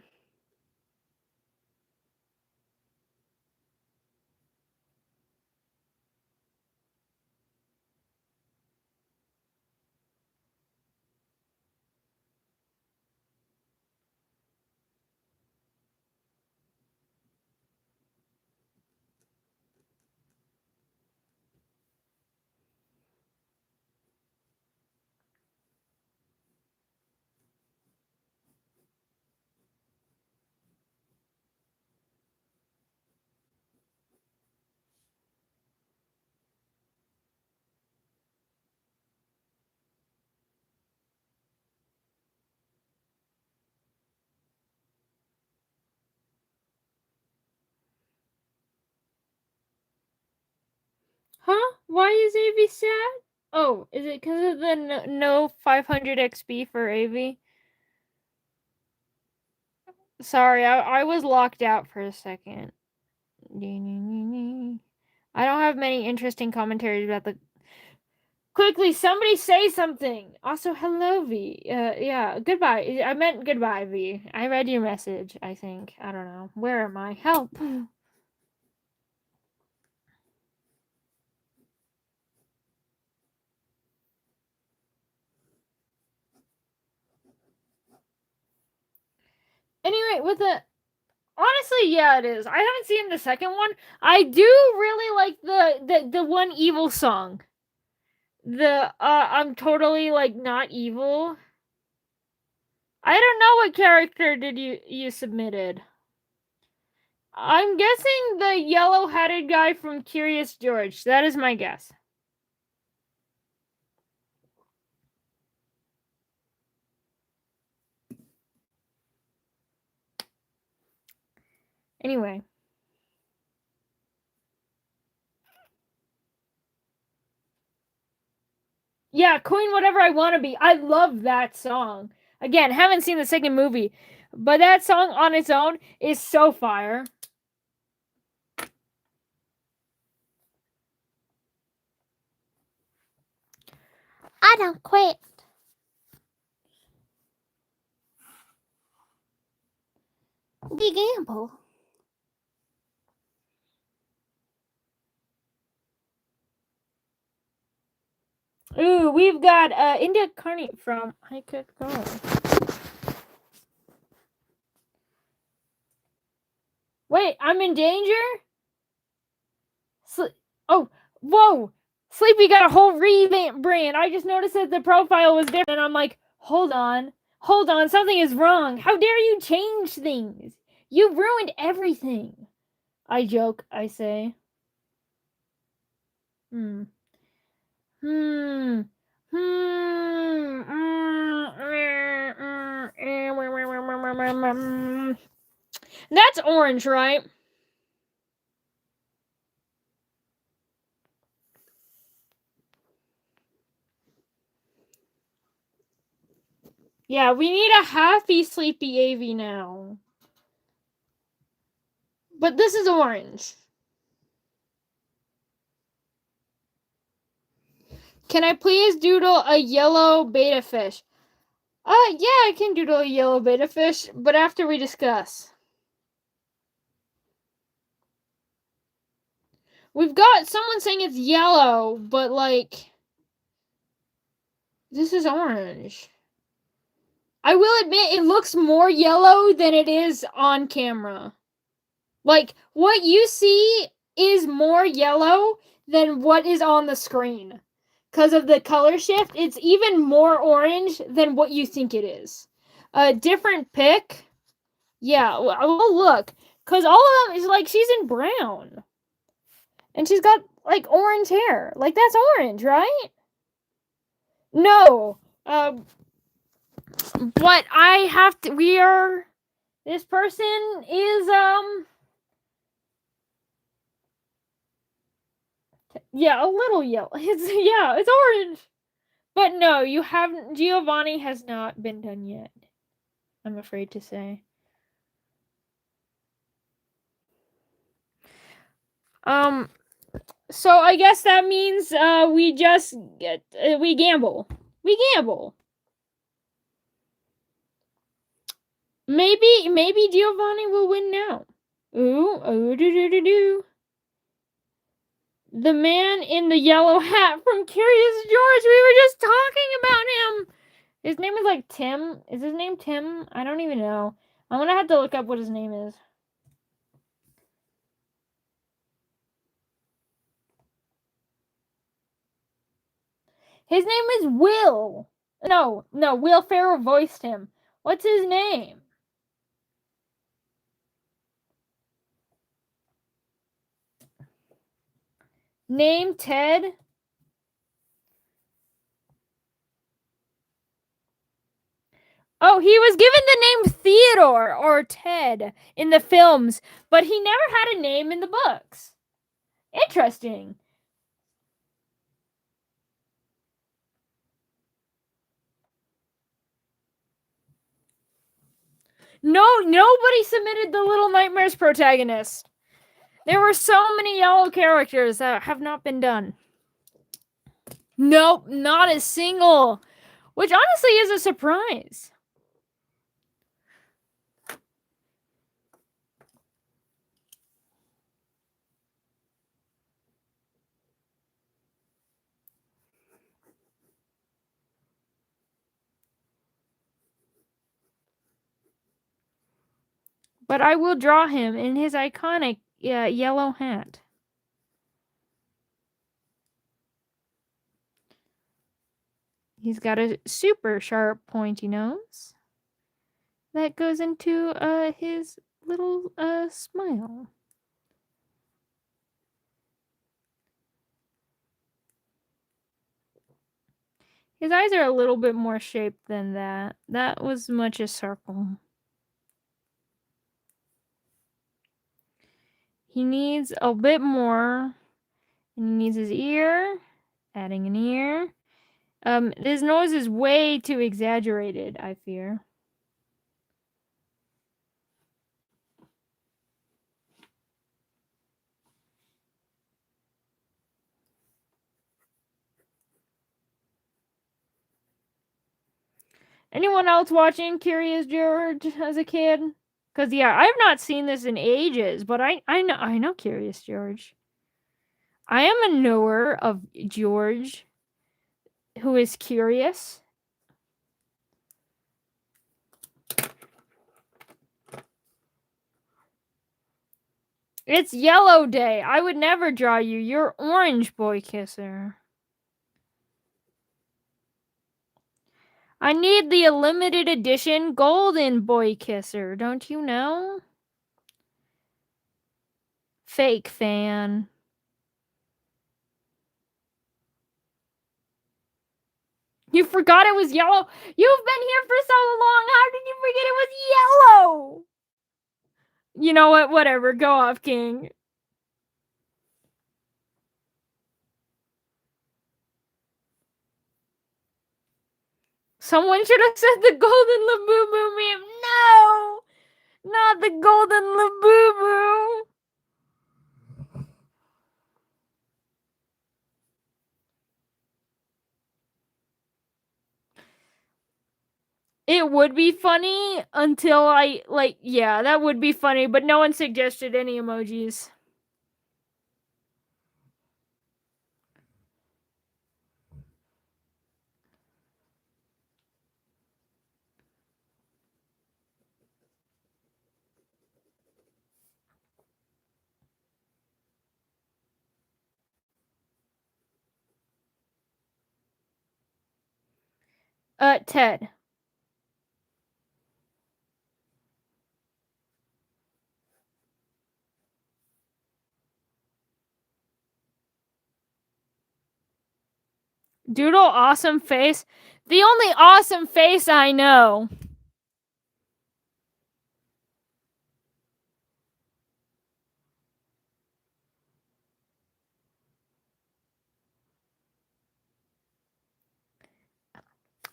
Huh? Why is AV sad? Oh, is it because of the no 500 XP for AV? Sorry, I was locked out for a second. I don't have many interesting commentaries about the. Quickly, somebody say something. Also, hello, V. Yeah, goodbye. I meant goodbye, V. I read your message, I think. I don't know. Where am I? Help. Anyway, with the. Honestly, yeah, it is. I haven't seen the second one. I do really like the one evil song. The I'm totally like not evil. I don't know what character did you submitted. I'm guessing the yellow-hatted guy from Curious George. That is my guess. Anyway. Yeah, Queen Whatever I Want to Be. I love that song. Again, haven't seen the second movie, but that song on its own is so fire. I don't quit. We gamble. Ooh, we've got India Carney from I Could Go. Wait, I'm in danger? Oh, whoa! Sleepy got a whole revamp brand. I just noticed that the profile was different, and I'm like, hold on, something is wrong. How dare you change things? You ruined everything. I joke, I say. Hmm. Hmm. That's orange, right? Yeah, we need a happy sleepy AV now. But this is orange. Can I please doodle a yellow beta fish? Yeah, I can doodle a yellow beta fish, but after we discuss. We've got someone saying it's yellow, but like this is orange. I will admit it looks more yellow than it is on camera. Like what you see is more yellow than what is on the screen. Because of the color shift, it's even more orange than what you think it is. A different pick. Yeah, well, look. Because all of them is like she's in brown. And she's got like orange hair. Like that's orange, right? No. But I have to. We are. This person is Yeah, a little yellow. It's orange. But no, you haven't. Giovanni has not been done yet. I'm afraid to say. So I guess that means we just get we gamble. We gamble. Maybe Giovanni will win now. Ooh, do. The man in the yellow hat from Curious George. We were just talking about him. His name is like Tim. Is his name Tim? I don't even know. I'm gonna have to look up what his name is. His name is Will. No, Will Ferrell voiced him. What's his name? Name Ted? Oh, he was given the name Theodore or Ted in the films, but he never had a name in the books. Interesting. No, nobody submitted the Little Nightmares protagonist. There were so many yellow characters that have not been done. Nope, not a single. Which honestly is a surprise. But I will draw him in his iconic yellow hat. He's got a super sharp pointy nose that goes into his little smile. His eyes are a little bit more shaped than that. That was much a circle. He needs a bit more. And he needs his ear. Adding an ear. His nose is way too exaggerated, I fear. Anyone else watching Curious George as a kid? Cause yeah, I've not seen this in ages, but I know Curious George. I am a knower of George, who is curious. It's Yellow Day. I would never draw you. You're Orange, Boy Kisser. I need the limited edition Golden Boy Kisser. Don't you know? Fake fan. You forgot it was yellow? You've been here for so long. How did you forget it was yellow? You know what? Whatever. Go off, King. Someone should have said the Golden Labubu meme. No! Not the Golden Labubu. It would be funny until yeah, that would be funny, but no one suggested any emojis. Ted. Doodle awesome face. The only awesome face I know.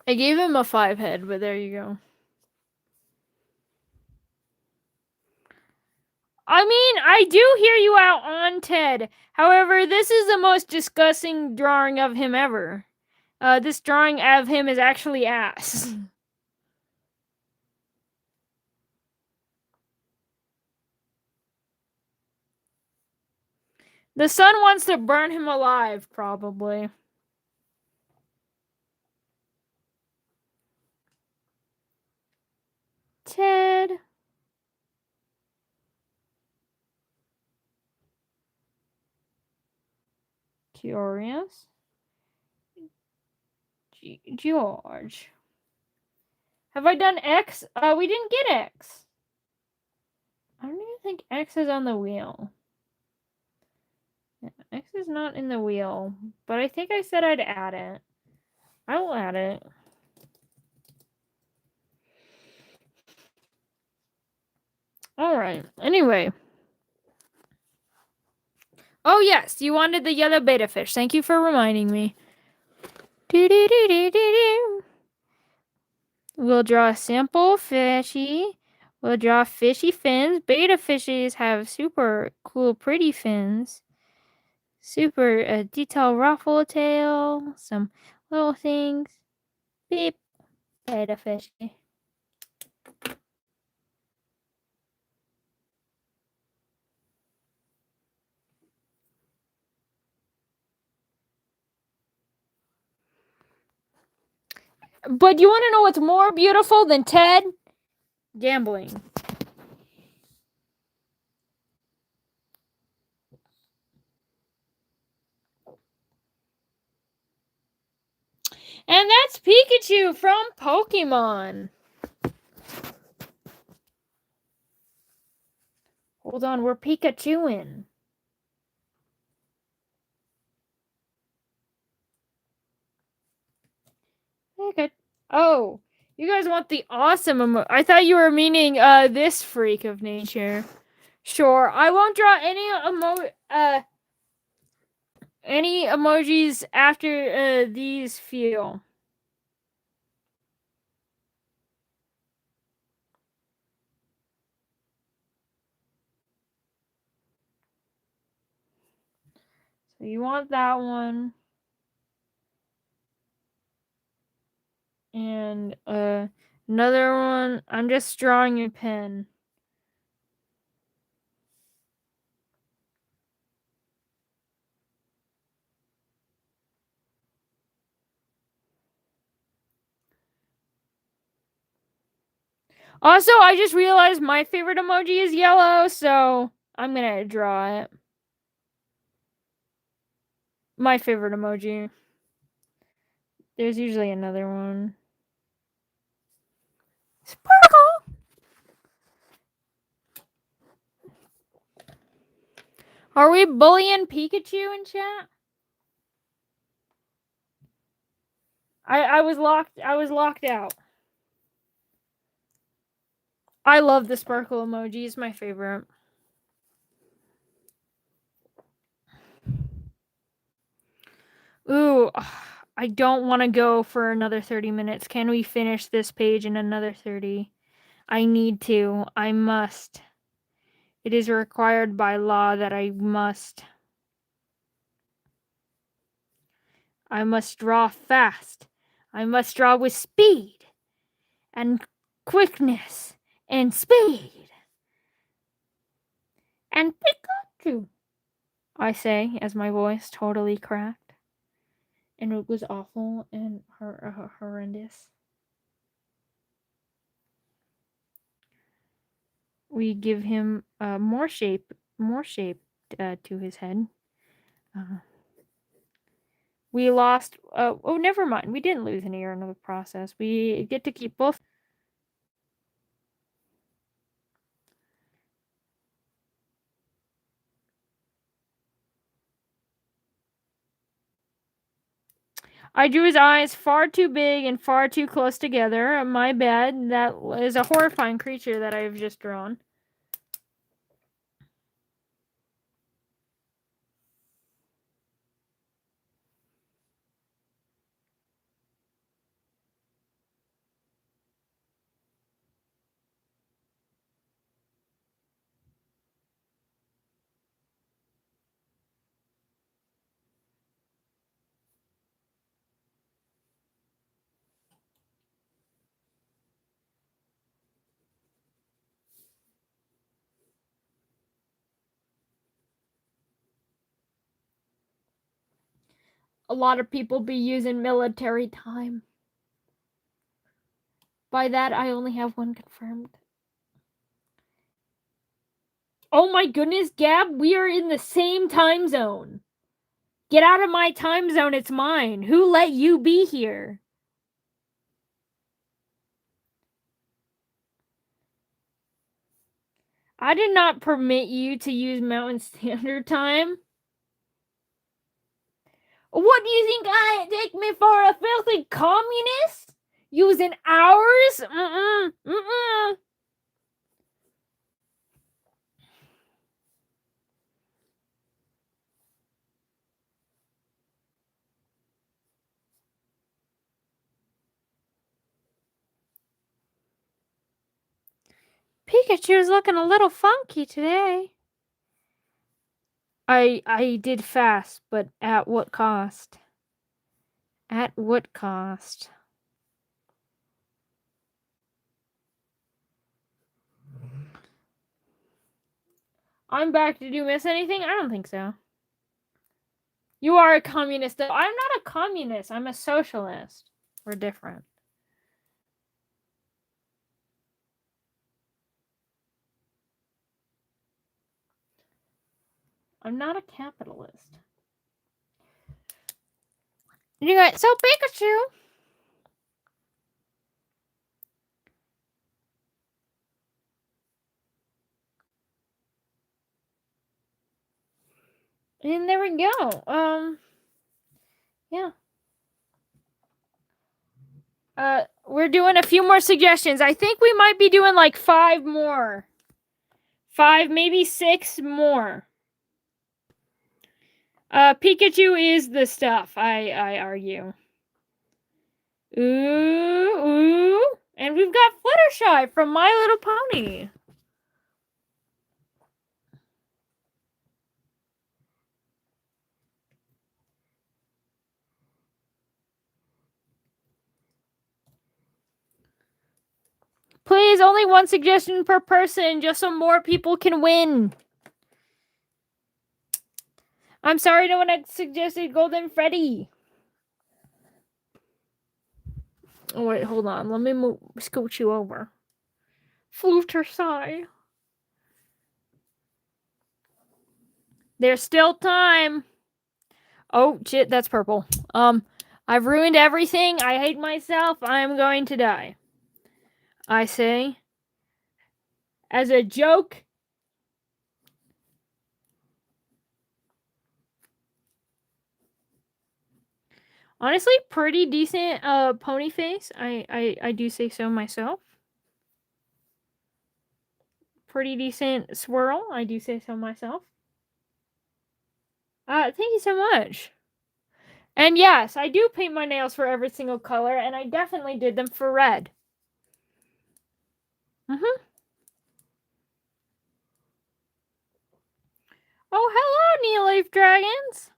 I gave him a 5 head, but there you go. I mean, I do hear you out on Ted. However, this is the most disgusting drawing of him ever. This drawing of him is actually ass. The sun wants to burn him alive, probably. Ted. Curious. George. Have I done X? We didn't get X. I don't even think X is on the wheel. Yeah, X is not in the wheel, but I think I said I'd add it. I will add it. Alright, anyway. Oh yes, you wanted the yellow beta fish. Thank you for reminding me. We'll draw a simple fishy We'll draw fishy fins. Beta fishies have super cool, pretty fins. Super detailed ruffle tail. Some little things. Beep. Beta fishy. But you want to know what's more beautiful than Ted? Gambling. And that's Pikachu from Pokemon. Hold on, we're Pikachuing. Okay. Oh, you guys want the awesome I thought you were meaning this freak of nature. Sure, I won't draw any emojis after these few. So you want that one. And another one. I'm just drawing a pen. Also, I just realized my favorite emoji is yellow, so I'm gonna draw it. My favorite emoji. There's usually another one. Sparkle! Are we bullying Pikachu in chat? I was locked out. I love the sparkle emoji. It's my favorite. Ooh, I don't want to go for another 30 minutes. Can we finish this page in another 30? I need to. I must. It is required by law that I must. I must draw fast. I must draw with speed and quickness and speed. And Pikachu, I say as my voice totally cracked. And it was awful and horrendous. We give him more shape to his head. We lost. Oh, never mind. We didn't lose any ear in the process. We get to keep both. I drew his eyes far too big and far too close together. My bad. That is a horrifying creature that I've just drawn. A lot of people be using military time. By that, I only have one confirmed. Oh my goodness, Gab, we are in the same time zone. Get out of my time zone, it's mine. Who let you be here? I did not permit you to use Mountain Standard Time. What do you think I take me for, a filthy communist? Using hours? Mm-mm. Pikachu's looking a little funky today. I did fast, but at what cost? At what cost? I'm back. Did you miss anything? I don't think so. You are a communist. I'm not a communist. I'm a socialist. We're different. I'm not a capitalist. Anyway, so Pikachu. And there we go. Yeah. We're doing a few more suggestions. I think we might be doing like 5 more. 5, maybe 6 more. Pikachu is the stuff, I argue. Ooh. And we've got Fluttershy from My Little Pony. Please, only one suggestion per person, just so more people can win. I'm sorry no one had suggested Golden Freddy. Oh, wait, hold on. Let me scooch you over. Fluttershy. There's still time. Oh, shit, that's purple. I've ruined everything. I hate myself. I'm going to die. I say, as a joke. Honestly, pretty decent pony face. I do say so myself. Pretty decent swirl. I do say so myself. Thank you so much. And yes, I do paint my nails for every single color, and I definitely did them for red. Oh, hello, Neil Leaf Dragons.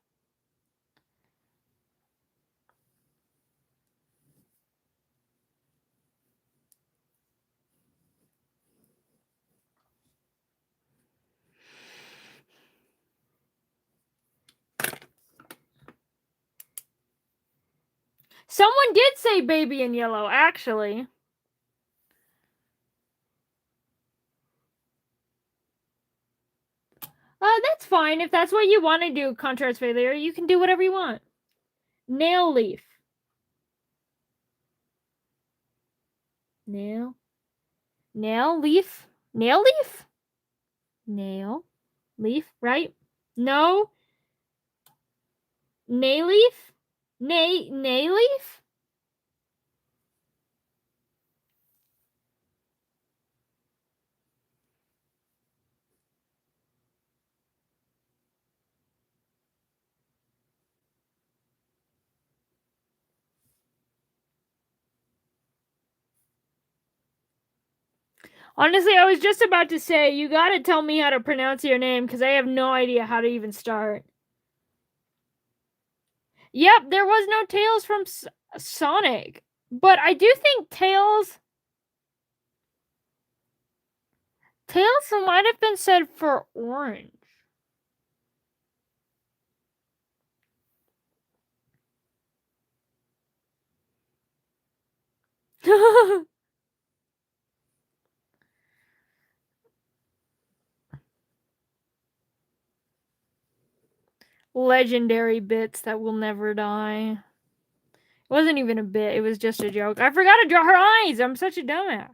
Someone did say baby in yellow, actually. That's fine. If that's what you want to do, contrast failure, you can do whatever you want. Nail leaf. Nail leaf. Nail leaf? Nail leaf, right? No. Nail leaf? Nail leaf? Honestly, I was just about to say, you gotta tell me how to pronounce your name, because I have no idea how to even start. Yep, there was no Tails from Sonic. But I do think Tails might have been said for orange. Legendary bits that will never die. It wasn't even a bit, it was just a joke. I forgot to draw her eyes! I'm such a dumbass.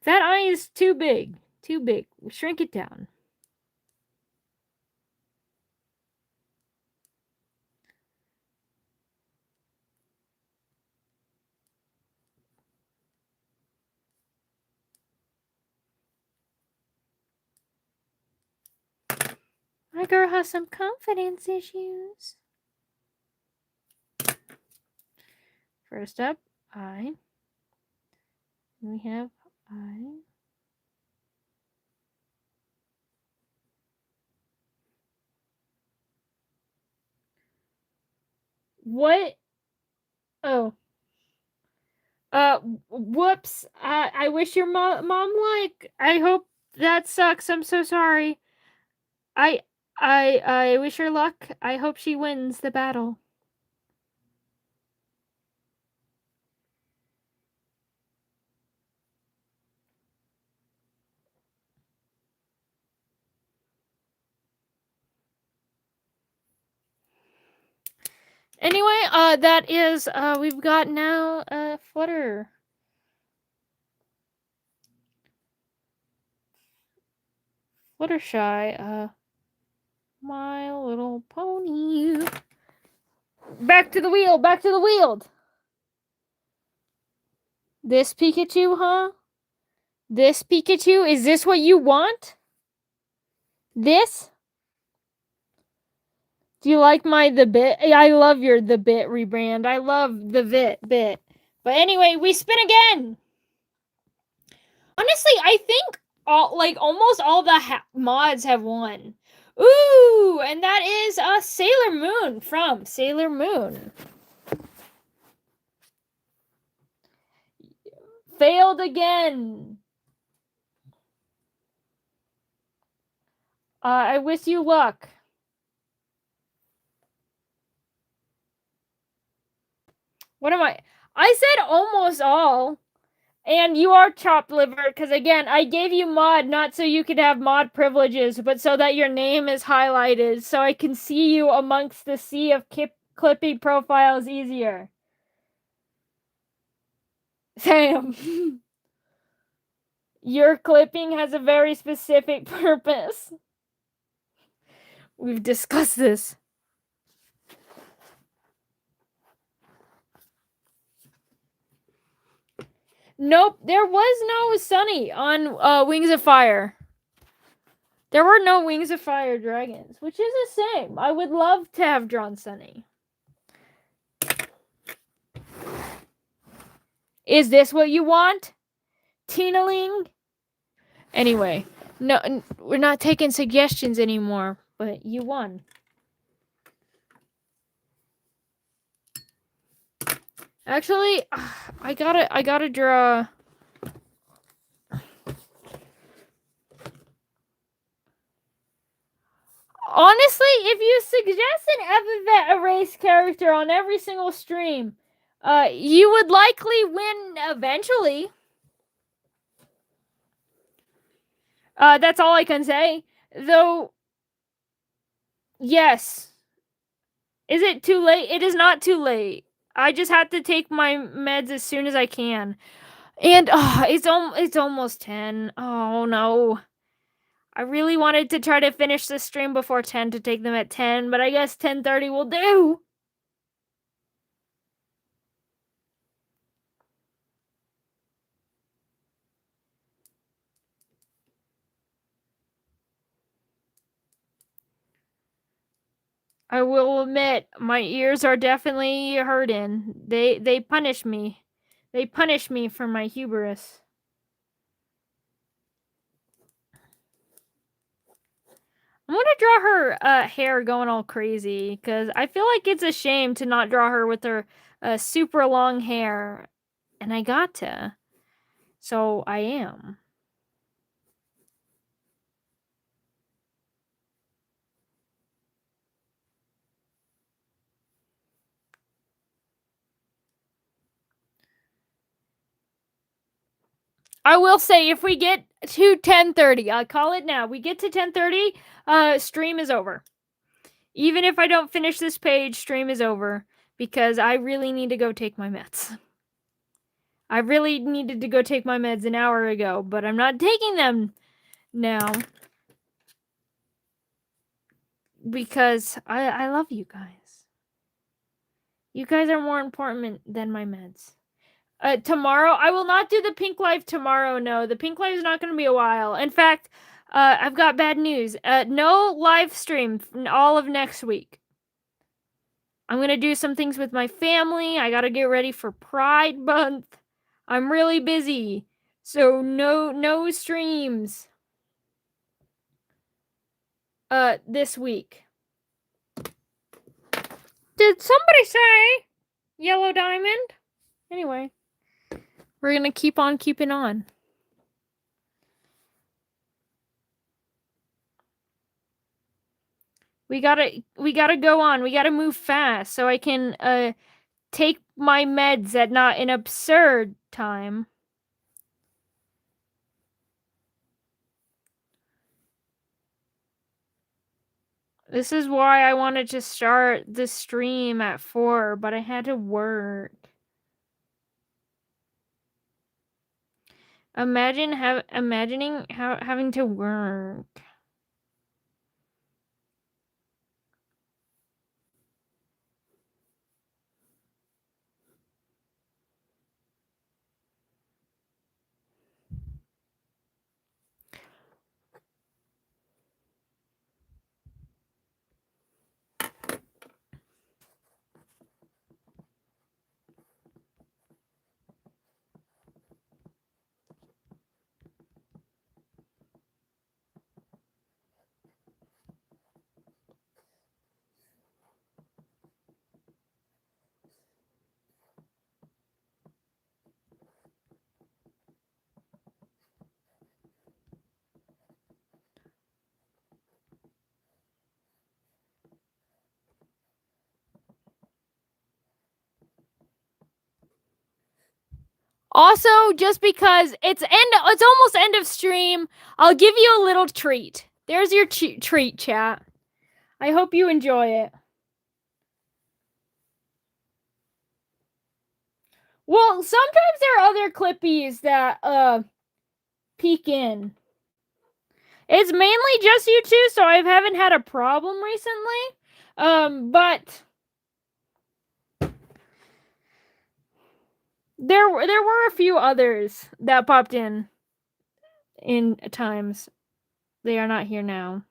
That eye is too big. Too big. Shrink it down. My girl has some confidence issues. First up, eye. We have eye. What? Oh. Whoops. I wish your mom luck. I hope that sucks. I'm so sorry. I I wish her luck. I hope she wins the battle. Anyway, that is we've got now Fluttershy. My Little Pony. Back to the wheel, back to the wheel. This Pikachu, huh? This Pikachu, is this what you want? This? Do you like my the bit? I love your the bit rebrand. I love the bit. But anyway, we spin again. Honestly, I think almost all the mods have won. Ooh, and that is Sailor Moon from Sailor Moon. Failed again. I wish you luck. What am I? I said almost all. And you are chopped liver, because again, I gave you mod not so you could have mod privileges, but so that your name is highlighted, so I can see you amongst the sea of clipping profiles easier. Sam. Your clipping has a very specific purpose. We've discussed this. Nope, there was no Sunny on Wings of Fire. There were no Wings of Fire dragons, which is a shame. I would love to have drawn Sunny. Is this what you want? Tinaling? Anyway, no, we're not taking suggestions anymore, but you won. Actually, I gotta draw. Honestly, if you suggest an Epithet Erase character on every single stream, you would likely win eventually. That's all I can say. Though, yes. Is it too late? It is not too late. I just have to take my meds as soon as I can. And it's almost 10. Oh no. I really wanted to try to finish the stream before 10 to take them at 10, but I guess 10:30 will do. I will admit, my ears are definitely hurting. They punish me. They punish me for my hubris. I'm gonna draw her hair going all crazy, because I feel like it's a shame to not draw her with her super long hair. And I got to. So I am. I will say, if we get to 10:30, I'll call it now. We get to 10:30, stream is over. Even if I don't finish this page, stream is over, because I really need to go take my meds. I really needed to go take my meds an hour ago, but I'm not taking them now because I love you guys. You guys are more important than my meds. Tomorrow, I will not do the pink live tomorrow. No, the pink live is not going to be a while. In fact, I've got bad news. No live stream all of next week. I'm going to do some things with my family. I got to get ready for Pride Month. I'm really busy. So no streams this week. did somebody say yellow diamond? Anyway, we're gonna keep on keeping on. We gotta go on. We gotta move fast so I can take my meds at not an absurd time. This is why I wanted to start the stream at 4, but I had to work. Imagining having to work. Also, just because it's almost end of stream, I'll give you a little treat. There's your treat, chat. I hope you enjoy it. Well, sometimes there are other clippies that peek in. It's mainly just you two, so I haven't had a problem recently. But there were a few others that popped in times. They are not here now.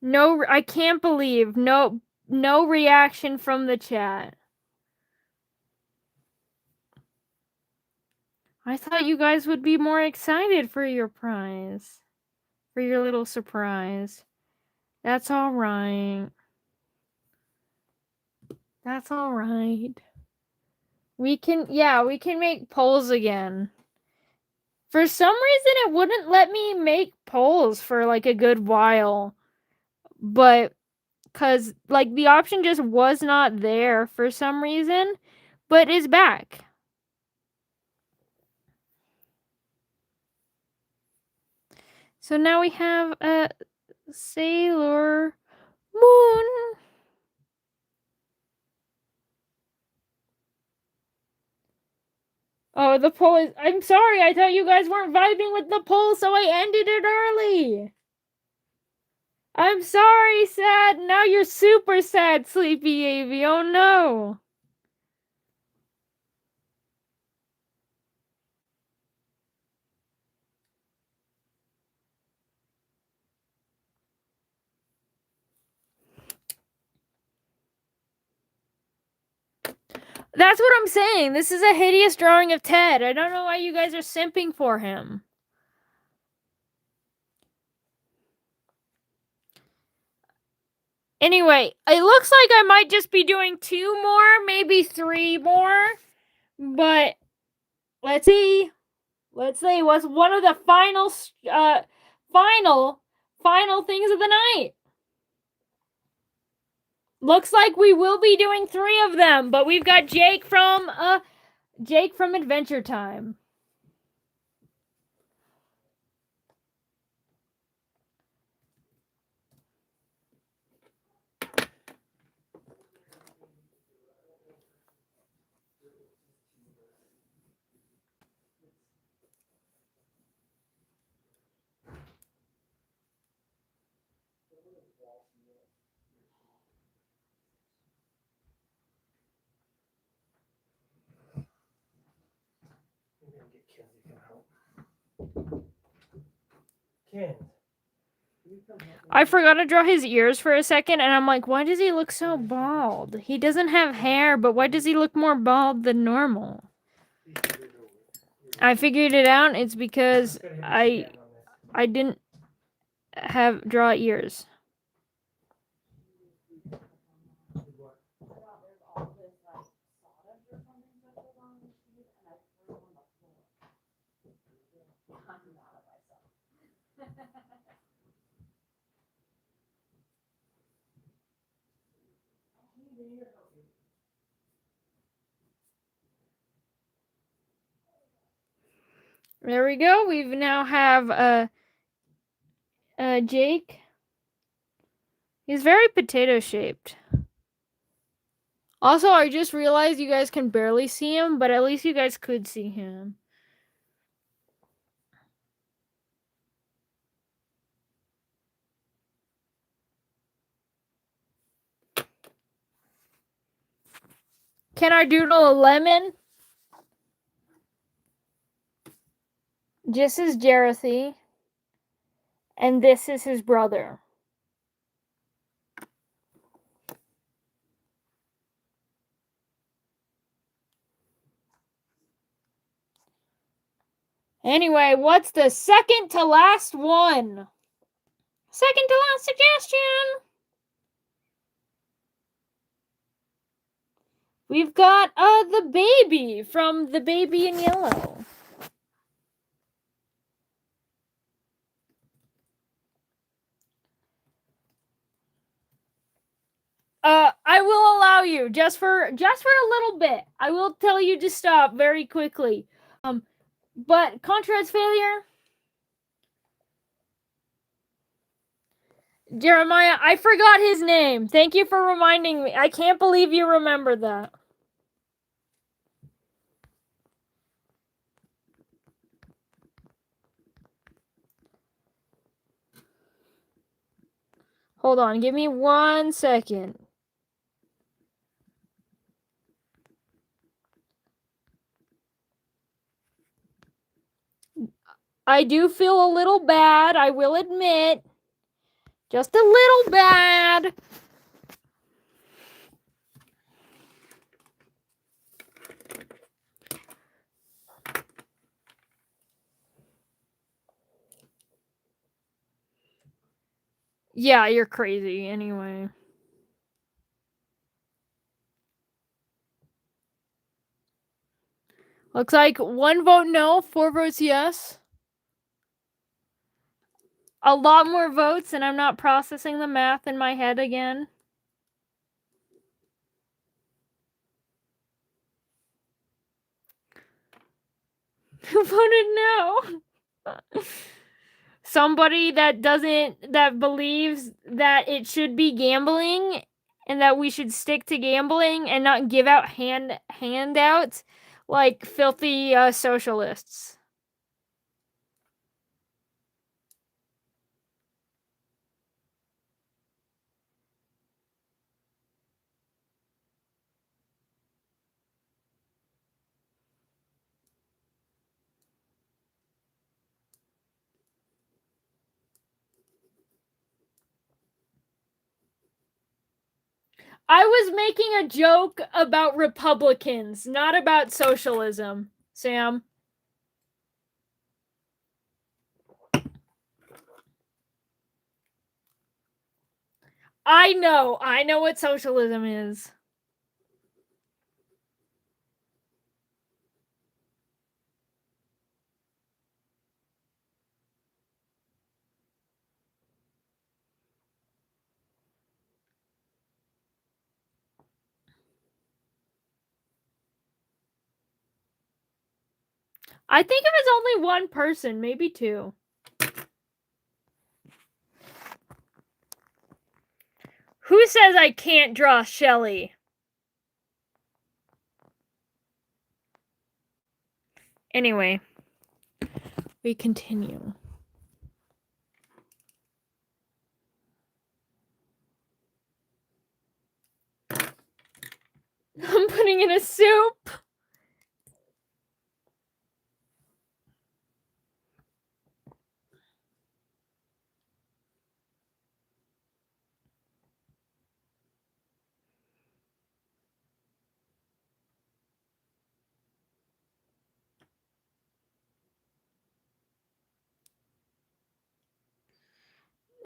No, I can't believe no reaction from the chat. I thought you guys would be more excited for your prize. For your little surprise. That's all right. That's all right. We can make polls again. For some reason it wouldn't let me make polls for like a good while. But cuz like the option just was not there for some reason, but is back. So now we have a Sailor Moon. Oh, the poll is. I'm sorry, I thought you guys weren't vibing with the poll, so I ended it early. I'm sorry, sad. Now you're super sad, Sleepy Avy. Oh no. That's what I'm saying. This is a hideous drawing of Ted. I don't know why you guys are simping for him. Anyway, it looks like I might just be doing 2 more, maybe 3 more. But let's see. Let's see what's one of the final things of the night. Looks like we will be doing 3 of them, but we've got Jake from Adventure Time. Ken, I forgot to draw his ears for a second, and I'm like, why does he look so bald? He doesn't have hair, but why does he look more bald than normal? I figured it out. It's because I didn't draw ears. There we go. We now have Jake. He's very potato shaped. Also, I just realized you guys can barely see him, but at least you guys could see him. Can I doodle a lemon? This is Jerathy. And this is his brother. Anyway, what's the second to last one? Second to last suggestion. We've got the baby from The Baby in Yellow. I will allow you just for a little bit. I will tell you to stop very quickly. But Contra's failure. Jeremiah, I forgot his name. Thank you for reminding me. I can't believe you remember that. Hold on, give me 1 second. I do feel a little bad, I will admit. Just a little bad. Yeah, you're crazy anyway. Looks like 1 vote no, 4 votes yes. A lot more votes, and I'm not processing the math in my head again. Who voted no? Somebody that believes that it should be gambling and that we should stick to gambling and not give out handouts like filthy socialists. I was making a joke about Republicans, not about socialism, Sam. I know what socialism is. I think it was only 1 person, maybe 2. Who says I can't draw Shelly? Anyway, we continue. I'm putting in a soup.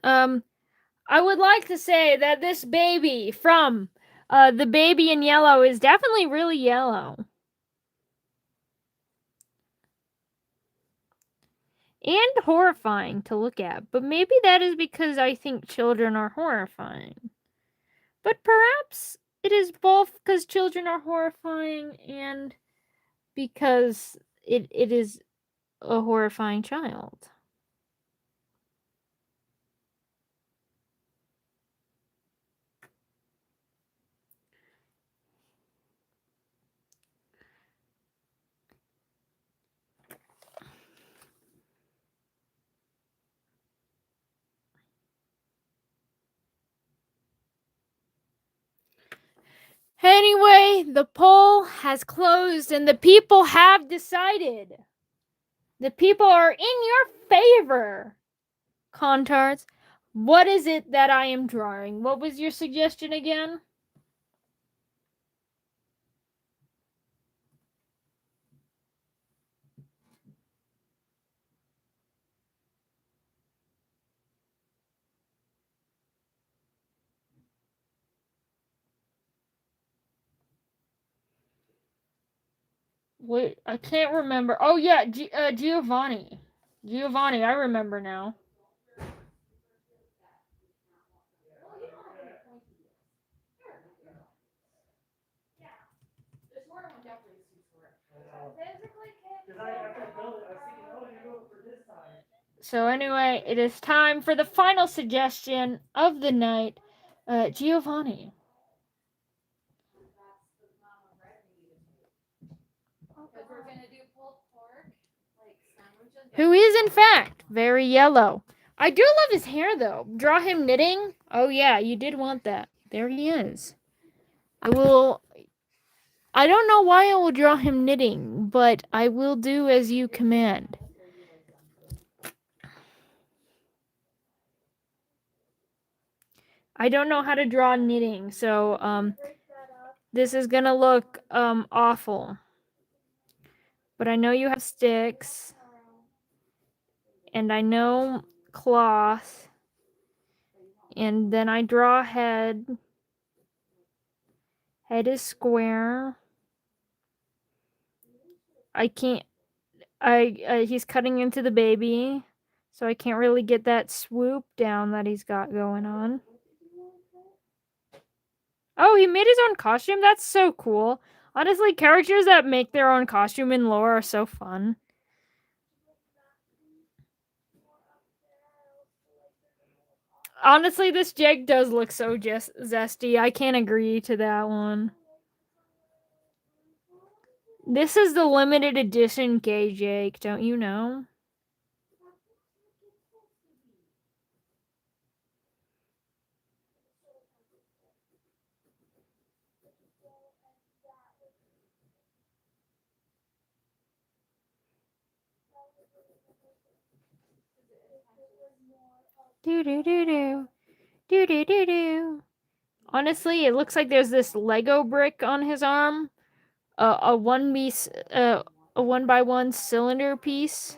I would like to say that this baby from the baby in yellow is definitely really yellow. And horrifying to look at, but maybe that is because I think children are horrifying. But perhaps it is both because children are horrifying and because it is a horrifying child. Anyway, the poll has closed and the people have decided. The people are in your favor. Contards, what is it that I am drawing? What was your suggestion again? Wait, I can't remember. Oh yeah, Giovanni. Giovanni, I remember now. So anyway, it is time for the final suggestion of the night. Giovanni. Who is in fact very yellow. I do love his hair though. Draw him knitting. Oh yeah, you did want that. There he is. I don't know why I will draw him knitting, but I will do as you command. I don't know how to draw knitting, so this is gonna look awful. But I know you have sticks, and I know cloth, and then I draw a head. Head is square. I can't. He's cutting into the baby, so I can't really get that swoop down that he's got going on. Oh, he made his own costume? That's so cool. Honestly, characters that make their own costume in lore are so fun. Honestly, this Jake does look so zesty. I can't agree to that one. This is the limited edition gay Jake, don't you know? Do do do do. Do do do do. Honestly, it looks like there's this Lego brick on his arm. A one piece, a 1x1 cylinder piece.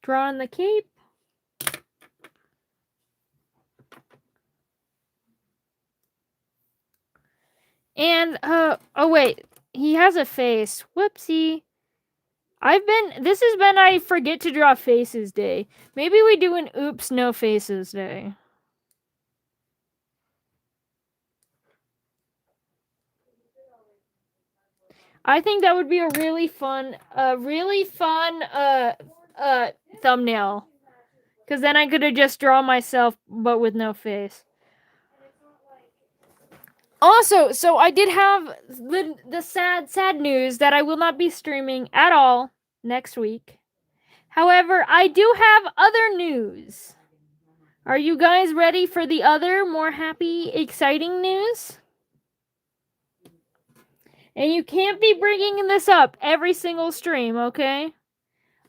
Draw on the cape. And oh wait, he has a face. Whoopsie. This has been I forget to draw faces day. Maybe we do an oops no faces day. I think that would be a really fun thumbnail. Cause then I could have just drawn myself but with no face. Also, so I did have the sad news that I will not be streaming at all next week. However, I do have other news. Are you guys ready for the other, more happy, exciting news? And you can't be bringing this up every single stream, okay?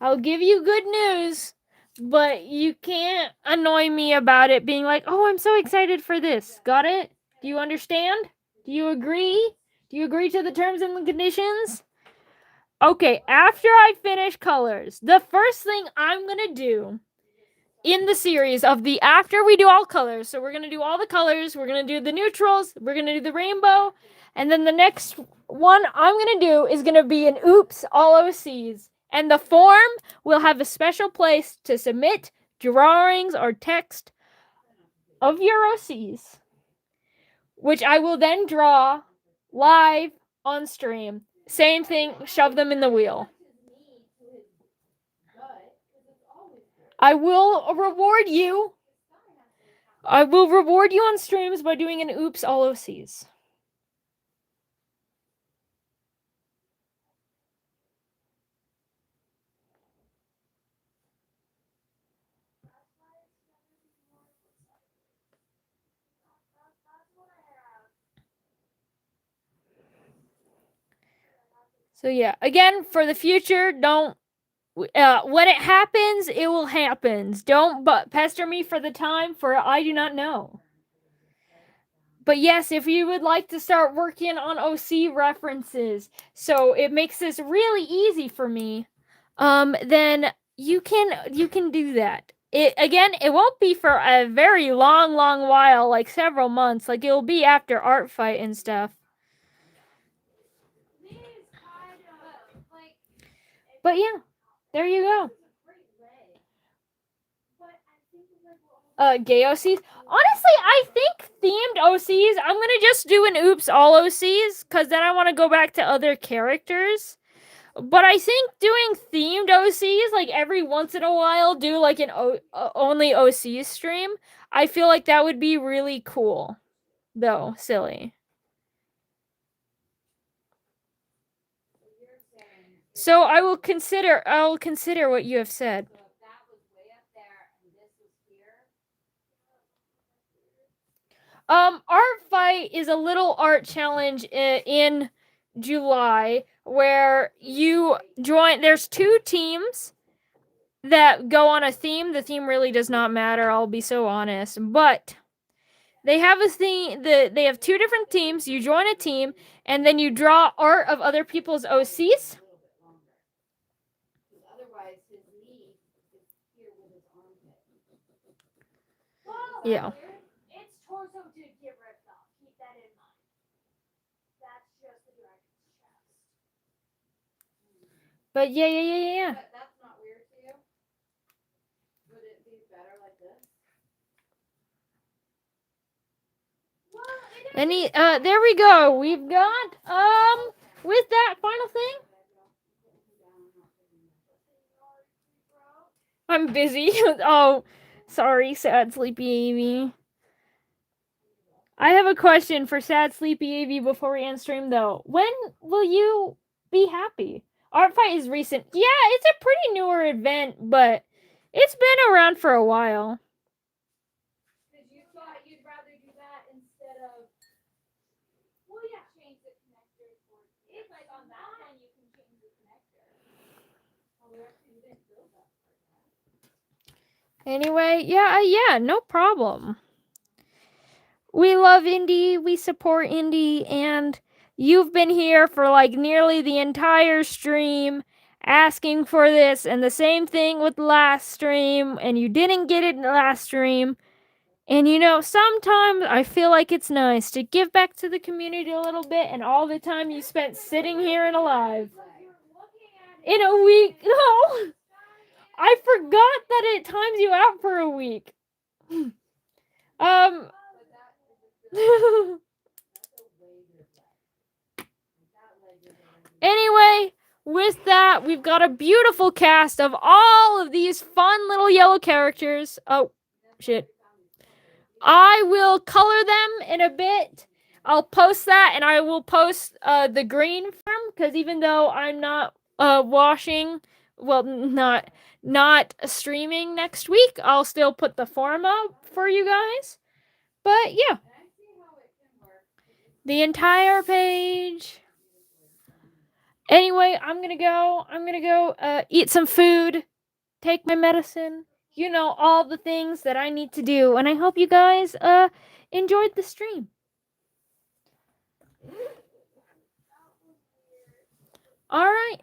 I'll give you good news, but you can't annoy me about it being like, oh, I'm so excited for this. Got it? Do you understand? Do you agree? Do you agree to the terms and the conditions? Okay, after I finish colors, the first thing I'm gonna do in the series of the after we do all colors, so we're gonna do all the colors, we're gonna do the neutrals, we're gonna do the rainbow, and then the next one I'm gonna do is gonna be an oops all OCs. And the form will have a special place to submit drawings or text of your OCs, which I will then draw live on stream. Same thing, shove them in the wheel. I will reward you. I will reward you on streams by doing an oops all OCs. So yeah, again, for the future, don't when it happens, it will happen. Don't pester me for the time, for I do not know. But yes, if you would like to start working on OC references, so it makes this really easy for me, then you can do that. It won't be for a very long while, like several months. Like it'll be after art fight and stuff. But yeah, there you go. Gay OCs. Honestly, I think themed OCs. I'm gonna just do an oops all OCs because then I want to go back to other characters. But I think doing themed OCs, like every once in a while, do like an only OC stream. I feel like that would be really cool, though silly. So I will consider. What you have said. Art fight is a little art challenge in July where you join. There's 2 teams that go on a theme. The theme really does not matter. I'll be so honest, but they have a theme. They have 2 different teams. You join a team, and then you draw art of other people's OCs. Yeah. It's torso to get ripped off. Keep that in mind. That's just the director's chest. But yeah. That's not weird to you? Would it be better like this? There we go. We've got with that final thing. I'm busy. Oh, sorry, sad sleepy Amy. I have a question for sad sleepy Amy before we end stream though. When will you be happy? Art fight is recent. Yeah, it's a pretty newer event, but it's been around for a while. Because you thought you'd rather do that instead of. Well, yeah, change the connector. It's like on that one you can change the connector. Oh, we actually didn't build that part. Anyway, yeah, no problem. We love indie, we support indie, and you've been here for like nearly the entire stream asking for this, and the same thing with last stream, and you didn't get it in the last stream. And you know, sometimes I feel like it's nice to give back to the community a little bit, and all the time you spent sitting here and alive. In a week. No! I forgot that it times you out for a week. Anyway, with that, we've got a beautiful cast of all of these fun little yellow characters. Oh, shit. I will color them in a bit. I'll post that, and I will post the green form, because even though I'm not washing, well, not streaming next week, I'll still put the form up for you guys. But yeah, the entire page. Anyway, I'm gonna go eat some food, take my medicine, all the things that I need to do. And I hope you guys enjoyed the stream. All right.